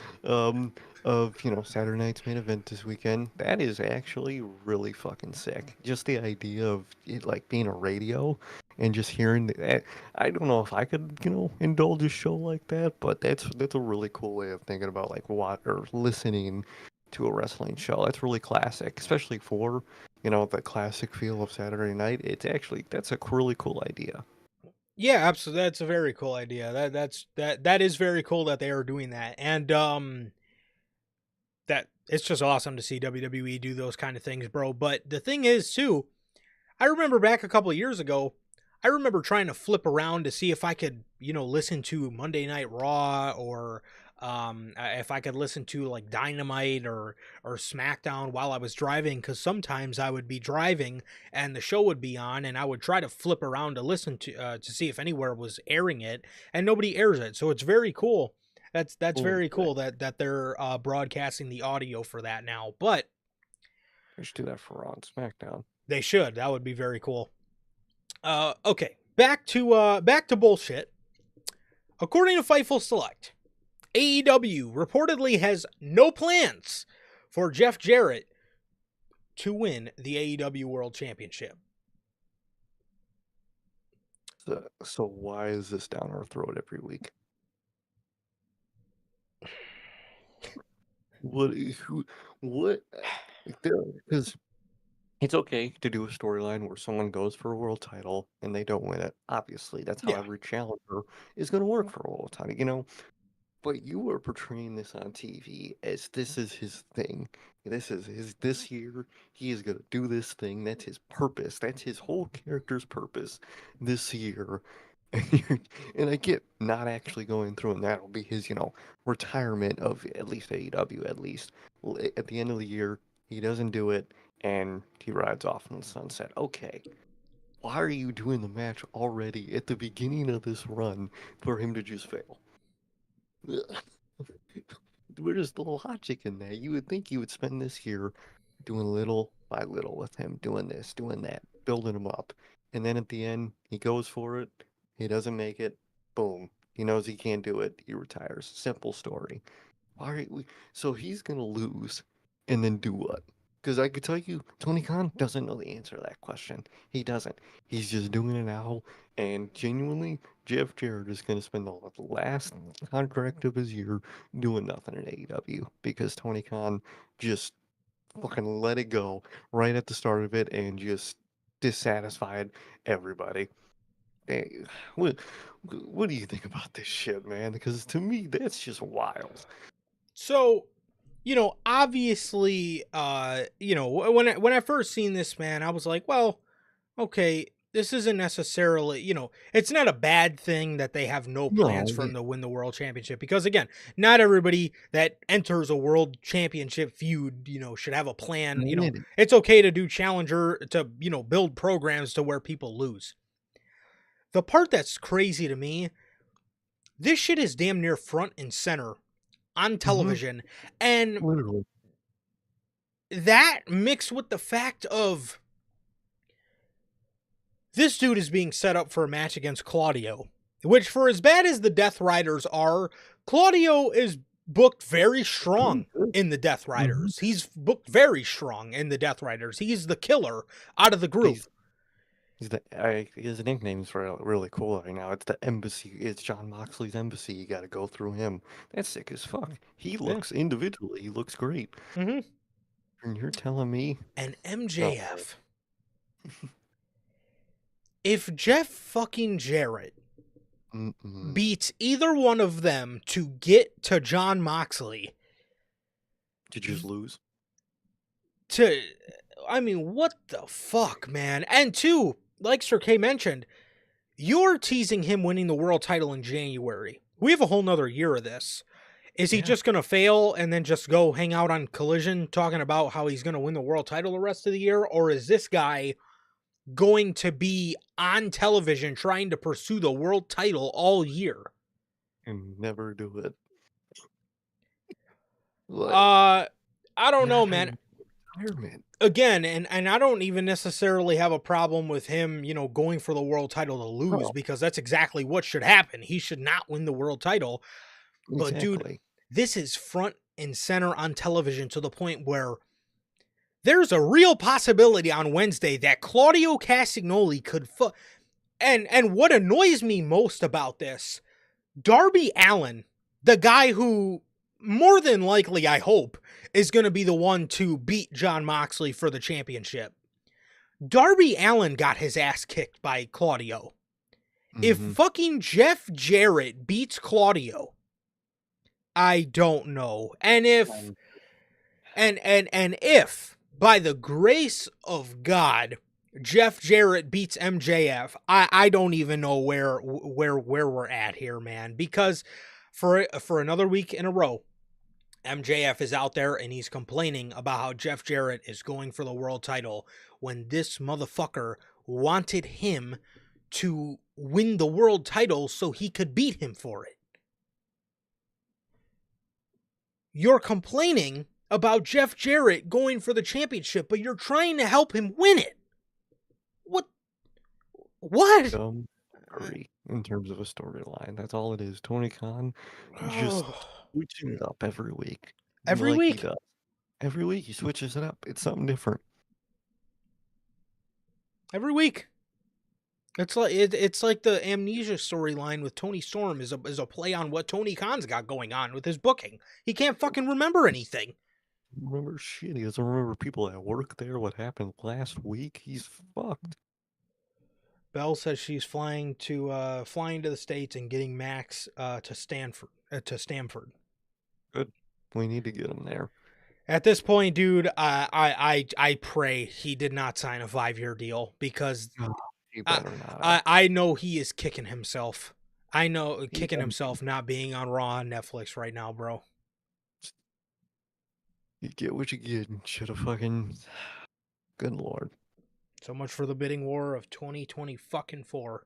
Of Saturday night's main event this weekend. That is actually really fucking sick. Just the idea of it like being a radio and just hearing that. I don't know if I could, indulge a show like that, but that's a really cool way of thinking about like what or listening to a wrestling show. That's really classic, especially for the classic feel of Saturday night. That's a really cool idea. Yeah, absolutely. That's a very cool idea. That is very cool that they are doing that. And that it's just awesome to see WWE do those kind of things, bro. But the thing is too, I remember back a couple of years ago, I remember trying to flip around to see if I could, listen to Monday Night Raw or if I could listen to like Dynamite or SmackDown while I was driving, because sometimes I would be driving and the show would be on, and I would try to flip around to listen to see if anywhere was airing it, and nobody airs it. So it's very cool. That's Cool. very cool that they're broadcasting the audio for that now. But They should do that for Raw and SmackDown. they should. That would be very cool. Okay, back to bullshit. According to Fightful Select, AEW reportedly has no plans for Jeff Jarrett to win the AEW World Championship. So why is this down our throat every week? What? Who? What? Because it's okay to do a storyline where someone goes for a world title and they don't win it. Obviously, that's how Yeah. every challenger is going to work for a world title. But you are portraying this on TV as this is his thing. This year, he is going to do this thing. That's his purpose. That's his whole character's purpose this year. And I get not actually going through, and that'll be his, retirement of at least AEW, at least. At the end of the year, he doesn't do it, and he rides off in the sunset. Okay. Why are you doing the match already at the beginning of this run for him to just fail? Where's the logic in that? You would think you would spend this year doing little by little with him, doing this, doing that, building him up. And then at the end, he goes for it. He doesn't make it. Boom. He knows he can't do it. He retires. Simple story. Why are we... So he's going to lose and then do what? Because I could tell you, Tony Khan doesn't know the answer to that question. He doesn't. He's just doing it now. And genuinely, Jeff Jarrett is going to spend the last contract of his year doing nothing in AEW because Tony Khan just fucking let it go right at the start of it and just dissatisfied everybody. Hey, what do you think about this shit, man? Because to me, that's just wild. So, obviously, when I first seen this, man, I was like, well, okay, this isn't necessarily, it's not a bad thing that they have no plans No, for him to win the world championship because again, not everybody that enters a world championship feud, should have a plan. It's okay to do challenger to, build programs to where people lose. The part that's crazy to me, this shit is damn near front and center on television. And Literally. that mixed with the fact of this dude is being set up for a match against Claudio, which for as bad as the Death Riders are, Claudio is booked very strong in the Death Riders. He's booked very strong in the Death Riders. He's the killer out of the group. His nickname's really cool right now. It's the Embassy. It's John Moxley's Embassy. You got to go through him. That's sick as fuck. He looks individually. He looks great. Mm-hmm. And you're telling me, and MJF. If Jeff fucking Jarrett beats either one of them to get to John Moxley, did you just lose? I mean, what the fuck, man? And two, like Sir K mentioned, you're teasing him winning the world title in January. We have a whole nother year of this. Is he just going to fail and then just go hang out on Collision talking about how he's going to win the world title the rest of the year? Or is this guy going to be on television trying to pursue the world title all year? And never do it. I don't know, man. Again, and I don't even necessarily have a problem with him, going for the world title to lose, because that's exactly what should happen. He should not win the world title. But dude, this is front and center on television to the point where there's a real possibility on Wednesday that Claudio Castagnoli could and what annoys me most about this, Darby Allin, the guy who more than likely, I hope, is going to be the one to beat John Moxley for the championship. Darby Allin got his ass kicked by Claudio. If fucking Jeff Jarrett beats Claudio, I don't know. And if if by the grace of God Jeff Jarrett beats MJF, I don't even know where we're at here, man, because for another week in a row, MJF is out there and he's complaining about how Jeff Jarrett is going for the world title when this motherfucker wanted him to win the world title so he could beat him for it. You're complaining about Jeff Jarrett going for the championship, but you're trying to help him win it. What? In terms of a storyline, that's all it is. Tony Khan just switching it up every week. Every week? He does. Every week he switches it up. It's something different. Every week. It's like the Amnesia storyline with Tony Storm is a play on what Tony Khan's got going on with his booking. He can't fucking remember anything. Remember shit. He doesn't remember people that work there. What happened last week? He's fucked. Belle says she's flying to the States and getting Max to Stamford. Good. We need to get him there. At this point, dude, I pray he did not sign a 5-year deal, because He better not. I know he is kicking himself. I know kicking himself not being on Raw on Netflix right now, bro. You get what you get. Should have fucking. Good lord. So much for the bidding war of 2024.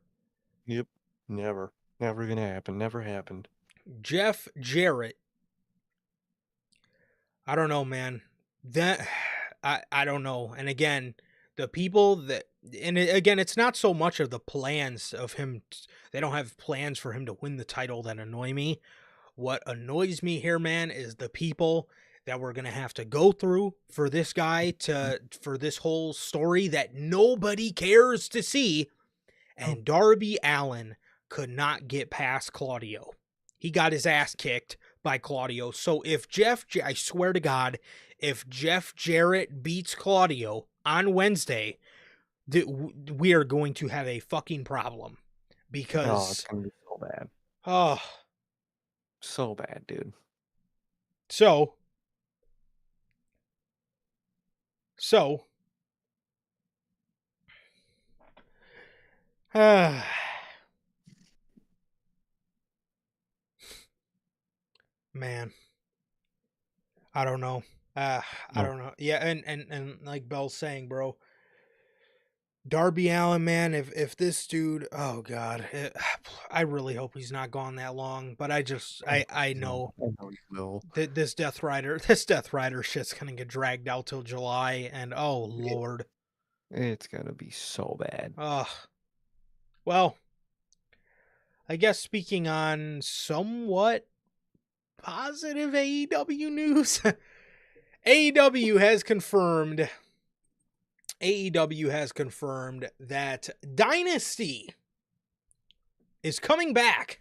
Yep. Never gonna happen. Never happened. Jeff Jarrett. I don't know, man. I don't know. And again, the people that, and again, it's not so much of the plans of him. They don't have plans for him to win the title that annoy me. What annoys me here, man, is the people that we're going to have to go through for this guy for this whole story that nobody cares to see. And Darby Allin could not get past Claudio. He got his ass kicked by Claudio. So if I swear to God, if Jeff Jarrett beats Claudio on Wednesday, we are going to have a fucking problem, because it's going to be so bad. Oh. So bad, dude. So, man, I don't know. I don't know. Yeah, and like Belle's saying, bro, Darby Allin, man, if this dude, oh god, I really hope he's not gone that long. But I know I know you will. that this Death Rider shit's gonna get dragged out till July, and oh It, lord, it's gonna be so bad. ugh. Well, I guess speaking on somewhat positive AEW news, AEW has confirmed. AEW has confirmed that Dynasty is coming back.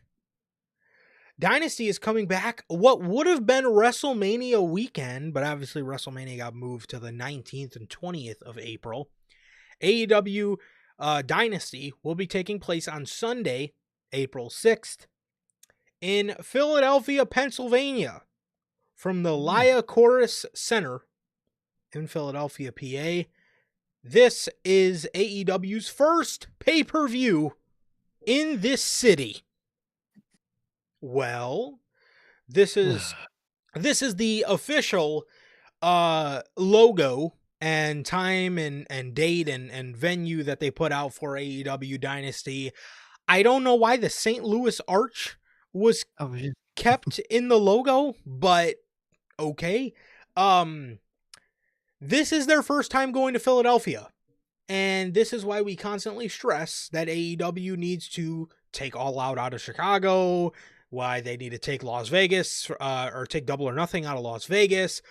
Dynasty is coming back. What would have been WrestleMania weekend, but obviously WrestleMania got moved to the 19th and 20th of April. AEW Dynasty will be taking place on Sunday, April 6th, in Philadelphia, Pennsylvania, from the Lia Chorus Center in Philadelphia, PA. This is AEW's first pay-per-view in this city. Well, this is the official logo and time and date and venue that they put out for AEW Dynasty. I don't know why the St. Louis Arch was I was just, kept in the logo, but okay. This is their first time going to Philadelphia. And this is why we constantly stress that AEW needs to take All Out of Chicago, why they need to take Las Vegas, or take Double or Nothing out of Las Vegas,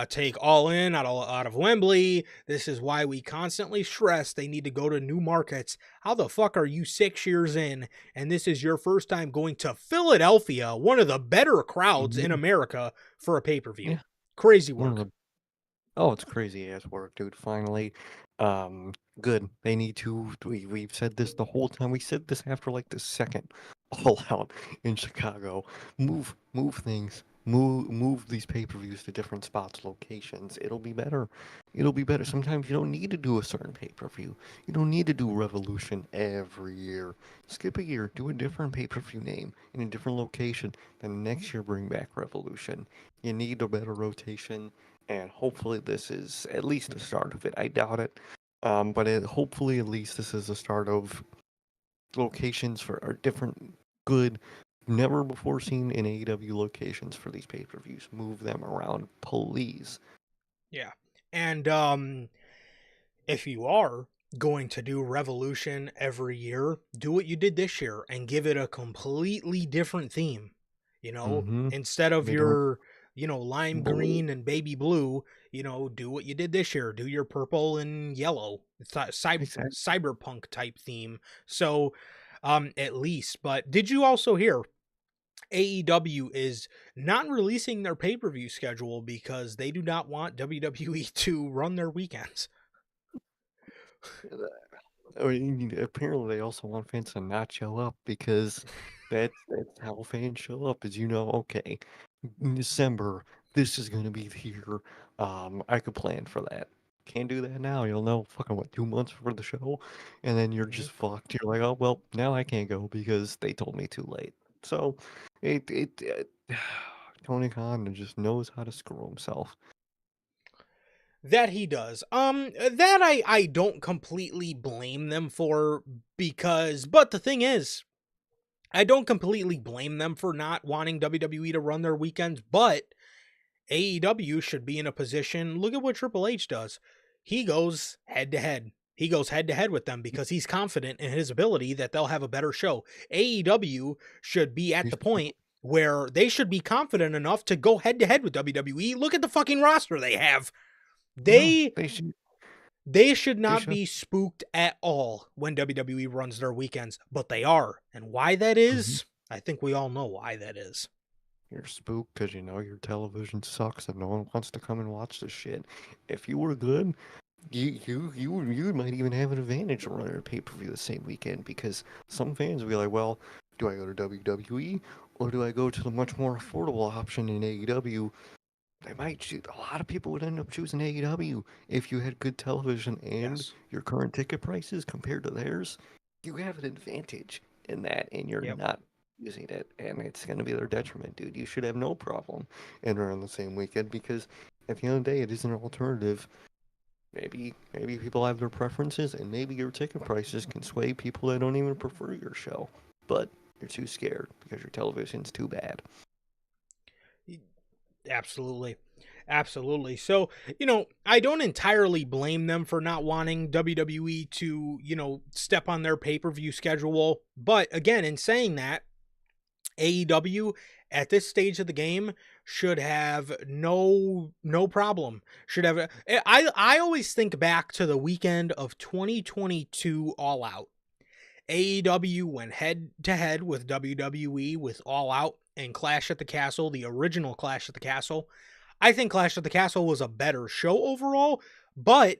take All In out of Wembley. This is why we constantly stress they need to go to new markets. How the fuck are you 6 years in, and this is your first time going to Philadelphia, one of the better crowds in America, for a pay-per-view? yeah, Crazy one of work. the Oh, it's crazy ass work, dude. Finally, good. They need to. We've said this the whole time. We said this after like the second All Out in Chicago. Move things. Move these pay-per-views to different spots, locations. It'll be better. It'll be better. Sometimes you don't need to do a certain pay-per-view. You don't need to do Revolution every year. Skip a year, do a different pay-per-view name in a different location. Then next year bring back Revolution. You need a better rotation and hopefully this is at least the start of it. I doubt it, but hopefully at least this is the start of locations for our different good, never before seen in AEW locations for these pay-per-views. Move them around, please. Yeah. And if you are going to do Revolution every year, do what you did this year and give it a completely different theme. Mm-hmm. Instead of They don't your, lime blue. green and baby blue, do what you did this year. Do your purple and yellow. It's a Exactly. cyberpunk type theme. So, at least. But did you also hear AEW is not releasing their pay per view schedule because they do not want WWE to run their weekends? I mean, apparently they also want fans to not show up because that's how fans show up. Is okay, in December this is gonna be here. I could plan for that. Can't do that now. You'll know fucking what 2 months for the show, and then you're Mhm. just fucked. You're like, oh well, now I can't go because they told me too late. So, Tony Khan just knows how to screw himself. That he does. That I don't completely blame them for, because, but the thing is, I don't completely blame them for not wanting WWE to run their weekends, but AEW should be in a position. Look at what Triple H does. He goes head to head. He goes head to head with them because he's confident in his ability that they'll have a better show. AEW should be at the point where they should be confident enough to go head to head with WWE. Look at the fucking roster they have. No, They they should. they should They not should. be spooked at all when WWE runs their weekends, but they are. And why that is, I think we all know why that is. You're spooked because you know your television sucks and no one wants to come and watch this shit. If you were good, you might even have an advantage of running a pay per view the same weekend because some fans will be like, well, do I go to WWE or do I go to the much more affordable option in AEW? They might choose. A lot of people would end up choosing AEW if you had good television and Yes. your current ticket prices compared to theirs. You have an advantage in that, and you're Yep. not using it, and it's going to be their detriment, dude. You should have no problem entering the same weekend because at the end of the day, it is an alternative maybe people have their preferences, and maybe your ticket prices can sway people that don't even prefer your show, but you're too scared because your television's too bad. Absolutely. Absolutely. So, I don't entirely blame them for not wanting WWE to, step on their pay-per-view schedule. But again, in saying that, AEW at this stage of the game should have no problem. Should have I always think back to the weekend of 2022 All Out. AEW went head to head with WWE with All Out and Clash at the Castle, the original Clash at the Castle. I think Clash at the Castle was a better show overall, but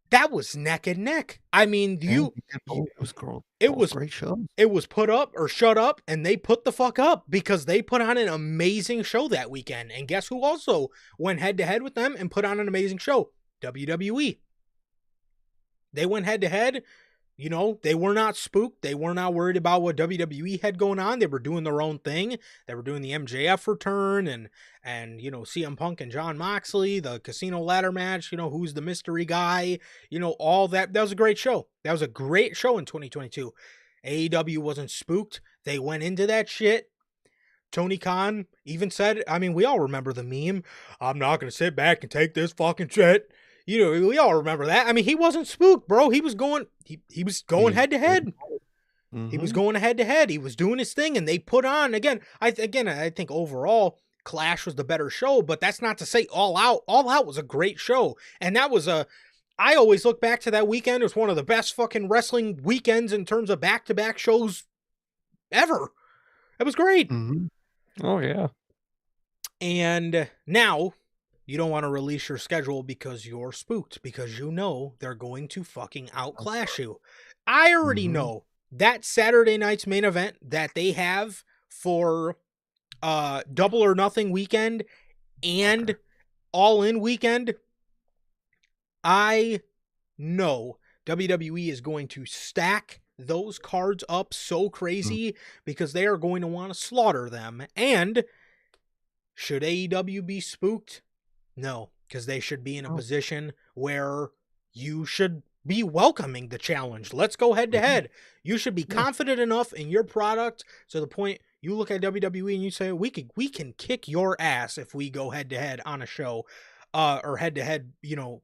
that was neck and neck. I mean, And it both was great shows. it was put up or shut up, and they put the fuck up because they put on an amazing show that weekend. And guess who also went head to head with them and put on an amazing show? WWE. They went head to head. They were not spooked. They were not worried about what WWE had going on. They were doing their own thing. They were doing the MJF return and CM Punk and John Moxley, the casino ladder match, who's the mystery guy, all that. That was a great show. That was a great show in 2022. AEW wasn't spooked. They went into that shit. Tony Khan even said, I mean, we all remember the meme. I'm not going to sit back and take this fucking shit. We all remember that. I mean, he wasn't spooked, bro. He was going head to head. He was going head to head. He was doing his thing, and they put on again. I think overall Clash was the better show, but that's not to say All Out. All Out was a great show, and that was I always look back to that weekend as one of the best fucking wrestling weekends in terms of back-to-back shows ever. It was great. Mm-hmm. Oh yeah. And now you don't want to release your schedule because you're spooked, because they're going to fucking outclass you. I already know that Saturday night's main event that they have for Double or Nothing weekend and All In weekend, I know WWE is going to stack those cards up so crazy because they are going to want to slaughter them. And should AEW be spooked? No, because they should be in a position where you should be welcoming the challenge. Let's go head to head. You should be confident enough in your product to the point you look at WWE and you say, we can kick your ass if we go head to head on a show, or head to head,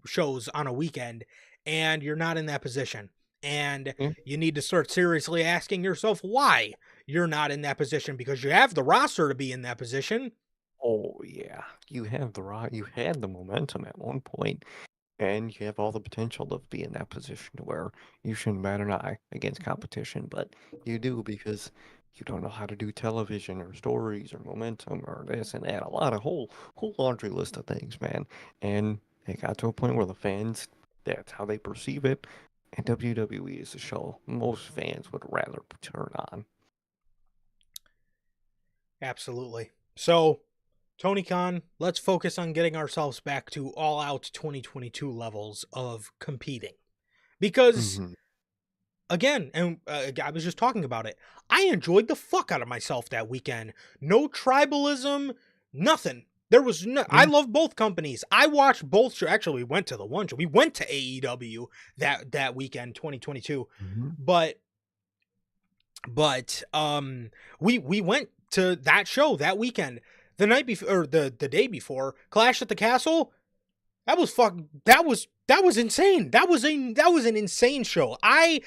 shows on a weekend, and you're not in that position. And you need to start seriously asking yourself why you're not in that position, because you have the roster to be in that position. Oh yeah, you had the momentum at one point, and you have all the potential to be in that position to where you shouldn't bat an eye against competition, but you do because you don't know how to do television or stories or momentum or this and that. A lot of whole laundry list of things, man. And it got to a point where the fans, that's how they perceive it, and WWE is a show most fans would rather turn on. Absolutely. So, Tony Khan, let's focus on getting ourselves back to All Out 2022 levels of competing. Because, again, and I was just talking about it, I enjoyed the fuck out of myself that weekend. No tribalism, nothing. There was no. I love both companies. I watched both shows. Actually, we went to the one show. We went to AEW that weekend, 2022. But we went to that show that weekend. The night before, or the day before, Clash at the Castle. That was insane. That was an insane show. I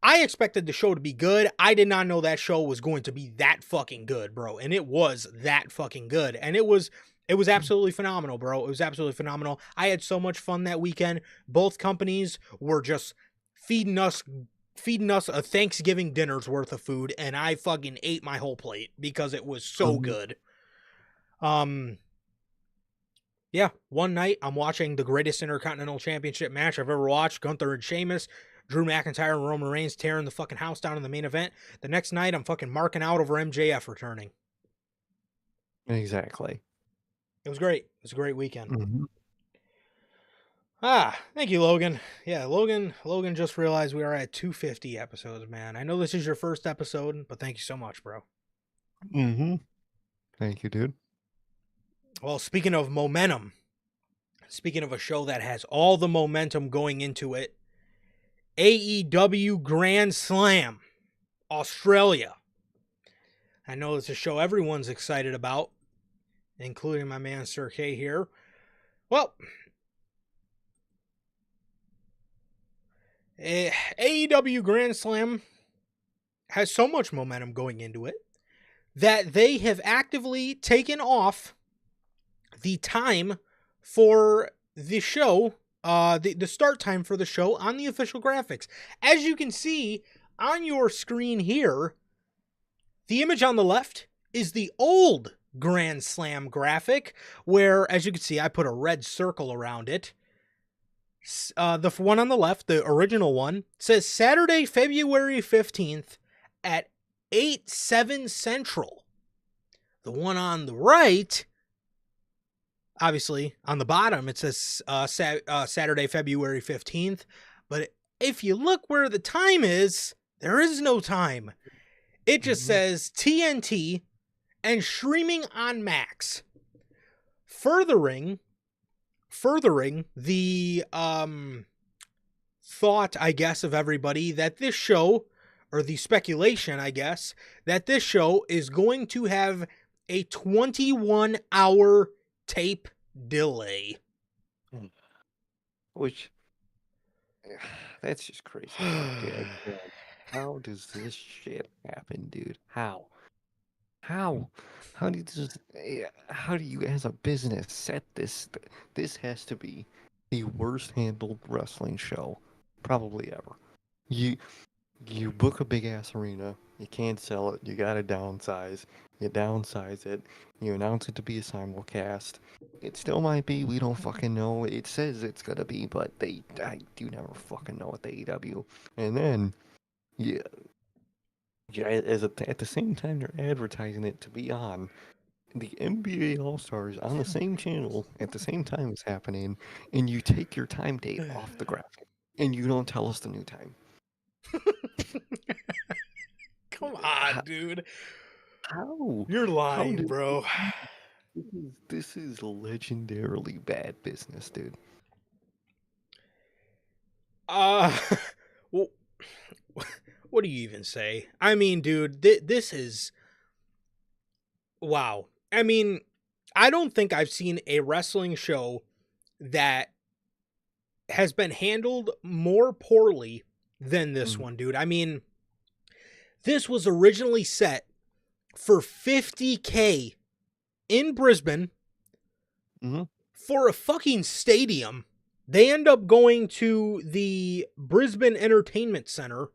expected the show to be good. I did not know that show was going to be that fucking good, bro. And it was that fucking good. And it was absolutely phenomenal, bro. It was absolutely phenomenal. I had so much fun that weekend. Both companies were just feeding us a Thanksgiving dinner's worth of food, and I fucking ate my whole plate because it was so good. Yeah, one night I'm watching the greatest Intercontinental Championship match I've ever watched, Gunther and Sheamus, Drew McIntyre and Roman Reigns tearing the fucking house down in the main event. The next night I'm fucking marking out over MJF returning. Exactly. It was great. It was a great weekend. Thank you, Logan. Yeah, Logan just realized we are at 250 episodes, man. I know this is your first episode, but thank you so much, bro. Thank you, dude. Well, speaking of momentum, Speaking of a show that has all the momentum going into it, AEW Grand Slam, Australia. I know it's a show everyone's excited about, including my man Sir K here. Well, AEW Grand Slam has so much momentum going into it that they have actively taken off the time for the show, the start time for the show on the official graphics. As you can see on your screen here, the image on the left is the old Grand Slam graphic, where, as you can see, I put a red circle around it. The one on the left, the original one, says Saturday, February 15th at 8/7 Central. The one on the right, obviously, on the bottom, it says Saturday, February 15th. But if you look where the time is, there is no time. It just says TNT and streaming on Max. Furthering the thought, I guess, of everybody that this show, or the speculation, I guess, that this show is going to have a 21-hour tape delay. Which, that's just crazy. Dude. How does this shit happen, dude? How do you as a business set this? This has to be the worst handled wrestling show probably ever. You book a big ass arena, you can't sell it, you gotta downsize. You downsize it, you announce it to be a simulcast. It still might be, we don't fucking know. It says it's gonna be, but I do never fucking know at the AEW. And then, yeah, at the same time you're advertising it to be on the NBA All-Stars on the same channel at the same time it's happening, and you take your time date off the graphic, and you don't tell us the new time. Come on, dude. How? You're lying, bro. This is legendarily bad business, dude. Well, what do you even say? I mean, dude, this is... Wow. I mean, I don't think I've seen a wrestling show that has been handled more poorly than this one, dude. I mean, this was originally set for $50K in Brisbane for a fucking stadium. They end up going to the Brisbane Entertainment Center,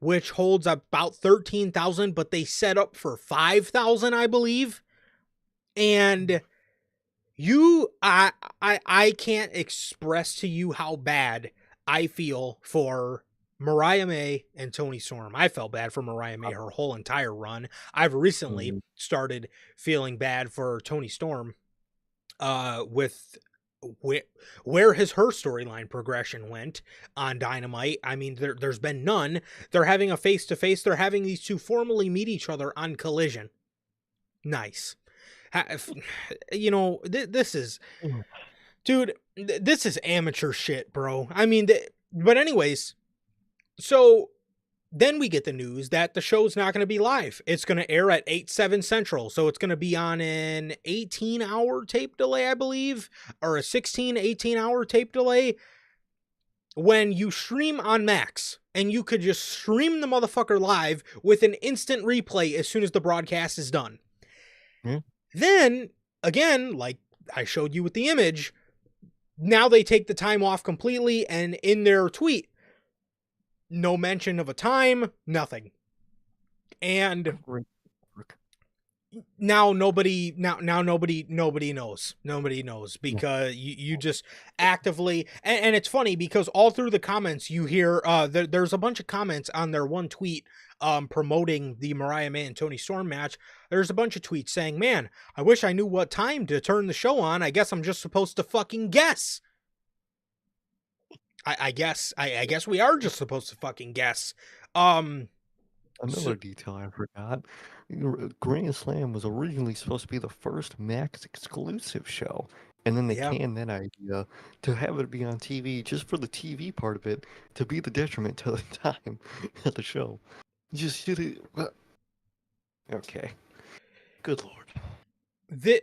which holds about 13,000, but they set up for 5,000, I believe. And I can't express to you how bad I feel for Mariah May and Toni Storm. I felt bad for Mariah May her whole entire run. I've recently started feeling bad for Toni Storm with where has her storyline progression went on Dynamite. I mean, there's been none. They're having a face-to-face. They're having these two formally meet each other on Collision. Nice. You know, this is... Dude, this is amateur shit, bro. I mean, but anyways, so then we get the news that the show's not going to be live. It's going to air at 8/7 Central. So it's going to be on an 18-hour tape delay, I believe, or a 18-hour tape delay. When you stream on Max, and you could just stream the motherfucker live with an instant replay as soon as the broadcast is done. Then, again, like I showed you with the image, now they take the time off completely, and in their tweet, no mention of a time, nothing. And now nobody knows. Nobody knows because you just actively, and it's funny because all through the comments you hear there's a bunch of comments on their one tweet promoting the Mariah May and Toni Storm match. There's a bunch of tweets saying, "Man, I wish I knew what time to turn the show on. I guess I'm just supposed to fucking guess." I guess we are just supposed to fucking guess. Another detail I forgot. Grand Slam was originally supposed to be the first Max exclusive show. And then they Yeah. canned that idea to have it be on TV just for the TV part of it to be the detriment to the time of the show. Just should it. Okay. Good lord. The,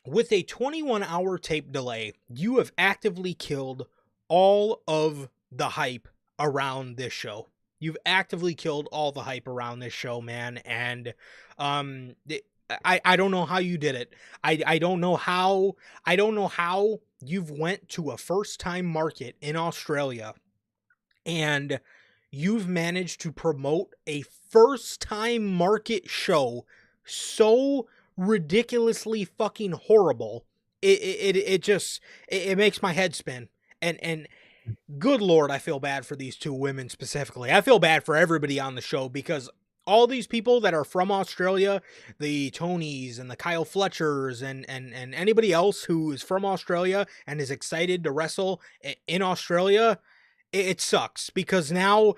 with a 21-hour tape delay, you have actively killed all of the hype around this show. You've actively killed all the hype around this show, man. And I don't know how you did it. I don't know how you've went to a first time market in Australia and you've managed to promote a first time market show so ridiculously fucking horrible. It just it makes my head spin. And good lord, I feel bad for these two women specifically. I feel bad for everybody on the show because all these people that are from Australia, the Tonys and the Kyle Fletchers and anybody else who is from Australia and is excited to wrestle in Australia, it sucks because now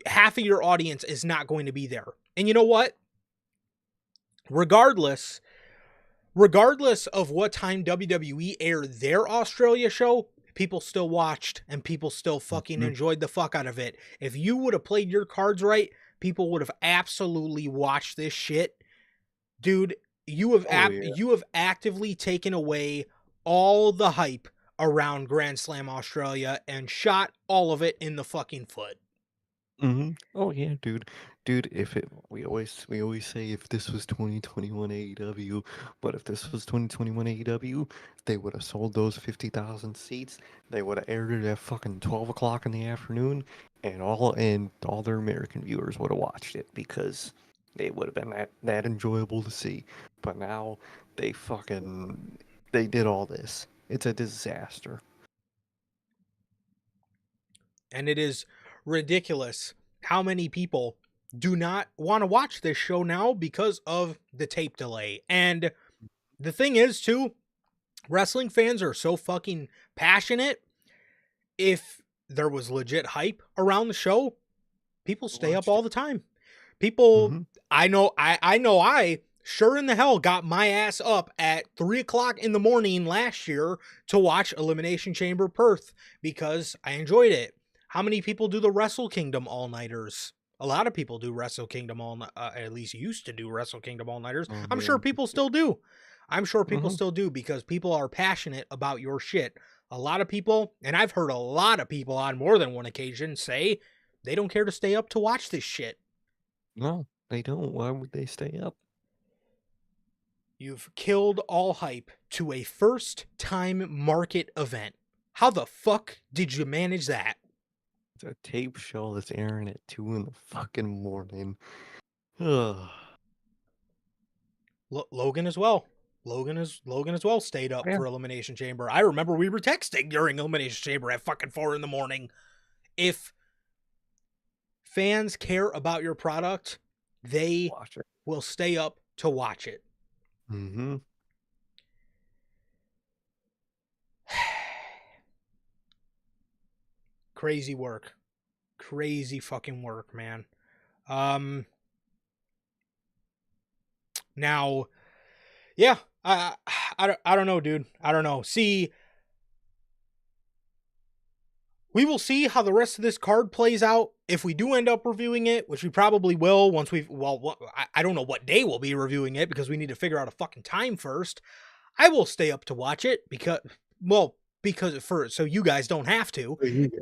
half of your audience is not going to be there. And you know what? Regardless of what time WWE aired their Australia show, people still watched and people still fucking enjoyed the fuck out of it. If you would have played your cards right, people would have absolutely watched this shit. Dude, you have actively taken away all the hype around Grand Slam Australia and shot all of it in the fucking foot. Oh yeah, dude. If it we always say if this was 2021 AEW, but if this was 2021 AEW, they would have sold those 50,000 seats. They would have aired it at fucking 12 o'clock in the afternoon, and all their American viewers would have watched it because it would have been that enjoyable to see. But now they did all this. It's a disaster. And it is ridiculous how many people do not want to watch this show now because of the tape delay. And the thing is, too, wrestling fans are so fucking passionate. If there was legit hype around the show, people stay up all the time. People, I know I sure in the hell got my ass up at 3 o'clock in the morning last year to watch Elimination Chamber Perth because I enjoyed it. How many people do the Wrestle Kingdom all-nighters? A lot of people do Wrestle Kingdom at least used to do Wrestle Kingdom all-nighters. I'm sure people still do. I'm sure people still do because people are passionate about your shit. A lot of people, and I've heard a lot of people on more than one occasion say they don't care to stay up to watch this shit. No, they don't. Why would they stay up? You've killed all hype to a first-time market event. How the fuck did you manage that? It's a tape show that's airing at 2 in the fucking morning. Ugh. Logan as well. Logan as well stayed up for Elimination Chamber. I remember we were texting during Elimination Chamber at fucking 4 in the morning. If fans care about your product, they will stay up to watch it. Crazy work. Crazy fucking work, man. Now, yeah, I don't know, dude. I don't know. See, we will see how the rest of this card plays out. If we do end up reviewing it, which we probably will once I don't know what day we'll be reviewing it because we need to figure out a fucking time first. I will stay up to watch it because so you guys don't have to.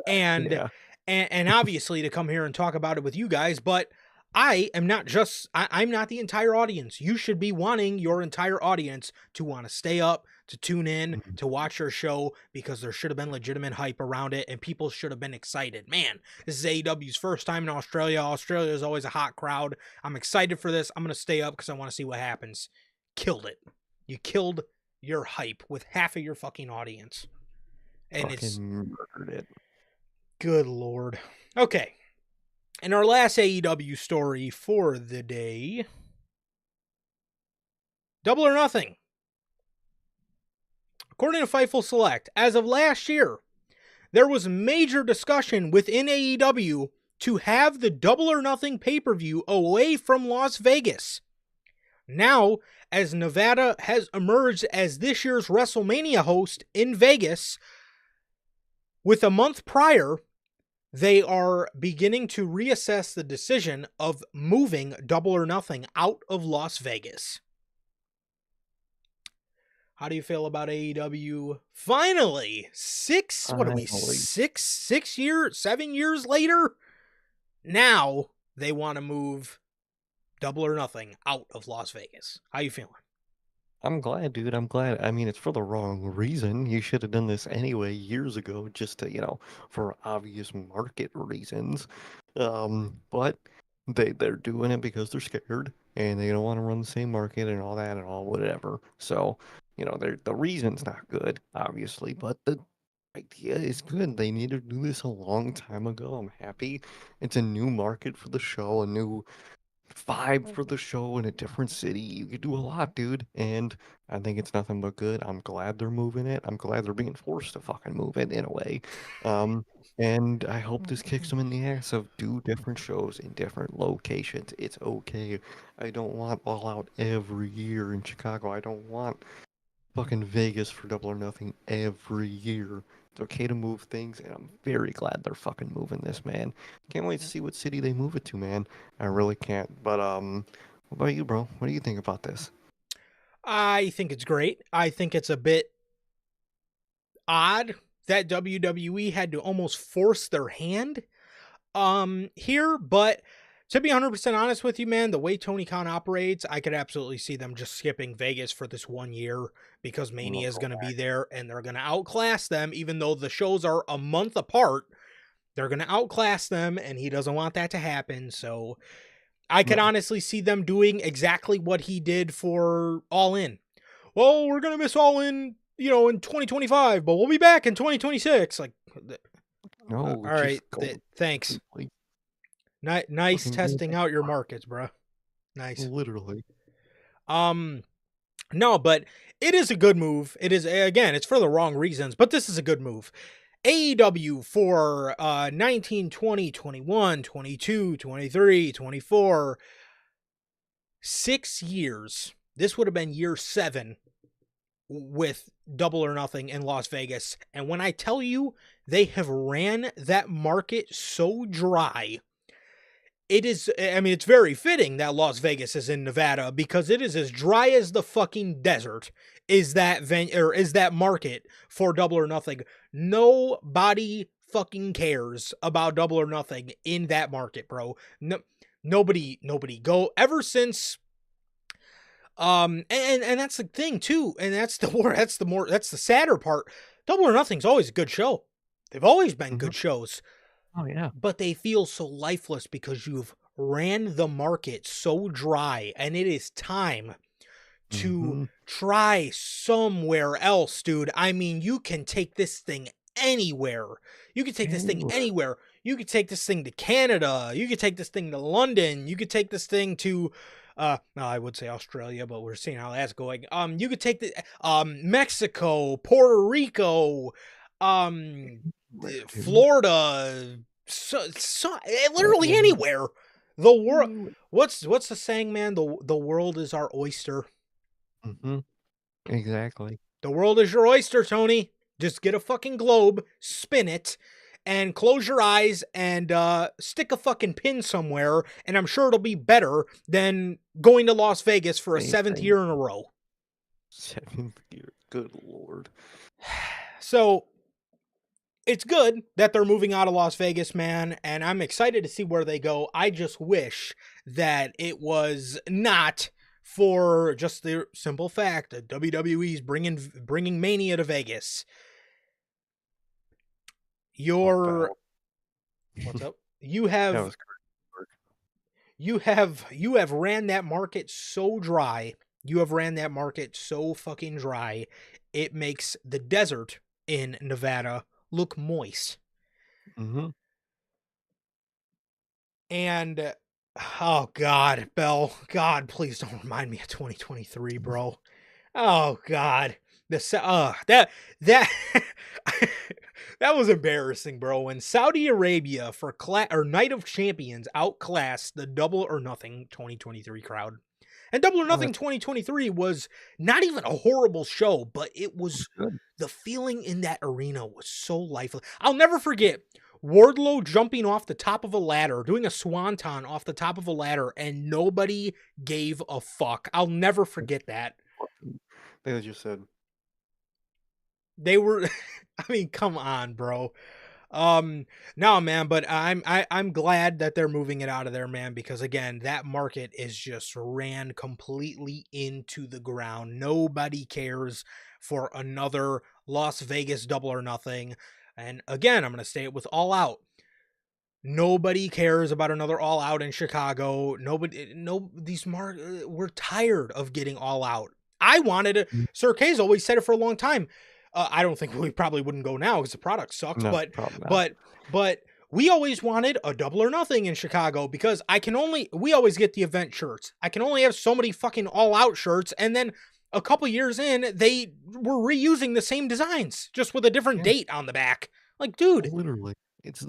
And obviously to come here and talk about it with you guys, but I'm not the entire audience. You should be wanting your entire audience to want to stay up, to tune in, to watch your show, because there should have been legitimate hype around it, and people should have been excited. Man, this is AEW's first time in Australia. Australia is always a hot crowd. I'm excited for this. I'm going to stay up because I want to see what happens. Killed it. You killed your hype with half of your fucking audience. And it's murdered it. Good lord. Okay. And our last AEW story for the day. Double or Nothing. According to Fightful Select, as of last year, there was major discussion within AEW to have the Double or Nothing pay-per-view away from Las Vegas. Now, as Nevada has emerged as this year's WrestleMania host in Vegas, with a month prior, they are beginning to reassess the decision of moving Double or Nothing out of Las Vegas. How do you feel about AEW? Finally, 7 years later? Now they want to move Double or Nothing out of Las Vegas. How you feeling? I'm glad, dude. I'm glad. I mean, it's for the wrong reason. You should have done this anyway years ago, just to, for obvious market reasons. But they're doing it because they're scared and they don't want to run the same market and all that and all whatever. So, the reason's not good, obviously, but the idea is good. They needed to do this a long time ago. I'm happy. It's a new market for the show, a new vibe for the show in a different city. You could do a lot, dude. And I think it's nothing but good. I'm glad they're moving it. I'm glad they're being forced to fucking move it in a way. Um, and I hope this kicks them in the ass of do different shows in different locations. It's okay. I don't want All Out every year in Chicago. I don't want fucking Vegas for Double or Nothing every year. It's okay to move things, and I'm very glad they're fucking moving this, man. Can't wait to see what city they move it to, man. I really can't. But what about you, bro? What do you think about this? I think it's great. I think it's a bit odd that WWE had to almost force their hand here, but to be 100% honest with you, man, the way Tony Khan operates, I could absolutely see them just skipping Vegas for this 1 year because Mania is going to be there and they're going to outclass them, even though the shows are a month apart. They're going to outclass them, and he doesn't want that to happen. So I could No. honestly see them doing exactly what he did for All In. Well, we're going to miss All In, in 2025, but we'll be back in 2026. Like, No, all right, just go thanks. completely Nice fucking testing out your markets, bro. Nice. literally. No, but it is a good move. It is, again, it's for the wrong reasons, but this is a good move. AEW for 19, 20, 21, 22, 23, 24, 6 years. This would have been year 7 with Double or Nothing in Las Vegas. And when I tell you they have ran that market so dry, it is, I mean, it's very fitting that Las Vegas is in Nevada because it is as dry as the fucking desert is that is that market for Double or Nothing. Nobody fucking cares about Double or Nothing in that market, bro. No, nobody go ever since and that's the thing too, and that's the sadder part. Double or Nothing's always a good show. They've always been Mhm. good shows. Oh yeah. But they feel so lifeless because you've ran the market so dry, and it is time to hmm try somewhere else, dude. I mean, you can take this thing anywhere. You can take this thing Anywhere. anywhere. You could take this thing to Canada. You could take this thing to London. You could take this thing to no, I would say Australia, but we're seeing how that's going. You could take the Mexico, Puerto Rico, Anywhere, dude. Florida, literally anywhere. The world. Anywhere. What's the saying, man? The world is our oyster. hmm Exactly. The world is your oyster, Tony. Just get a fucking globe, spin it, and close your eyes and stick a fucking pin somewhere, and I'm sure it'll be better than going to Las Vegas for a Same 7th thing. year in a row. 7th year. Good lord. So it's good that they're moving out of Las Vegas, man, and I'm excited to see where they go. I just wish that it was not for just the simple fact that WWE's bringing Mania to Vegas. What's up? You That have was great. you have ran that market so dry. You have ran that market so fucking dry. It makes the desert in Nevada look moist. Mm-hmm. And oh God, Bell, God, please don't remind me of 2023, bro. Oh God, that that was embarrassing, bro. When Saudi Arabia for Night of Champions outclassed the Double or Nothing 2023 crowd, And Double or Oh, Nothing that's 2023 was not even a horrible show, but it was good. the feeling in that arena was so lifeless. I'll never forget Wardlow jumping off the top of a ladder, doing a swanton off the top of a ladder, and nobody gave a fuck. I'll never forget that. They just said, They were, I mean, come on, bro. No, man, but I'm glad that they're moving it out of there, man, because again, that market is just ran completely into the ground. Nobody cares for another Las Vegas Double or Nothing. And again, I'm going to say it with All Out. Nobody cares about another All Out in Chicago. We're tired of getting All Out. I wanted it. "Mm, Sir K's always said it for a long time. I don't think we probably wouldn't go now because the product sucks, no, but probably not." but we always wanted a Double or Nothing in Chicago because we always get the event shirts. I can only have so many fucking All Out shirts, and then a couple years in, they were reusing the same designs just with a different Yeah, date on the back. Like, dude, literally. It's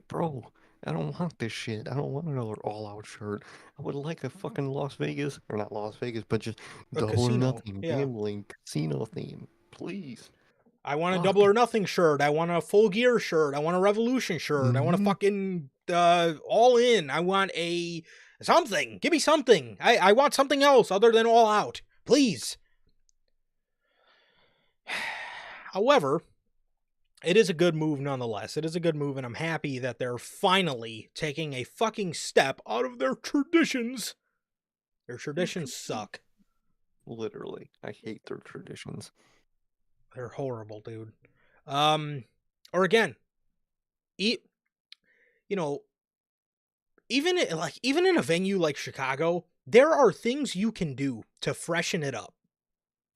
bro, I don't want this shit. I don't want another all-out shirt. I would like a fucking Las Vegas, or not Las Vegas, but just a Double or casino. Nothing Yeah. gambling casino theme, please. I want a Fuck. Double or Nothing shirt. I want a Full Gear shirt. I want a Revolution shirt. I want a Mhm. fucking All In. I want a something. Give me something. I want something else other than All Out. Please. However, it is a good move nonetheless. It is a good move, and I'm happy that they're finally taking a fucking step out of their traditions. Their traditions suck. Literally, I hate their traditions. They're horrible, dude. Or again, you know, even in a venue like Chicago, there are things you can do to freshen it up.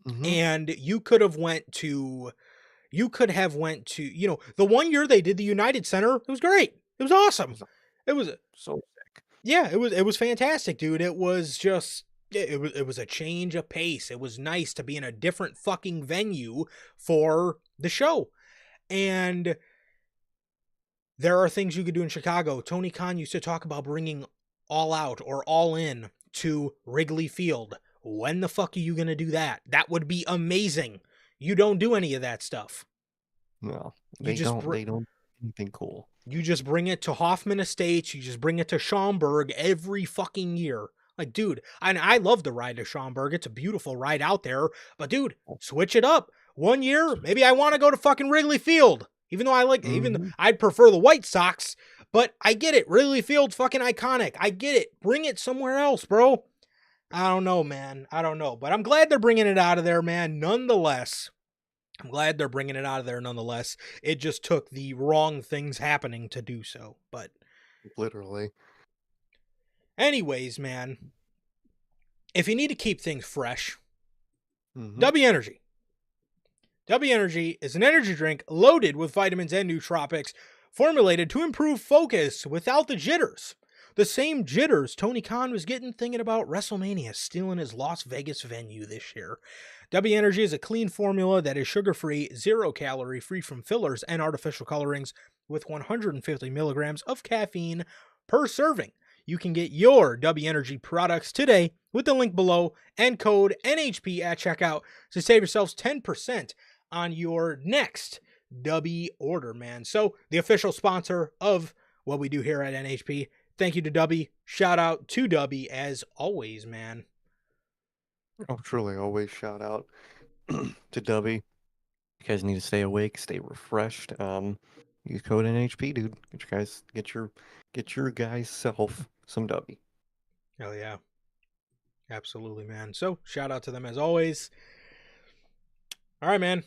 Mhm. And you could have went to, the one year they did the United Center, it was great. It was awesome. Was It was, so sick. yeah, it was fantastic, dude. It was just, it was a change of pace. It was nice to be in a different fucking venue for the show. And there are things you could do in Chicago. Tony Khan used to talk about bringing All Out or All In to Wrigley Field. When the fuck are you going to do that? That would be amazing. You don't do any of that stuff. No, You they just don't. They don't do anything cool. you just bring it to Hoffman Estates. You just bring it to Schaumburg every fucking year. Like, dude, I love the ride to Schaumburg. It's a beautiful ride out there. But, dude, switch it up. One year, maybe I want to go to fucking Wrigley Field. Even though I'd prefer the White Sox, but I get it. Wrigley Field's fucking iconic. I get it. Bring it somewhere else, bro. I don't know, man. I don't know. But I'm glad they're bringing it out of there, man. Nonetheless, I'm glad they're bringing it out of there nonetheless. It just took the wrong things happening to do so. But Literally. anyways, man, if you need to keep things fresh, Mhm. W Energy. W Energy is an energy drink loaded with vitamins and nootropics, formulated to improve focus without the jitters. The same jitters Tony Khan was getting thinking about WrestleMania stealing his Las Vegas venue this year. W Energy is a clean formula that is sugar-free, 0-calorie, free from fillers and artificial colorings, with 150 milligrams of caffeine per serving. You can get your W Energy products today with the link below and code NHP at checkout to save yourselves 10% on your next W order, man. So, the official sponsor of what we do here at NHP. Thank you to W. Shout out to W as always, man. Oh, truly, always shout out to Dubby. You guys need to stay awake, stay refreshed. Use code NHP, dude. Get your guys self some Dubby. Hell yeah. Absolutely, man. So, shout out to them as always. All right, man.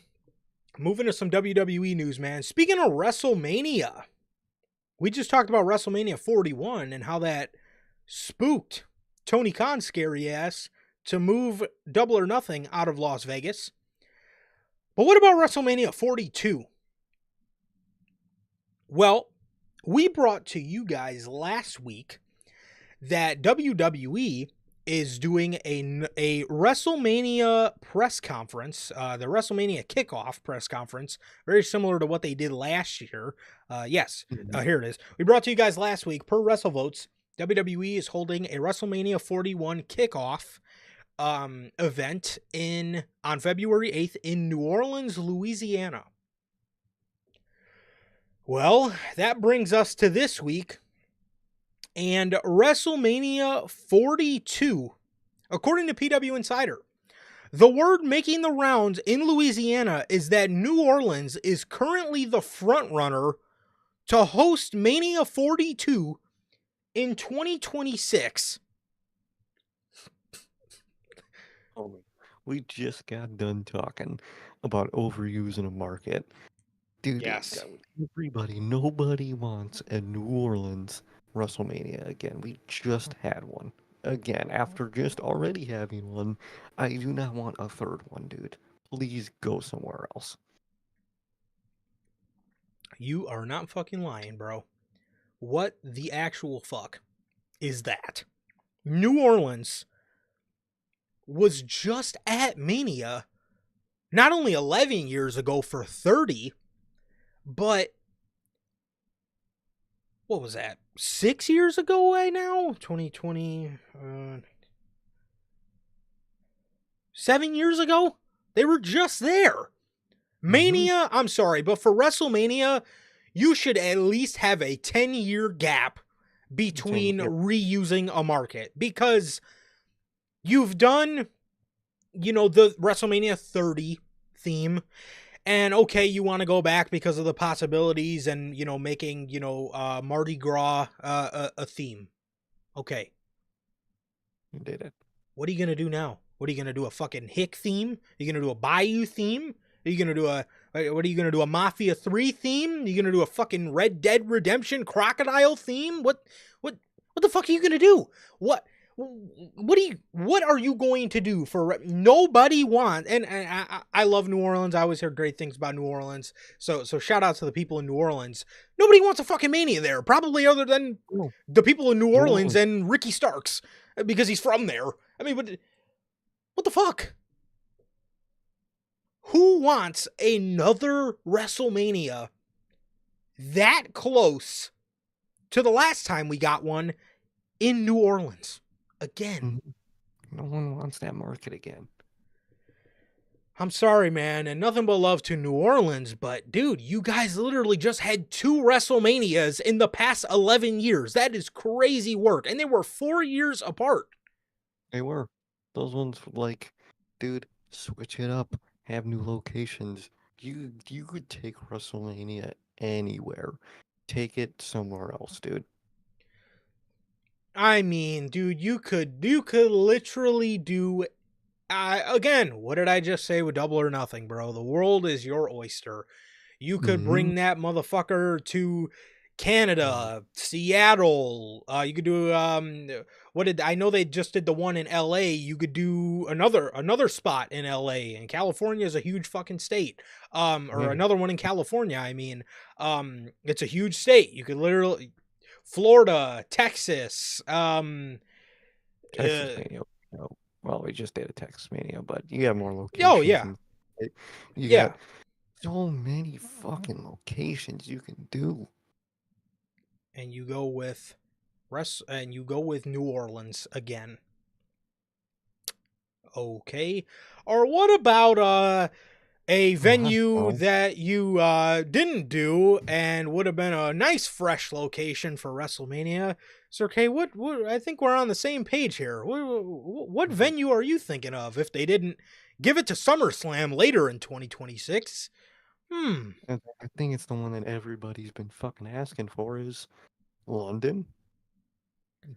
Moving to some WWE news, man. Speaking of WrestleMania, we just talked about WrestleMania 41 and how that spooked Tony Khan's scary ass to move Double or Nothing out of Las Vegas. But what about WrestleMania 42? Well, we brought to you guys last week that WWE is doing a WrestleMania press conference, the WrestleMania kickoff press conference, very similar to what they did last year. Here it is. We brought to you guys last week, per WrestleVotes, WWE is holding a WrestleMania 41 kickoff event on February 8th in New Orleans, Louisiana. Well, that brings us to this week. And WrestleMania 42, according to PW Insider, the word making the rounds in Louisiana is that New Orleans is currently the frontrunner to host Mania 42 in 2026. Oh, we just got done talking about overusing a market. Dude, Yes. nobody wants a New Orleans WrestleMania again. We just had one. Again, after just already having one, I do not want a third one, dude. Please go somewhere else. You are not fucking lying, bro. What the actual fuck is that? New Orleans was just at Mania not only 11 years ago for 30, but what was that? 6 years ago right now? 2020, 7 years ago? They were just there. Mania, I'm sorry, but for WrestleMania, you should at least have a 10-year gap between reusing a market, because you've done, the WrestleMania 30 theme, and okay, you want to go back because of the possibilities and, making, Mardi Gras a theme. Okay. You did it. What are you going to do now? What are you going to do, a fucking Hick theme? Are you going to do a Bayou theme? Are you going to do what are you going to do, a Mafia 3 theme? Are you going to do a fucking Red Dead Redemption Crocodile theme? What the fuck are you going to do? What are you going to do for nobody wants, and I love New Orleans. I always hear great things about New Orleans. So shout out to the people in New Orleans. Nobody wants a fucking Mania there, probably other than the people in New Orleans and Ricky Starks, because he's from there. I mean, what the fuck? Who wants another WrestleMania that close to the last time we got one in New Orleans? Again. No one wants that market again. I'm sorry, man, and nothing but love to New Orleans, but dude, you guys literally just had 2 WrestleManias in the past 11 years. That is crazy work, and they were 4 years apart. They were. Those ones, dude, switch it up. Have new locations. You could take WrestleMania anywhere. Take it somewhere else, dude. I mean, dude, you could literally do. Again, what did I just say with Double or Nothing, bro? The world is your oyster. You could bring that motherfucker to Canada, Seattle. You could do I know they just did the one in LA. You could do another spot in LA, and California is a huge fucking state. Or another one in California. I mean, it's a huge state. You could literally Florida, Texas, Texas Mania. Well, we just did a Texas Mania, but you have more locations. Oh yeah. You got so many fucking locations you can do. And you go with New Orleans again. Okay. Or what about a venue that you didn't do and would have been a nice fresh location for WrestleMania? So, okay, what I think we're on the same page here. What venue are you thinking of if they didn't give it to SummerSlam later in 2026? I think it's the one that everybody's been fucking asking for, is London.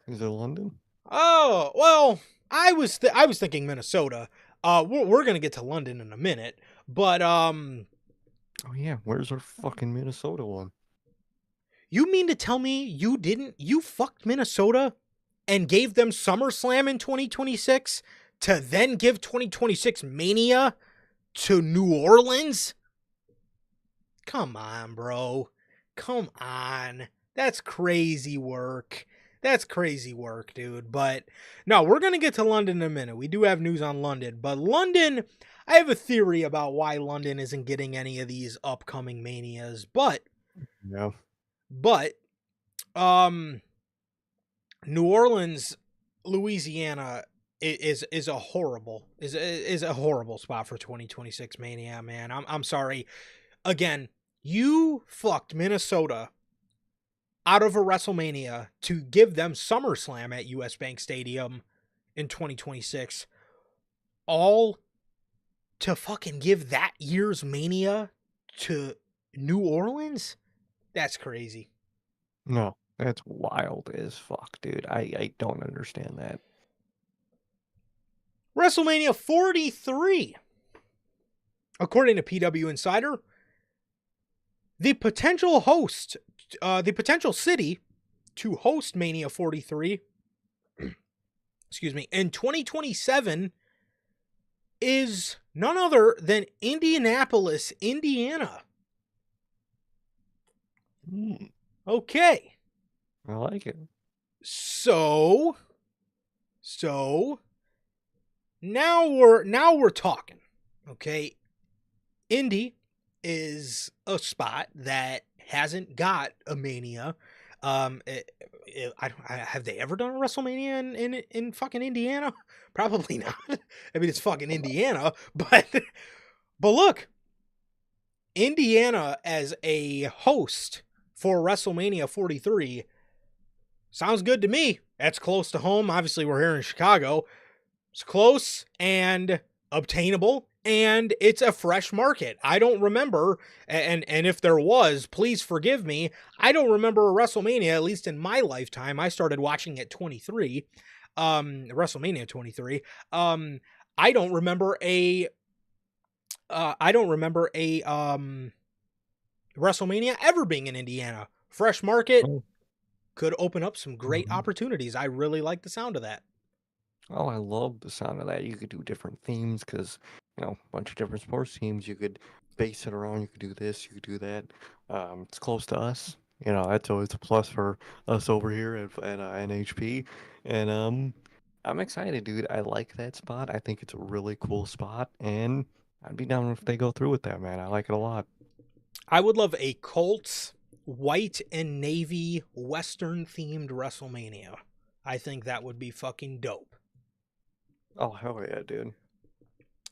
Is it London? Oh, well, I was thinking Minnesota. We're going to get to London in a minute, but oh yeah, where's our fucking Minnesota one? You mean to tell me you fucked Minnesota and gave them SummerSlam in 2026 to then give 2026 Mania to New Orleans? Come on, bro. Come on. That's crazy work. Dude. But no, we're going to get to London in a minute. We do have news on London, but London, I have a theory about why London isn't getting any of these upcoming Manias, but New Orleans, Louisiana is a horrible is a horrible spot for 2026 Mania, man. I'm sorry. Again, you fucked Minnesota out of a WrestleMania to give them SummerSlam at US Bank Stadium in 2026, all to fucking give that year's Mania to New Orleans? That's crazy. No, that's wild as fuck, dude. I don't understand that. WrestleMania 43. According to PW Insider, the potential city to host Mania 43, excuse me, in 2027 is none other than Indianapolis, Indiana. Okay. I like it. So now we're talking. Okay. Indy is a spot that hasn't got a Mania. Have they ever done a WrestleMania in fucking Indiana? Probably not. I mean, it's fucking Indiana, but look, Indiana as a host for WrestleMania 43 sounds good to me. That's close to home. Obviously, we're here in Chicago. It's close and obtainable, and it's a fresh market. I don't remember, and if there was, please forgive me, I don't remember a WrestleMania, at least in my lifetime. I started watching at 23, WrestleMania 23. I don't remember a WrestleMania ever being in Indiana. Fresh market Oh, could open up some great mhm. opportunities. I really like the sound of that. Oh, I love the sound of that. You could do different themes because, a bunch of different sports teams. You could base it around. You could do this. You could do that. It's close to us. That's always a plus for us over here at NHP. And I'm excited, dude. I like that spot. I think it's a really cool spot, and I'd be down if they go through with that, man. I like it a lot. I would love a Colts white and navy Western themed WrestleMania. I think that would be fucking dope. Oh, hell yeah, dude.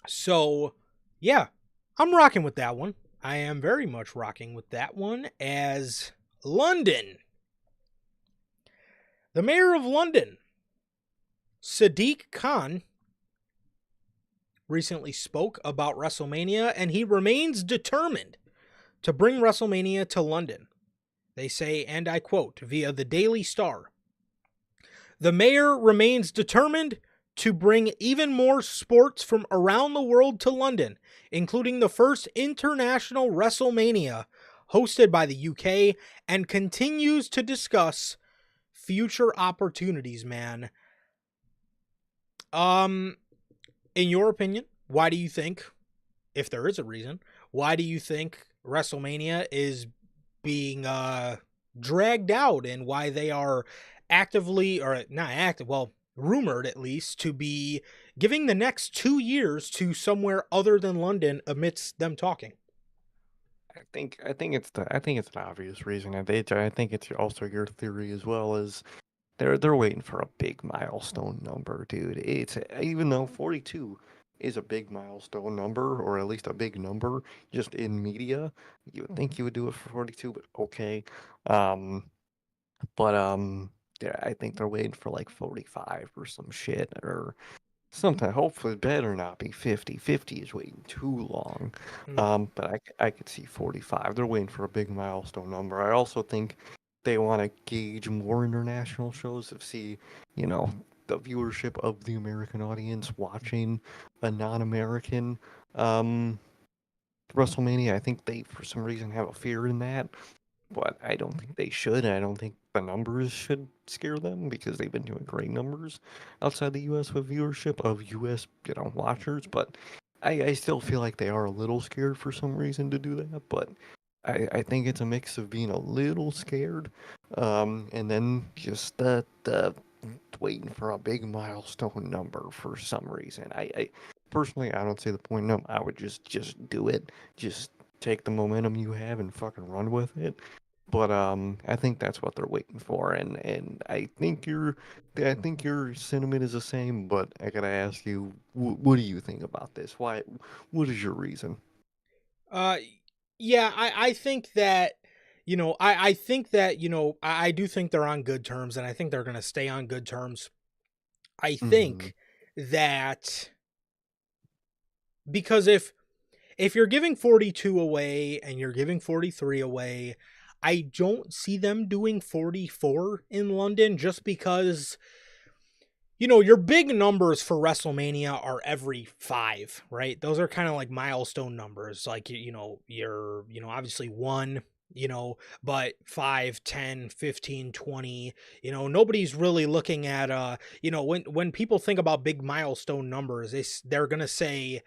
So, yeah, I'm rocking with that one. I am very much rocking with that one as London. The mayor of London, Sadiq Khan, recently spoke about WrestleMania, and he remains determined to bring WrestleMania to London. They say, and I quote via the Daily Star, the mayor remains determined to bring even more sports from around the world to London, including the first international WrestleMania hosted by the UK, and continues to discuss future opportunities, man. In your opinion, why do you think, if there is a reason, why do you think WrestleMania is being dragged out, and why they are actively, or not active, well, rumored at least, to be giving the next 2 years to somewhere other than London amidst them talking? I think it's an obvious reason. I think it's also your theory as well as they're waiting for a big milestone number, dude. It's even though 42 is a big milestone number, or at least a big number, just in media, you would think you would do it for 42, but okay. Um, but yeah, I think they're waiting for like 45 or some shit or something. Hopefully, it better not be 50. 50 is waiting too long. Hmm. But I could see 45. They're waiting for a big milestone number. I also think they want to gauge more international shows to see, you know, the viewership of the American audience watching a non-American um, WrestleMania. I think they, for some reason, have a fear in that, but I don't think they should. I don't think the numbers should scare them because they've been doing great numbers outside the U.S. with viewership of U.S. Watchers. But I still feel like they are a little scared for some reason to do that. But I think it's a mix of being a little scared, and then just the waiting for a big milestone number for some reason. I personally I don't see the point in them. I would just do it. Just take the momentum you have and fucking run with it. But I think that's what they're waiting for, and I think your sentiment is the same. But I gotta ask you, what do you think about this? Why? What is your reason? Uh, yeah, I think that, I think that, I do think they're on good terms, and I think they're going to stay on good terms. I Mm-hmm. think that because if you're giving 42 away and you're giving 43 away, I don't see them doing 44 in London just because your big numbers for WrestleMania are every 5, right? Those are kind of like milestone numbers. Like, you're, obviously 1, but 5, 10, 15, 20. Nobody's really looking at, when people think about big milestone numbers, they're going to say,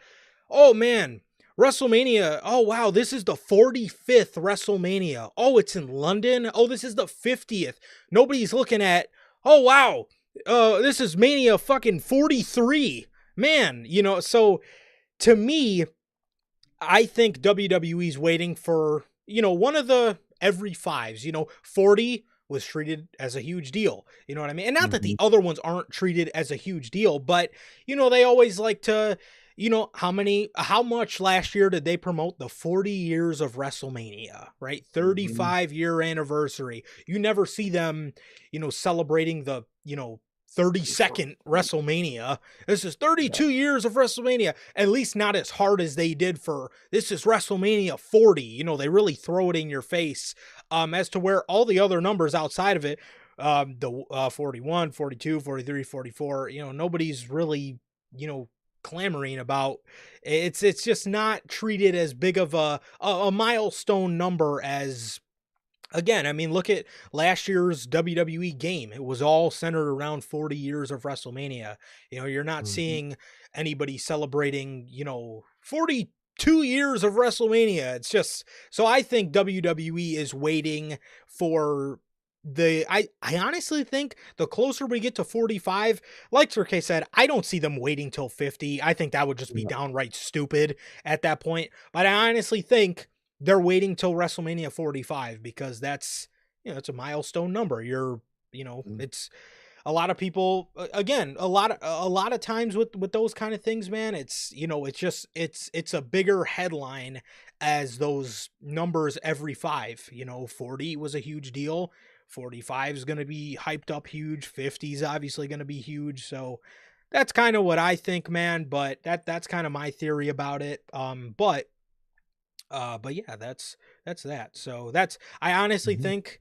oh man, WrestleMania. Oh wow, this is the 45th WrestleMania. Oh, it's in London. Oh, this is the 50th. Nobody's looking at, oh wow, this is Mania fucking 43. Man, so to me, I think WWE's waiting for, one of the every 5s. 40 was treated as a huge deal. You know what I mean? And not that the Mm-hmm. other ones aren't treated as a huge deal, but they always like to, how much last year did they promote the 40 years of WrestleMania, right? Mm-hmm. 35-year anniversary. You never see them, celebrating the, 32nd WrestleMania. This is Yeah. 32 years of WrestleMania. At least not as hard as they did for this is WrestleMania 40. They really throw it in your face. As to where all the other numbers outside of it, the 41, 42, 43, 44, nobody's really, clamoring about. It's just not treated as big of a milestone number as, again, I mean, look at last year's WWE game. It was all centered around 40 years of WrestleMania. You're not Mm-hmm. seeing anybody celebrating, 42 years of WrestleMania. It's just, so I think WWE is waiting for I honestly think the closer we get to 45, like Turkey said, I don't see them waiting till 50. I think that would just be No. downright stupid at that point. But I honestly think they're waiting till WrestleMania 45 because that's, it's a milestone number. It's a lot of people, again, a lot of times with those kind of things, man, it's, it's just it's a bigger headline as those numbers every 5. 40 was a huge deal. 45 is going to be hyped up huge. 50 is obviously going to be huge. So that's kind of what I think, man, but that's kind of my theory about it. But yeah, that's that. So that's, I honestly Mm-hmm. think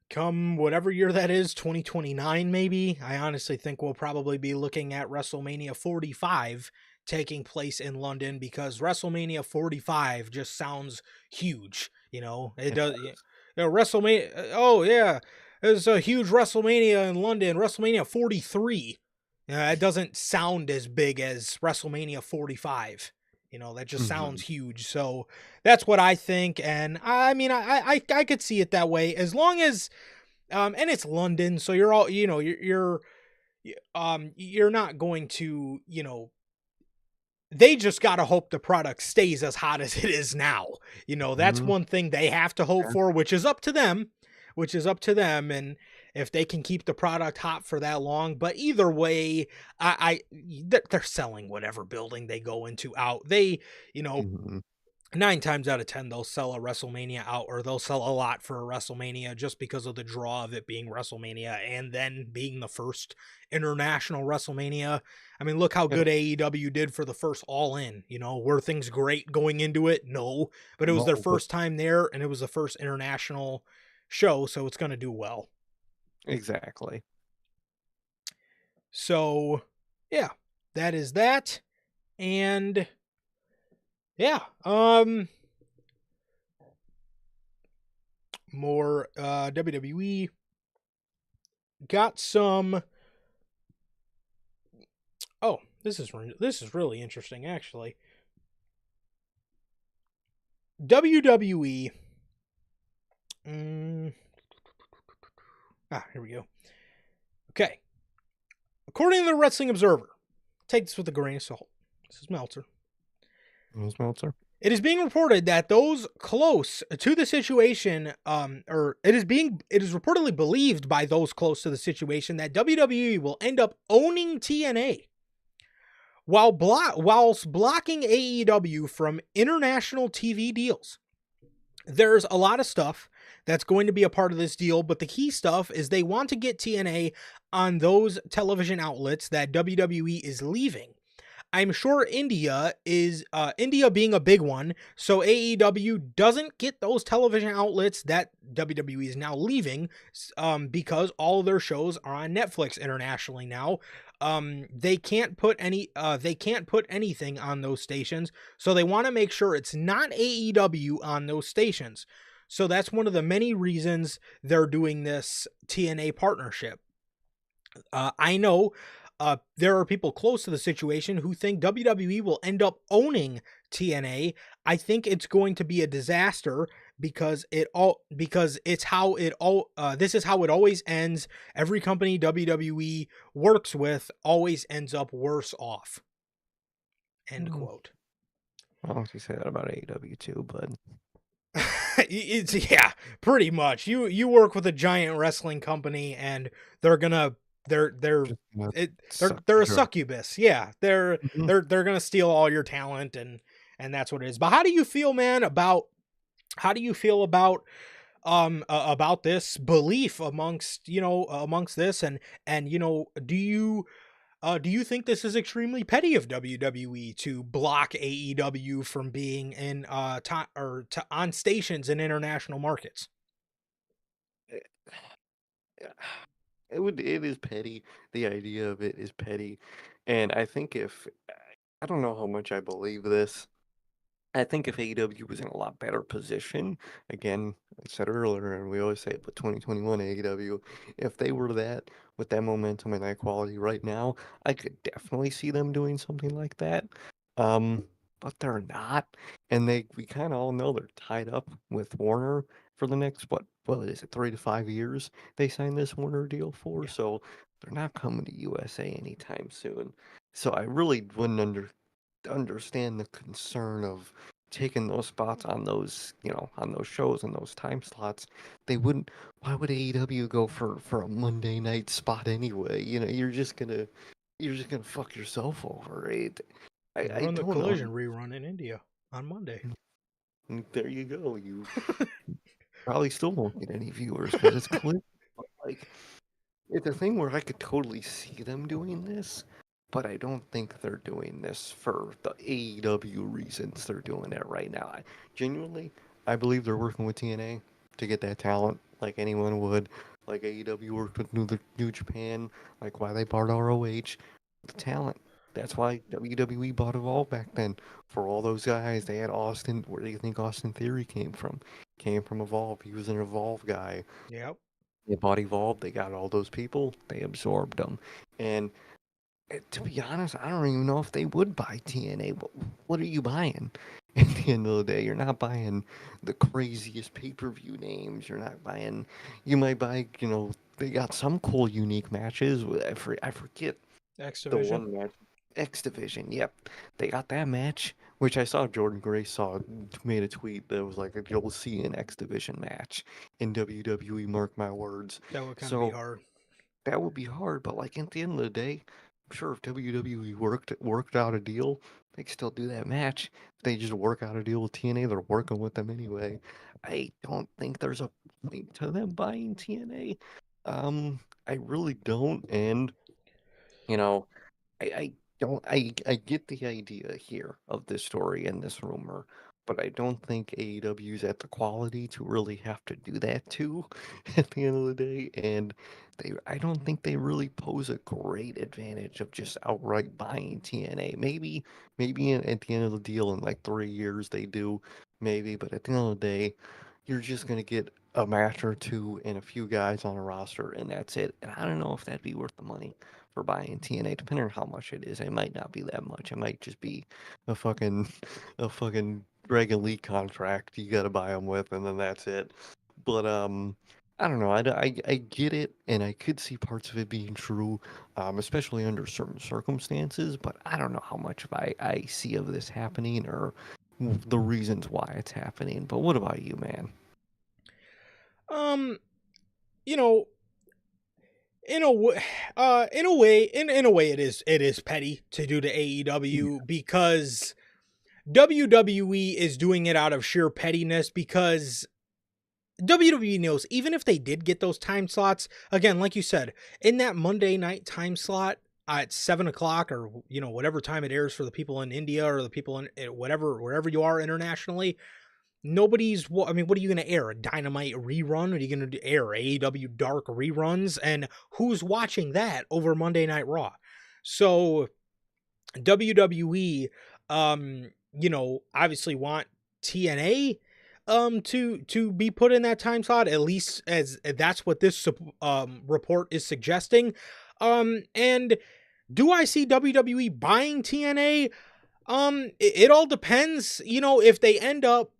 come whatever year that is, 2029 maybe, I honestly think we'll probably be looking at WrestleMania 45 taking place in London because WrestleMania 45 just sounds huge. It It does. does. WrestleMania. Oh yeah, there's a huge WrestleMania in London. WrestleMania 43. It doesn't sound as big as WrestleMania 45. That just Mm-hmm. sounds huge. So that's what I think, and I mean, I could see it that way as long as, and it's London, so you're all, you're not going to, they just got to hope the product stays as hot as it is now. That's Mm-hmm. one thing they have to hope Yeah. for, which is up to them, and if they can keep the product hot for that long. But either way, they're selling whatever building they go into out. They, you know, Mm-hmm. 9 times out of 10, they'll sell a WrestleMania out, or they'll sell a lot for a WrestleMania just because of the draw of it being WrestleMania and then being the first international WrestleMania. I mean, look how Yep. good AEW did for the first All In. Were things great going into it? No, but it was their No, but first time there, and it was the first international show, so it's going to do well. exactly. So, yeah, that is that, and yeah, more WWE got some. Oh, this is really interesting, actually. WWE. Mm, here we go. Okay, according to the Wrestling Observer, take this with a grain of salt. This is Meltzer. Ms. Meltzer. It is being reported that those close to the situation, or it is reportedly believed by those close to the situation that WWE will end up owning TNA whilst blocking AEW from international TV deals. There's a lot of stuff that's going to be a part of this deal, but the key stuff is they want to get TNA on those television outlets that WWE is leaving. I'm sure India being a big one, so AEW doesn't get those television outlets that WWE is now leaving, because all of their shows are on Netflix internationally now. They can't put anything on those stations, so they want to make sure it's not AEW on those stations. So that's one of the many reasons they're doing this TNA partnership. I know there are people close to the situation who think WWE will end up owning TNA. I think it's going to be a disaster because it's how it all this is how it always ends. Every company WWE works with always ends up worse off. End Mm. quote. Well, you say that about AEW too, but It's, yeah, pretty much. You work with a giant wrestling company, and they're gonna they're just gonna it suck they're you a dry. succubus. Yeah, Mhm. they're gonna steal all your talent, and that's what it is. But how do you feel, man? How do you feel about this belief amongst this, and do you think this is extremely petty of WWE to block AEW from being in on stations in international markets? Eh, yeah, it is petty. The idea of it is petty. And I think if I don't know how much I believe this. I think if AEW was in a lot better position, again, I said earlier, and we always say it, but 2021 AEW, if they were that with that momentum and that quality right now, I could definitely see them doing something like that. Um, but they're not, and we kind of all know they're tied up with Warner for the next what is it, 3 to 5 years? They signed this Warner deal for, Yeah. so they're not coming to USA anytime soon. So I really wouldn't understand the concern of taking those spots on those, on those shows and those time slots. They wouldn't. Why would AEW go for a Monday night spot anyway? You're just gonna fuck yourself over, right? I Run the don't know. Collision rerun in India on Monday. And there you go. You probably still won't get any viewers because it's clear. Like it's a thing where I could totally see them doing this, but I don't think they're doing this for the AEW reasons they're doing it right now. Genuinely, I believe they're working with TNA to get that talent like anyone would, like AEW worked with New Japan, like why they bought ROH, the talent. That's why WWE bought Evolve back then. For all those guys, they had Austin. Where do you think Austin Theory came from? Came from Evolve. He was an Evolve guy. Yep. They bought Evolve, they got all those people, they absorbed them. And to be honest, I don't even know if they would buy TNA. But what are you buying? At the end of the day, you're not buying the craziest pay-per-view names. You're not buying. You might buy. They got some cool, unique matches. I forget X the Division. one match. X Division. Yep, they got that match. Which I saw Jordan Grace made a tweet that was like, "You'll see an X Division match in WWE. Mark my words." That would kind of be So hard. that would be hard, but like at the end of the day, I'm sure if WWE worked out a deal, they could still do that match. If they just work out a deal with TNA, they're working with them anyway. I don't think there's a point to them buying TNA. I really don't, and you know, I don't I get the idea here of this story and this rumor, but I don't think AEW's at the quality to really have to do that too at the end of the day. And I don't think they really pose a great advantage of just outright buying TNA. Maybe at the end of the deal in like 3 years they do, maybe, but at the end of the day, you're just gonna get a match or two and a few guys on a roster, and that's it. And I don't know if that'd be worth the money for buying TNA, depending on how much it is. It might not be that much. It might just be a fucking a fucking Dragon League contract you got to buy them with, and then that's it. But I don't know. I get it, and I could see parts of it being true, especially under certain circumstances. But I don't know how much of I see of this happening, or the reasons why it's happening. But what about you, man? Um, you know, in a in a way, it is petty to do to Yeah, AEW because WWE is doing it out of sheer pettiness because WWE knows even if they did get those time slots, again, like you said, in that Monday night time slot at 7 o'clock or whatever time it airs for the people in India or the people in whatever wherever you are internationally, nobody's. I mean, what are you going to air? A Dynamite rerun? Are you going to air AEW Dark reruns? And who's watching that over Monday Night Raw? So WWE, obviously want TNA to be put in that time slot, at least as that's what this report is suggesting. And do I see WWE buying TNA? It all depends. If they end up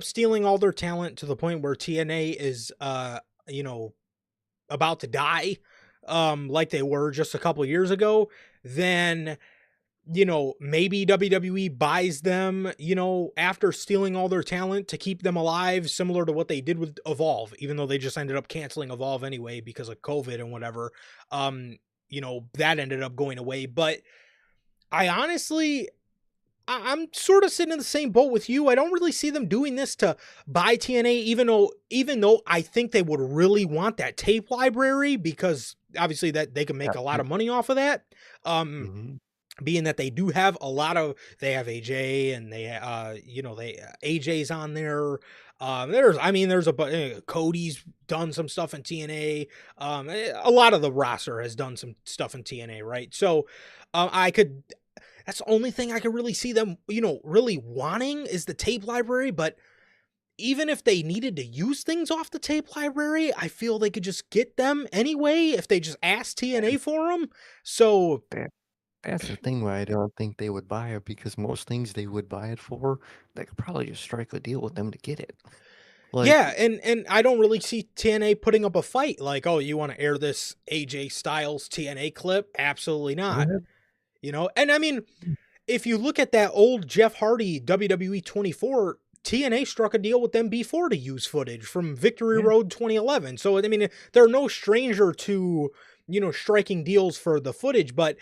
stealing all their talent to the point where TNA is about to die, like they were just a couple years ago, then maybe WWE buys them, after stealing all their talent to keep them alive, similar to what they did with Evolve, even though they just ended up canceling Evolve anyway because of COVID and whatever. That ended up going away. But I honestly, I'm sort of sitting in the same boat with you. I don't really see them doing this to buy TNA, even though I think they would really want that tape library because obviously that they can make a lot of money off of that. mm-hmm. Being that they do have they have AJ and AJ's on there. There's Cody's done some stuff in TNA. A lot of the roster has done some stuff in TNA, right? So, that's the only thing I could really see them, really wanting is the tape library. But even if they needed to use things off the tape library, I feel they could just get them anyway if they just asked TNA for them. So That's the thing why I don't think they would buy it because most things they would buy it for, they could probably just strike a deal with them to get it. Like, yeah, and I don't really see TNA putting up a fight like, oh, you want to air this AJ Styles TNA clip? Absolutely go not. ahead. And I mean, if you look at that old Jeff Hardy WWE 24, TNA struck a deal with them before to use footage from Victory Yeah, Road 2011. So, I mean, they're no stranger to, striking deals for the footage, but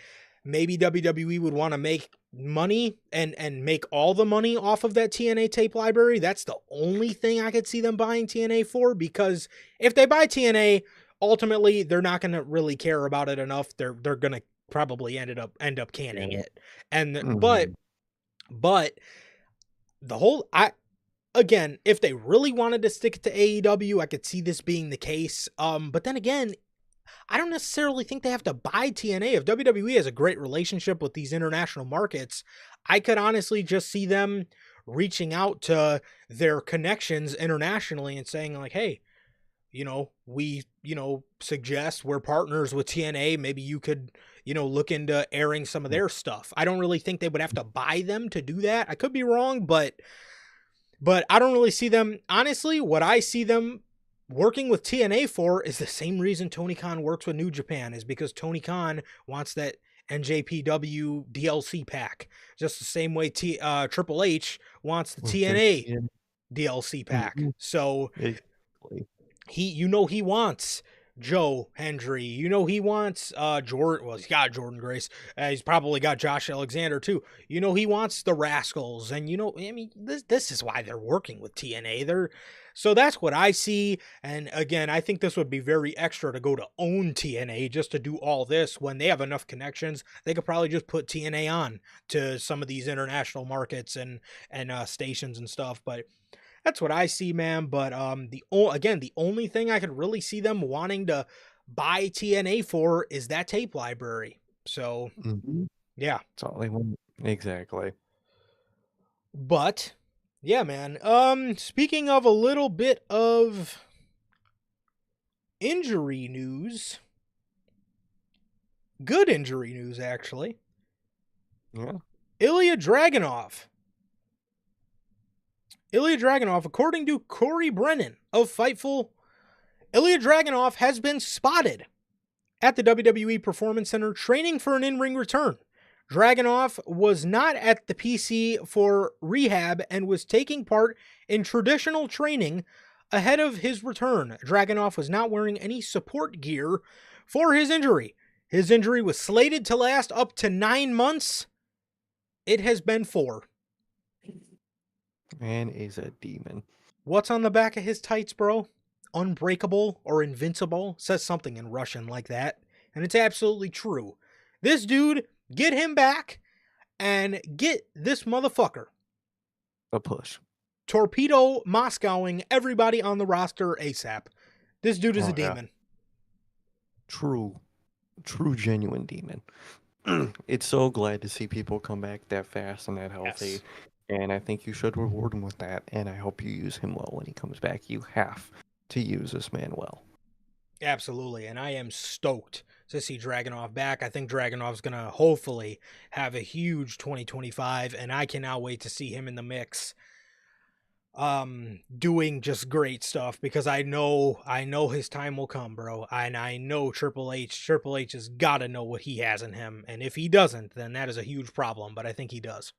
maybe WWE would want to make money and make all the money off of that TNA tape library. That's the only thing I could see them buying TNA for, because if they buy TNA, ultimately they're not going to really care about it enough. They're going to probably end up canning yeah. it. And Mm-hmm. but the whole again, if they really wanted to stick it to AEW, I could see this being the case. But then again, I don't necessarily think they have to buy TNA. If WWE has a great relationship with these international markets, I could honestly just see them reaching out to their connections internationally and saying like, hey, we, suggest we're partners with TNA. Maybe you could, look into airing some of their stuff. I don't really think they would have to buy them to do that. I could be wrong, but I don't really see them. Honestly, what I see them working with TNA for is the same reason Tony Khan works with New Japan, is because Tony Khan wants that NJPW DLC pack, just the same way Triple H wants the With the TNA yeah. DLC pack. Mm-hmm. So Exactly. he wants Joe Hendry. He wants Jordan. Well, he's got Jordan Grace. He's probably got Josh Alexander too. He wants the Rascals, and I mean, this is why they're working with TNA. So that's what I see. And again, I think this would be very extra to go to own TNA just to do all this when they have enough connections. They could probably just put TNA on to some of these international markets and stations and stuff. But that's what I see, man. But the only thing I could really see them wanting to buy TNA for is that tape library. So Mm-hmm. yeah. That's all they want. Exactly. But yeah, man. Speaking of a little bit of injury news, good injury news actually. Yeah. Ilya Dragunov, according to Corey Brennan of Fightful, Ilya Dragunov has been spotted at the WWE Performance Center training for an in-ring return. Dragunov was not at the PC for rehab and was taking part in traditional training ahead of his return. Dragunov was not wearing any support gear for his injury. His injury was slated to last up to 9 months. It has been 4. Man is a demon. What's on the back of his tights, bro? Unbreakable or invincible? Says something in Russian like that. And it's absolutely true. This dude, get him back and get this motherfucker. A push. Torpedo Moscowing everybody on the roster ASAP. This dude is a demon. True, genuine demon. It's so glad to see people come back that fast and that healthy. Yes. And I think you should reward him with that. And I hope you use him well when he comes back. You have to use this man well. Absolutely. And I am stoked to see Dragunov back. I think Dragunov's going to hopefully have a huge 2025. And I cannot wait to see him in the mix. Doing just great stuff, because I know his time will come, bro. And I know Triple H has got to know what he has in him. And if he doesn't, then that is a huge problem. But I think he does.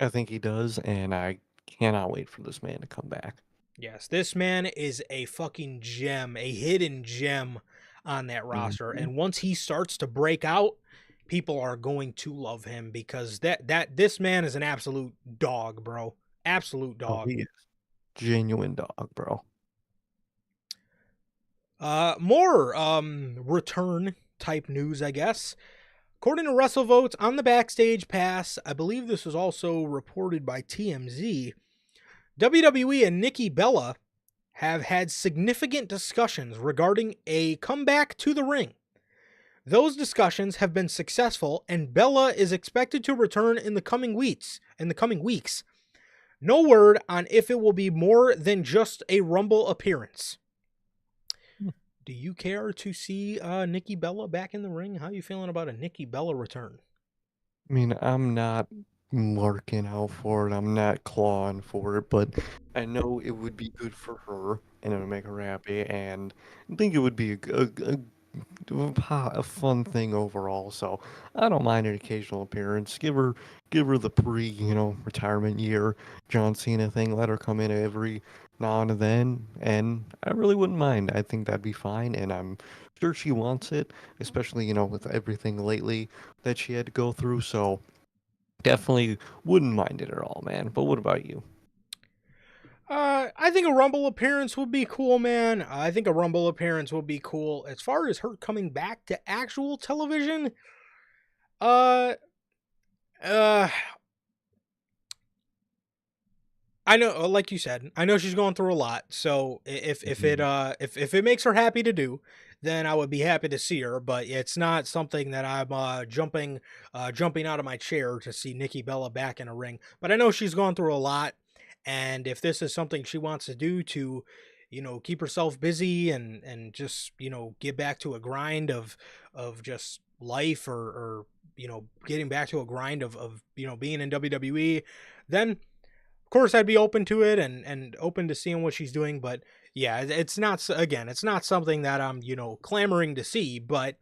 I think he does, and I cannot wait for this man to come back. Yes, this man is a fucking gem, a hidden gem on that roster. And once he starts to break out, people are going to love him, because this man is an absolute dog, bro. Absolute dog. Oh, he is. Genuine dog, bro. More return type news, I guess. According to WrestleVotes on the Backstage Pass, I believe this was also reported by TMZ, WWE and Nikki Bella have had significant discussions regarding a comeback to the ring. Those discussions have been successful, and Bella is expected to return in the coming weeks. No word on if it will be more than just a Rumble appearance. Do you care to see Nikki Bella back in the ring? How are you feeling about a Nikki Bella return? I mean, I'm not marking out for it. I'm not clawing for it, but I know it would be good for her, and it would make her happy, and I think it would be a fun thing overall. So I don't mind an occasional appearance. Give her the retirement year John Cena thing. Let her come in every now and then, and I really wouldn't mind. I think that'd be fine, and I'm sure she wants it, especially with everything lately that she had to go through. So definitely wouldn't mind it at all, man. But what about you? I think a Rumble appearance would be cool, man. I think a Rumble appearance would be cool. As far as her coming back to actual television, I know, like you said, I know she's going through a lot. So if it makes her happy to do, then I would be happy to see her. But it's not something that I'm jumping out of my chair to see Nikki Bella back in a ring. But I know she's gone through a lot, and if this is something she wants to do to, keep herself busy and just get back to a grind of just life, or getting back to a grind of being in WWE, then of course I'd be open to it and open to seeing what she's doing. But yeah, it's not something that I'm clamoring to see. But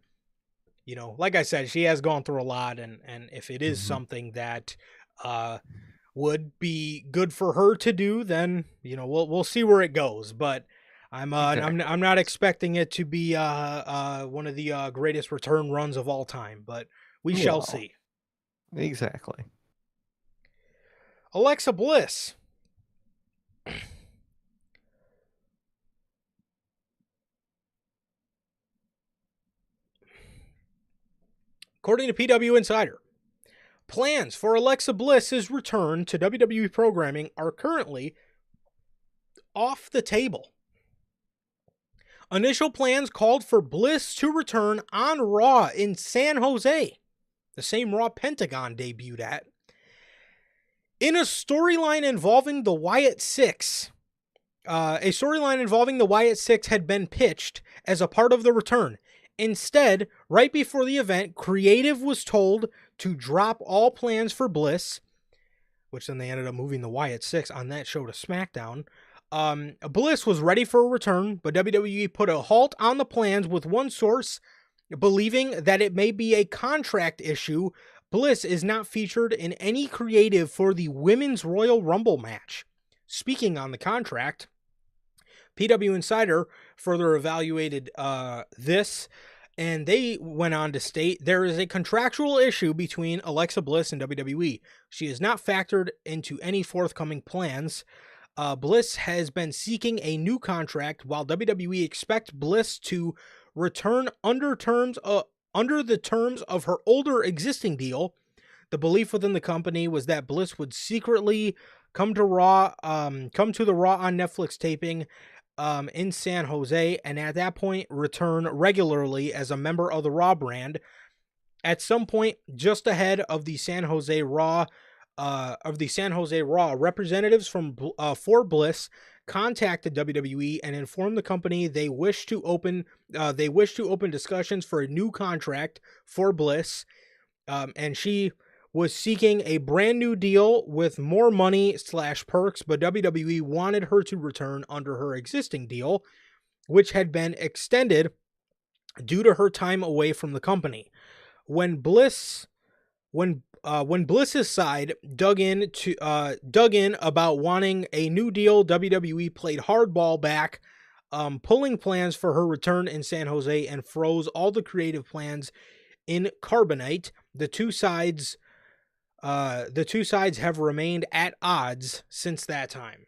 like I said, she has gone through a lot, and if it is something that would be good for her to do, then we'll see where it goes. But I'm not expecting it to be one of the greatest return runs of all time, but we shall see. Exactly. Alexa Bliss. According to PW Insider, plans for Alexa Bliss's return to WWE programming are currently off the table. Initial plans called for Bliss to return on Raw in San Jose, the same Raw Pentagon debuted at, in a storyline involving the Wyatt Six. A storyline involving the Wyatt Six had been pitched as a part of the return. Instead, right before the event, Creative was told to drop all plans for Bliss, which then they ended up moving the Wyatt Six on that show to SmackDown. Bliss was ready for a return, but WWE put a halt on the plans, with one source believing that it may be a contract issue Bliss is not featured in any creative for the Women's Royal Rumble match. Speaking on the contract, PW Insider further evaluated this, and they went on to state there is a contractual issue between Alexa Bliss and WWE. She is not factored into any forthcoming plans. Bliss has been seeking a new contract, while WWE expects Bliss to return under the terms of her older existing deal. The belief within the company was that Bliss would secretly come to the Raw on Netflix taping in San Jose, and at that point return regularly as a member of the Raw brand. At some point, just ahead of the San Jose Raw, representatives from for Bliss contacted WWE and informed the company they wish to open discussions for a new contract for Bliss, and she was seeking a brand new deal with more money / perks, but WWE wanted her to return under her existing deal, which had been extended due to her time away from the company. When Bliss's side dug in about wanting a new deal, WWE played hardball back, pulling plans for her return in San Jose and froze all the creative plans in Carbonite. The two sides have remained at odds since that time.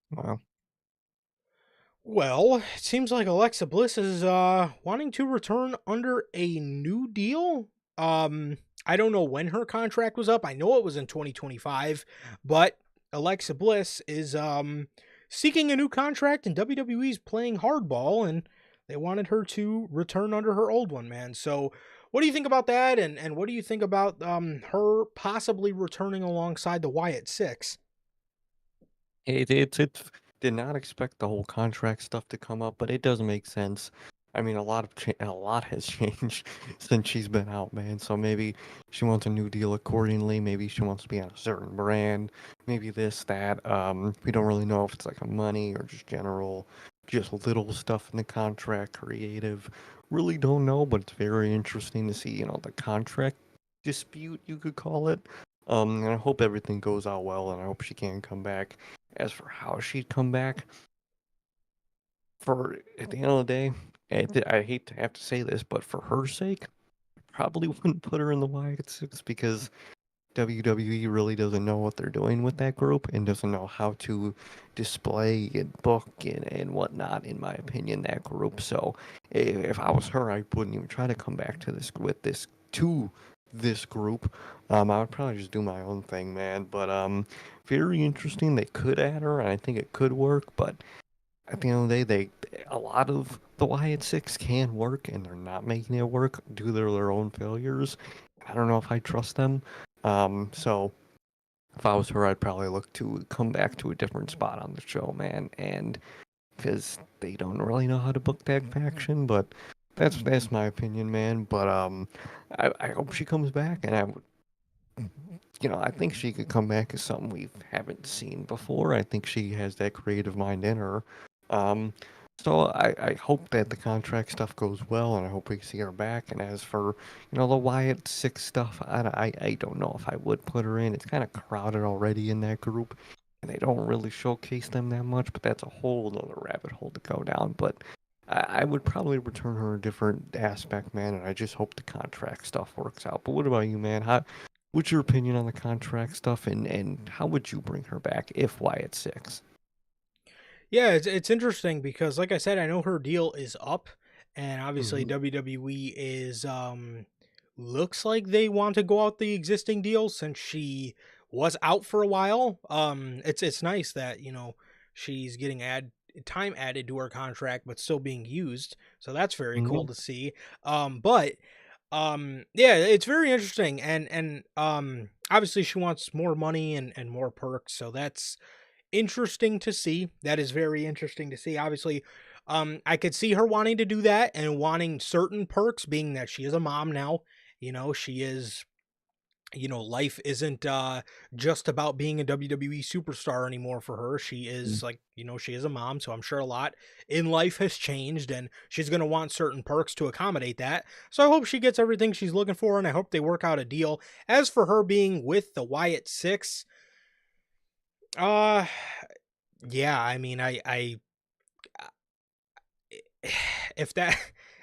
Wow. Well, it seems like Alexa Bliss is wanting to return under a new deal. I don't know when her contract was up. I know it was in 2025, but Alexa Bliss is seeking a new contract, and WWE's playing hardball, and they wanted her to return under her old one, man. So what do you think about that? And what do you think about her possibly returning alongside the Wyatt Six? It did not expect the whole contract stuff to come up, but it does make sense. I mean, a lot has changed since she's been out, man. So maybe she wants a new deal accordingly. Maybe she wants to be on a certain brand. Maybe this, that. We don't really know if it's like a money or just general, just little stuff in the contract, creative. Really don't know, but it's very interesting to see, the contract dispute, you could call it. And I hope everything goes out well, and I hope she can come back. As for how she'd come back, at the end of the day, I hate to have to say this, but for her sake, probably wouldn't put her in the Wyatt Six because WWE really doesn't know what they're doing with that group and doesn't know how to display and book and whatnot, in my opinion, that group. So if I was her, I wouldn't even try to come back to this group. I would probably just do my own thing, man. But very interesting. They could add her, and I think it could work. But at the end of the day, a lot of the Wyatt Six can work, and they're not making it work due to their own failures. I don't know if I trust them. So if I was her, I'd probably look to come back to a different spot on the show, man. And because they don't really know how to book that faction, but that's my opinion, man. But I hope she comes back, and I think she could come back as something we haven't seen before. I think she has that creative mind in her. Um, so I hope that the contract stuff goes well, and I hope we see her back. And as for the Wyatt Six stuff, I don't know if I would put her in. It's kind of crowded already in that group, and they don't really showcase them that much. But that's a whole other rabbit hole to go down. But I would probably return her a different aspect, man, and I just hope the contract stuff works out. But what about you, man? What's your opinion on the contract stuff, and how would you bring her back if Wyatt Six? Yeah, it's interesting because, like I said, I know her deal is up, and obviously Mm-hmm. WWE is looks like they want to go out the existing deal since she was out for a while. It's nice that she's getting time added to her contract, but still being used. So that's very cool Yeah. to see. But yeah, it's very interesting, and obviously she wants more money and more perks, so that's interesting to see. That is very interesting to see. Obviously, I could see her wanting to do that and wanting certain perks, being that she is a mom now. She is life isn't just about being a WWE superstar anymore for her. She Mm. is like, she is a mom, so I'm sure a lot in life has changed and she's going to want certain perks to accommodate that. So I hope she gets everything she's looking for and I hope they work out a deal. As for her being with the Wyatt 6, uh yeah, I mean, I if that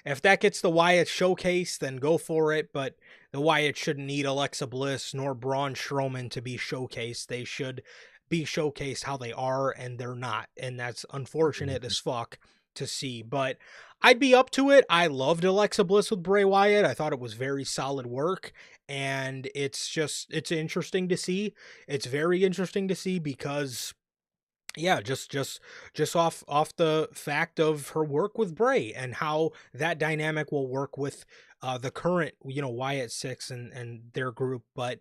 if that gets the Wyatt showcase, then go for it. But the Wyatt shouldn't need Alexa Bliss nor Braun Strowman to be showcased. They should be showcased how they are, and they're not. And that's unfortunate as fuck to see. But I'd be up to it. I loved Alexa Bliss with Bray Wyatt. I thought it was very solid work. And it's interesting to see. It's very interesting to see because yeah, just off the fact of her work with Bray and how that dynamic will work with the current Wyatt Six and their group. But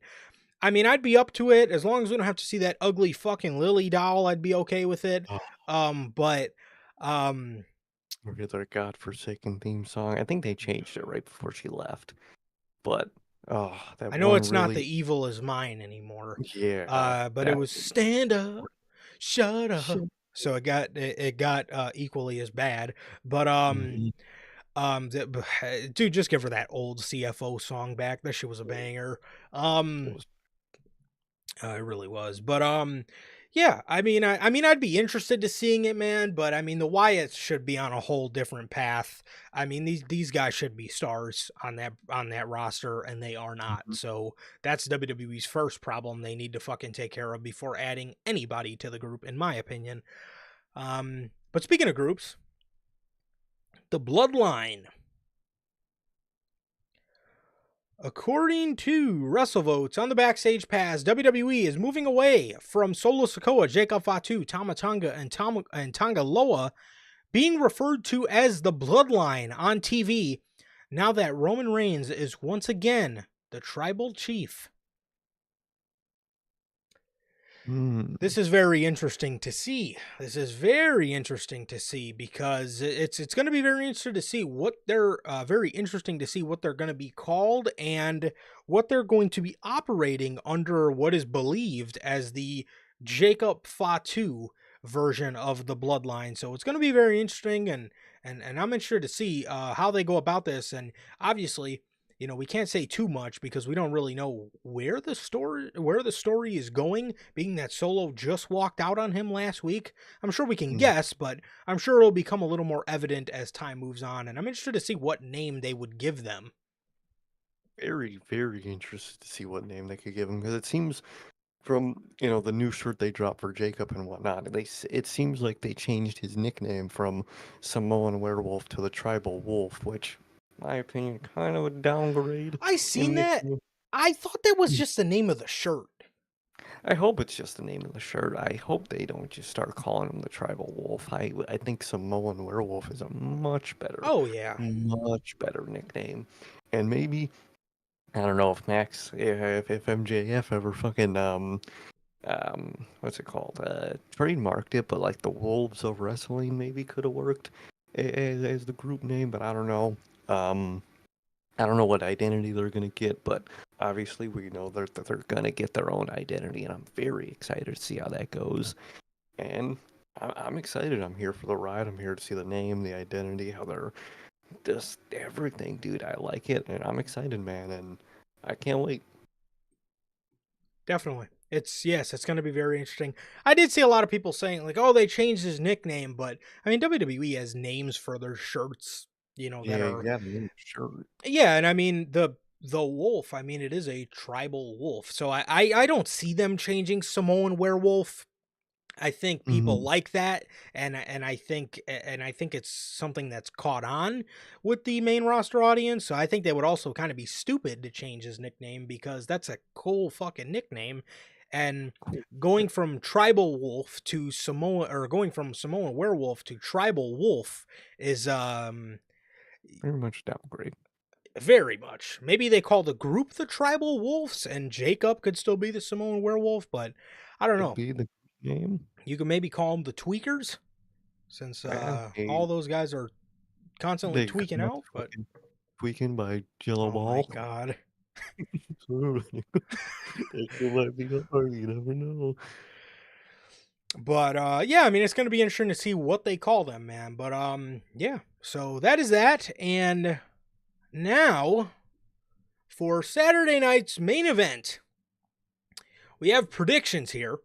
I mean, I'd be up to it as long as we don't have to see that ugly fucking Lily doll. I'd be okay with it. Oh, But um, forget their godforsaken theme song. I think they changed it right before she left. But oh, that I know one it's not the really, evil is mine anymore. yeah, But it that was stand up, shut up. shit. So it got equally as bad. But Mhm. dude, just give her that old CFO song back. That shit was a banger. It Um, was it really was. But yeah. I mean, I'd be interested to seeing it, man. But I mean, the Wyatts should be on a whole different path. I mean, these guys should be stars on that roster, and they are not. Mhm. So that's WWE's first problem they need to fucking take care of before adding anybody to the group, in my opinion. But speaking of groups, the Bloodline. According to WrestleVotes on the Backstage Pass, WWE is moving away from Solo Sikoa, Jacob Fatu, Tama Tonga, and Tonga Loa being referred to as the Bloodline on TV now that Roman Reigns is once again the tribal chief. Mm. This is very interesting to see. This is very interesting to see because it's going to be very interesting to see what they're very interesting to see what they're going to be called and what they're going to be operating under what is believed as the Jacob Fatu version of the Bloodline. So it's going to be very interesting and I'm interested to see how they go about this. And obviously, we can't say too much because we don't really know where the story is going, being that Solo just walked out on him last week. I'm sure we can Mm. guess, but I'm sure it'll become a little more evident as time moves on, and I'm interested to see what name they would give them. Very, very interested to see what name they could give him because it seems from the new shirt they dropped for Jacob and whatnot, it seems like they changed his nickname from Samoan Werewolf to the Tribal Wolf, which, in my opinion, kind of a downgrade I in seen that. nickname. I thought that was Mm. just the name of the shirt. I hope it's just the name of the shirt. I hope they don't just start calling him the Tribal Wolf. I think Samoan Werewolf is a Oh yeah. much better nickname, and maybe I don't know if if MJF ever fucking what's it called? Trademarked it, but like the Wolves of Wrestling maybe could have worked as the group name, but I don't know. Um, I don't know what identity they're gonna get, but obviously we know that they're gonna get their own identity, and I'm very excited to see how that goes. And I'm excited. I'm here for the ride. I'm here to see the name, the identity, how they're just everything, dude. I like it, and I'm excited, man, and I can't wait. Definitely. It's going to be very interesting. I did see a lot of people saying like, "Oh, they changed his nickname," but I mean, WWE has names for their shirts, that Yeah, are yeah, man, sure. yeah, and I mean the wolf. I mean, it is a tribal wolf, so I don't see them changing Samoan werewolf. I think people Mhm. like that, and I think it's something that's caught on with the main roster audience. So I think they would also kind of be stupid to change his nickname because that's a cool fucking nickname. And Cool. going from tribal wolf to Samoa, or going from Samoan werewolf to tribal wolf is Very much downgrade. very much. Maybe they call the group the tribal wolves, and Jacob could still be the Samoan werewolf, but I don't Could know. be the name. You could maybe call them the tweakers since Hey, all those guys are constantly they come tweaking out out. But fucking tweaking by Jello oh my Ball. god, Absolutely. That shit might be hard. You never know. But yeah, I mean it's gonna be interesting to see what they call them, man. But yeah, so that is that. And now for Saturday night's main event, we have predictions here.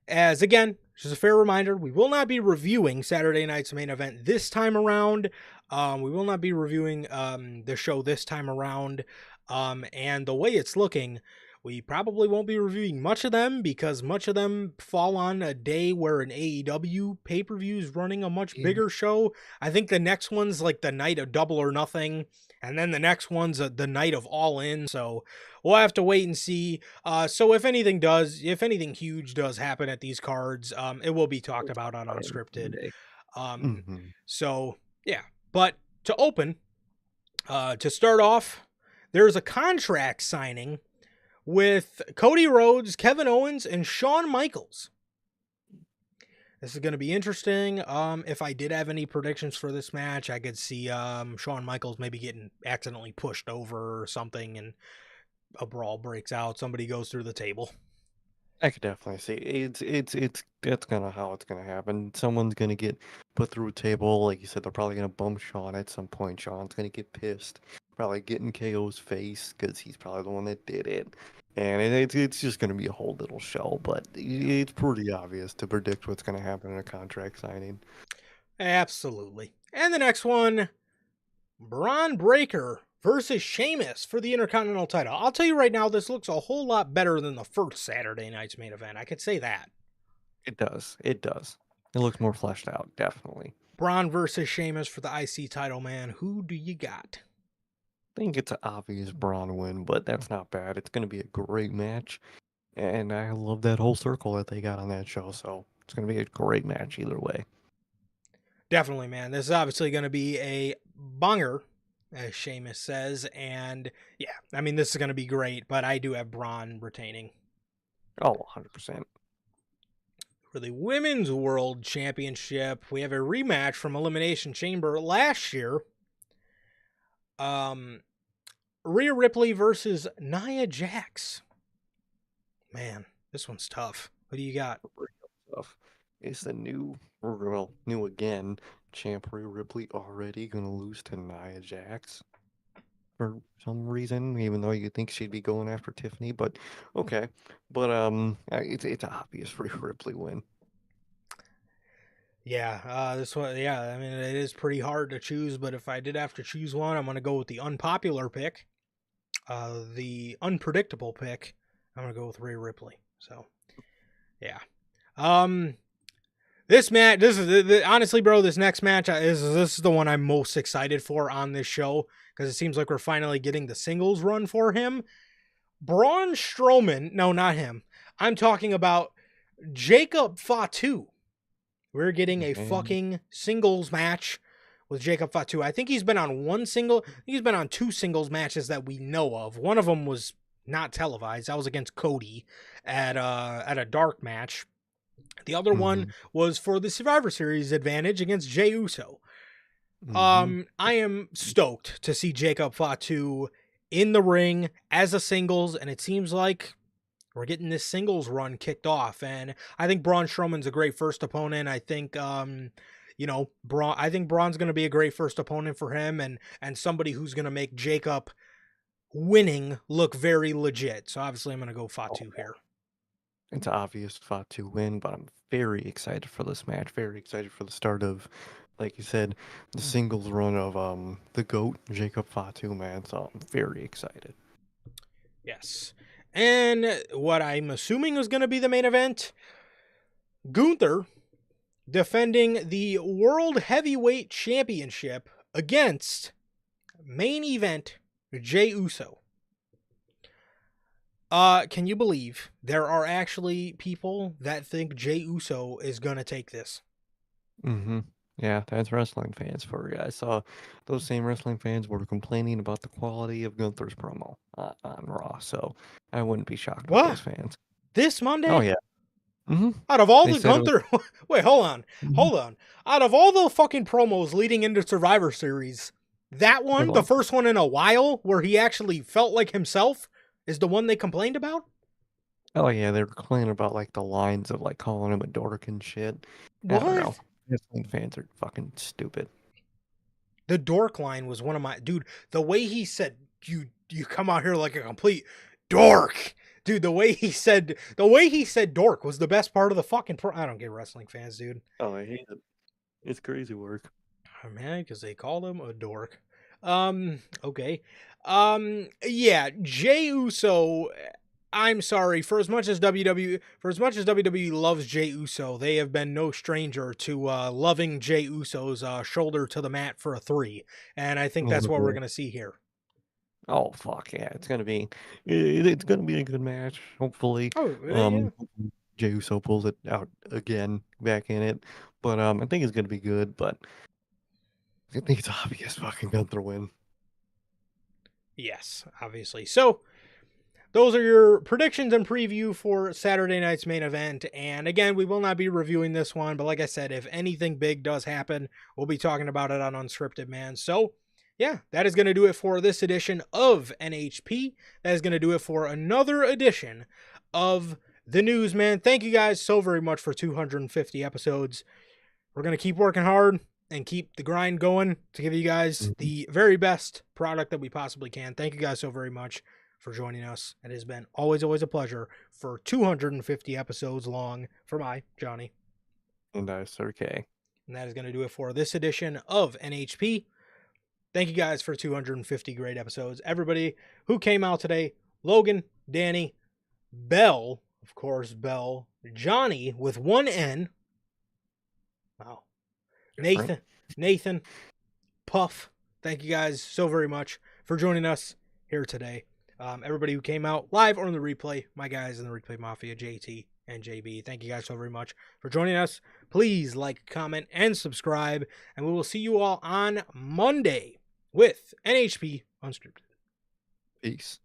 As again, just a fair reminder, we will not be reviewing Saturday night's main event this time around. We will not be reviewing the show this time around. And the way it's looking, we probably won't be reviewing much of them because much of them fall on a day where an AEW pay-per-view is running a much Yeah. bigger show. I think the next one's like the night of Double or Nothing, and then the next one's the night of All In. So we'll have to wait and see. So if anything huge does happen at these cards, it will be talked about on Unscripted. Um, Mm-hmm. so yeah, but to open, to start off, there's a contract signing with Cody Rhodes, Kevin Owens, and Shawn Michaels. This is going to be interesting. If I did have any predictions for this match, I could see Shawn Michaels maybe getting accidentally pushed over or something, and a brawl breaks out. Somebody goes through the table. I could definitely see it's that's gonna how it's gonna happen. Someone's gonna get put through a table, like you said. They're probably gonna bump Sean at some point. Sean's gonna get pissed, probably get in KO's face because he's probably the one that did it, and it's just gonna be a whole little show. But it's pretty obvious to predict what's gonna happen in a contract signing. Absolutely. And the next one, Braun Breaker versus Sheamus for the Intercontinental title. I'll tell you right now, this looks a whole lot better than the first Saturday night's main event. I could say that. It does. It does. It looks more fleshed out, definitely. Braun versus Sheamus for the IC title, man. Who do you got? I think it's an obvious Braun win, but that's not bad. It's gonna be a great match. And I love that whole circle that they got on that show, so it's going to be a great match either way. Definitely, man. This is obviously going to be a banger, as Sheamus says. And yeah, I mean, this is going to be great, but I do have Braun retaining. Oh, 100%. For the Women's World Championship, we have a rematch from Elimination Chamber last year. Rhea Ripley versus Nia Jax. Man, this one's tough. What do you got? Stuff. Is the new, well, new again, champ Rhea Ripley already going to lose to Nia Jax for some reason, even though you think she'd be going after Tiffany, but okay. But it's obvious Rhea Ripley win. Yeah, this one, yeah, I mean, it is pretty hard to choose, but if I did have to choose one, I'm going to go with the unpopular pick, the unpredictable pick. I'm going to go with Rhea Ripley. So, yeah. This match, this is honestly, bro, this next match this is the one I'm most excited for on this show because it seems like we're finally getting the singles run for him. Braun Strowman, no, not him. I'm talking about Jacob Fatu. We're getting a fucking singles match with Jacob Fatu. I think he's been on he's been on two singles matches that we know of. One of them was not televised. That was against Cody at a dark match. The other one was for the Survivor Series advantage against Jey Uso. I am stoked to see Jacob Fatu in the ring as a singles, and it seems like we're getting this singles run kicked off. And I think Braun Strowman's a great first opponent. I think I think Braun's going to be a great first opponent for him, and somebody who's going to make Jacob winning look very legit. So obviously I'm going to go Fatu here. It's obvious Fatu win, but I'm very excited for this match. Very excited for the start of, like you said, the singles run of the GOAT, Jacob Fatu, man. So I'm very excited. Yes. And what I'm assuming is going to be the main event, Gunther defending the World Heavyweight Championship against main event Jey Uso. Can you believe there are actually people that think Jey Uso is going to take this? Yeah, that's wrestling fans for you. I saw those same wrestling fans were complaining about the quality of Gunther's promo on Raw, so I wouldn't be shocked with those fans. This Monday? Oh, yeah. Out of all the Gunther... Wait, hold on. Out of all the fucking promos leading into Survivor Series, That one, the Well, first one in a while, where he actually felt like himself, is the one they complained about? oh yeah, they were complaining about like the lines of like calling him a dork and shit. I don't know. What? Wrestling fans are fucking stupid. The dork line was one of my dude. The way he said you come out here like a complete dork, dude. The way he said dork was the best part of the fucking. I don't get wrestling fans, dude. Oh, I hate it. It's crazy work. Oh, man, because they called him a dork. Okay. Yeah, Jey Uso. I'm sorry. For as much as WWE loves Jey Uso, they have been no stranger to loving Jey Uso's shoulder to the mat for a 3, and I think that's what we're gonna see here. Oh fuck yeah! It's gonna be a good match. Hopefully, Oh yeah. Jey Uso pulls it out again, back in it. But I think it's gonna be good. But I think it's obvious fucking Gunther win. Yes, obviously. So those are your predictions and preview for Saturday night's main event. And again, we will not be reviewing this one, but like I said, if anything big does happen, we'll be talking about it on Unscripted, man. So, yeah, that is going to do it for this edition of NHP. That is going to do it for another edition of the news, man. Thank you guys so very much for 250 episodes. We're going to keep working hard and keep the grind going to give you guys the very best product that we possibly can. Thank you guys so very much for joining us. It has been always a pleasure for 250 episodes long for my Johnny. And Sir K. And that is going to do it for this edition of NHP. Thank you guys for 250 great episodes. Everybody who came out today, Logan, Danny, Bell, of course, Bell, Johnny with one N. Wow. Nathan, Puff. Thank you guys so very much for joining us here today. Everybody who came out live or in the replay, my guys in the Replay Mafia, JT and JB, thank you guys so very much for joining us. Please like, comment, and subscribe, and we will see you all on Monday with NHP Unscripted. Peace.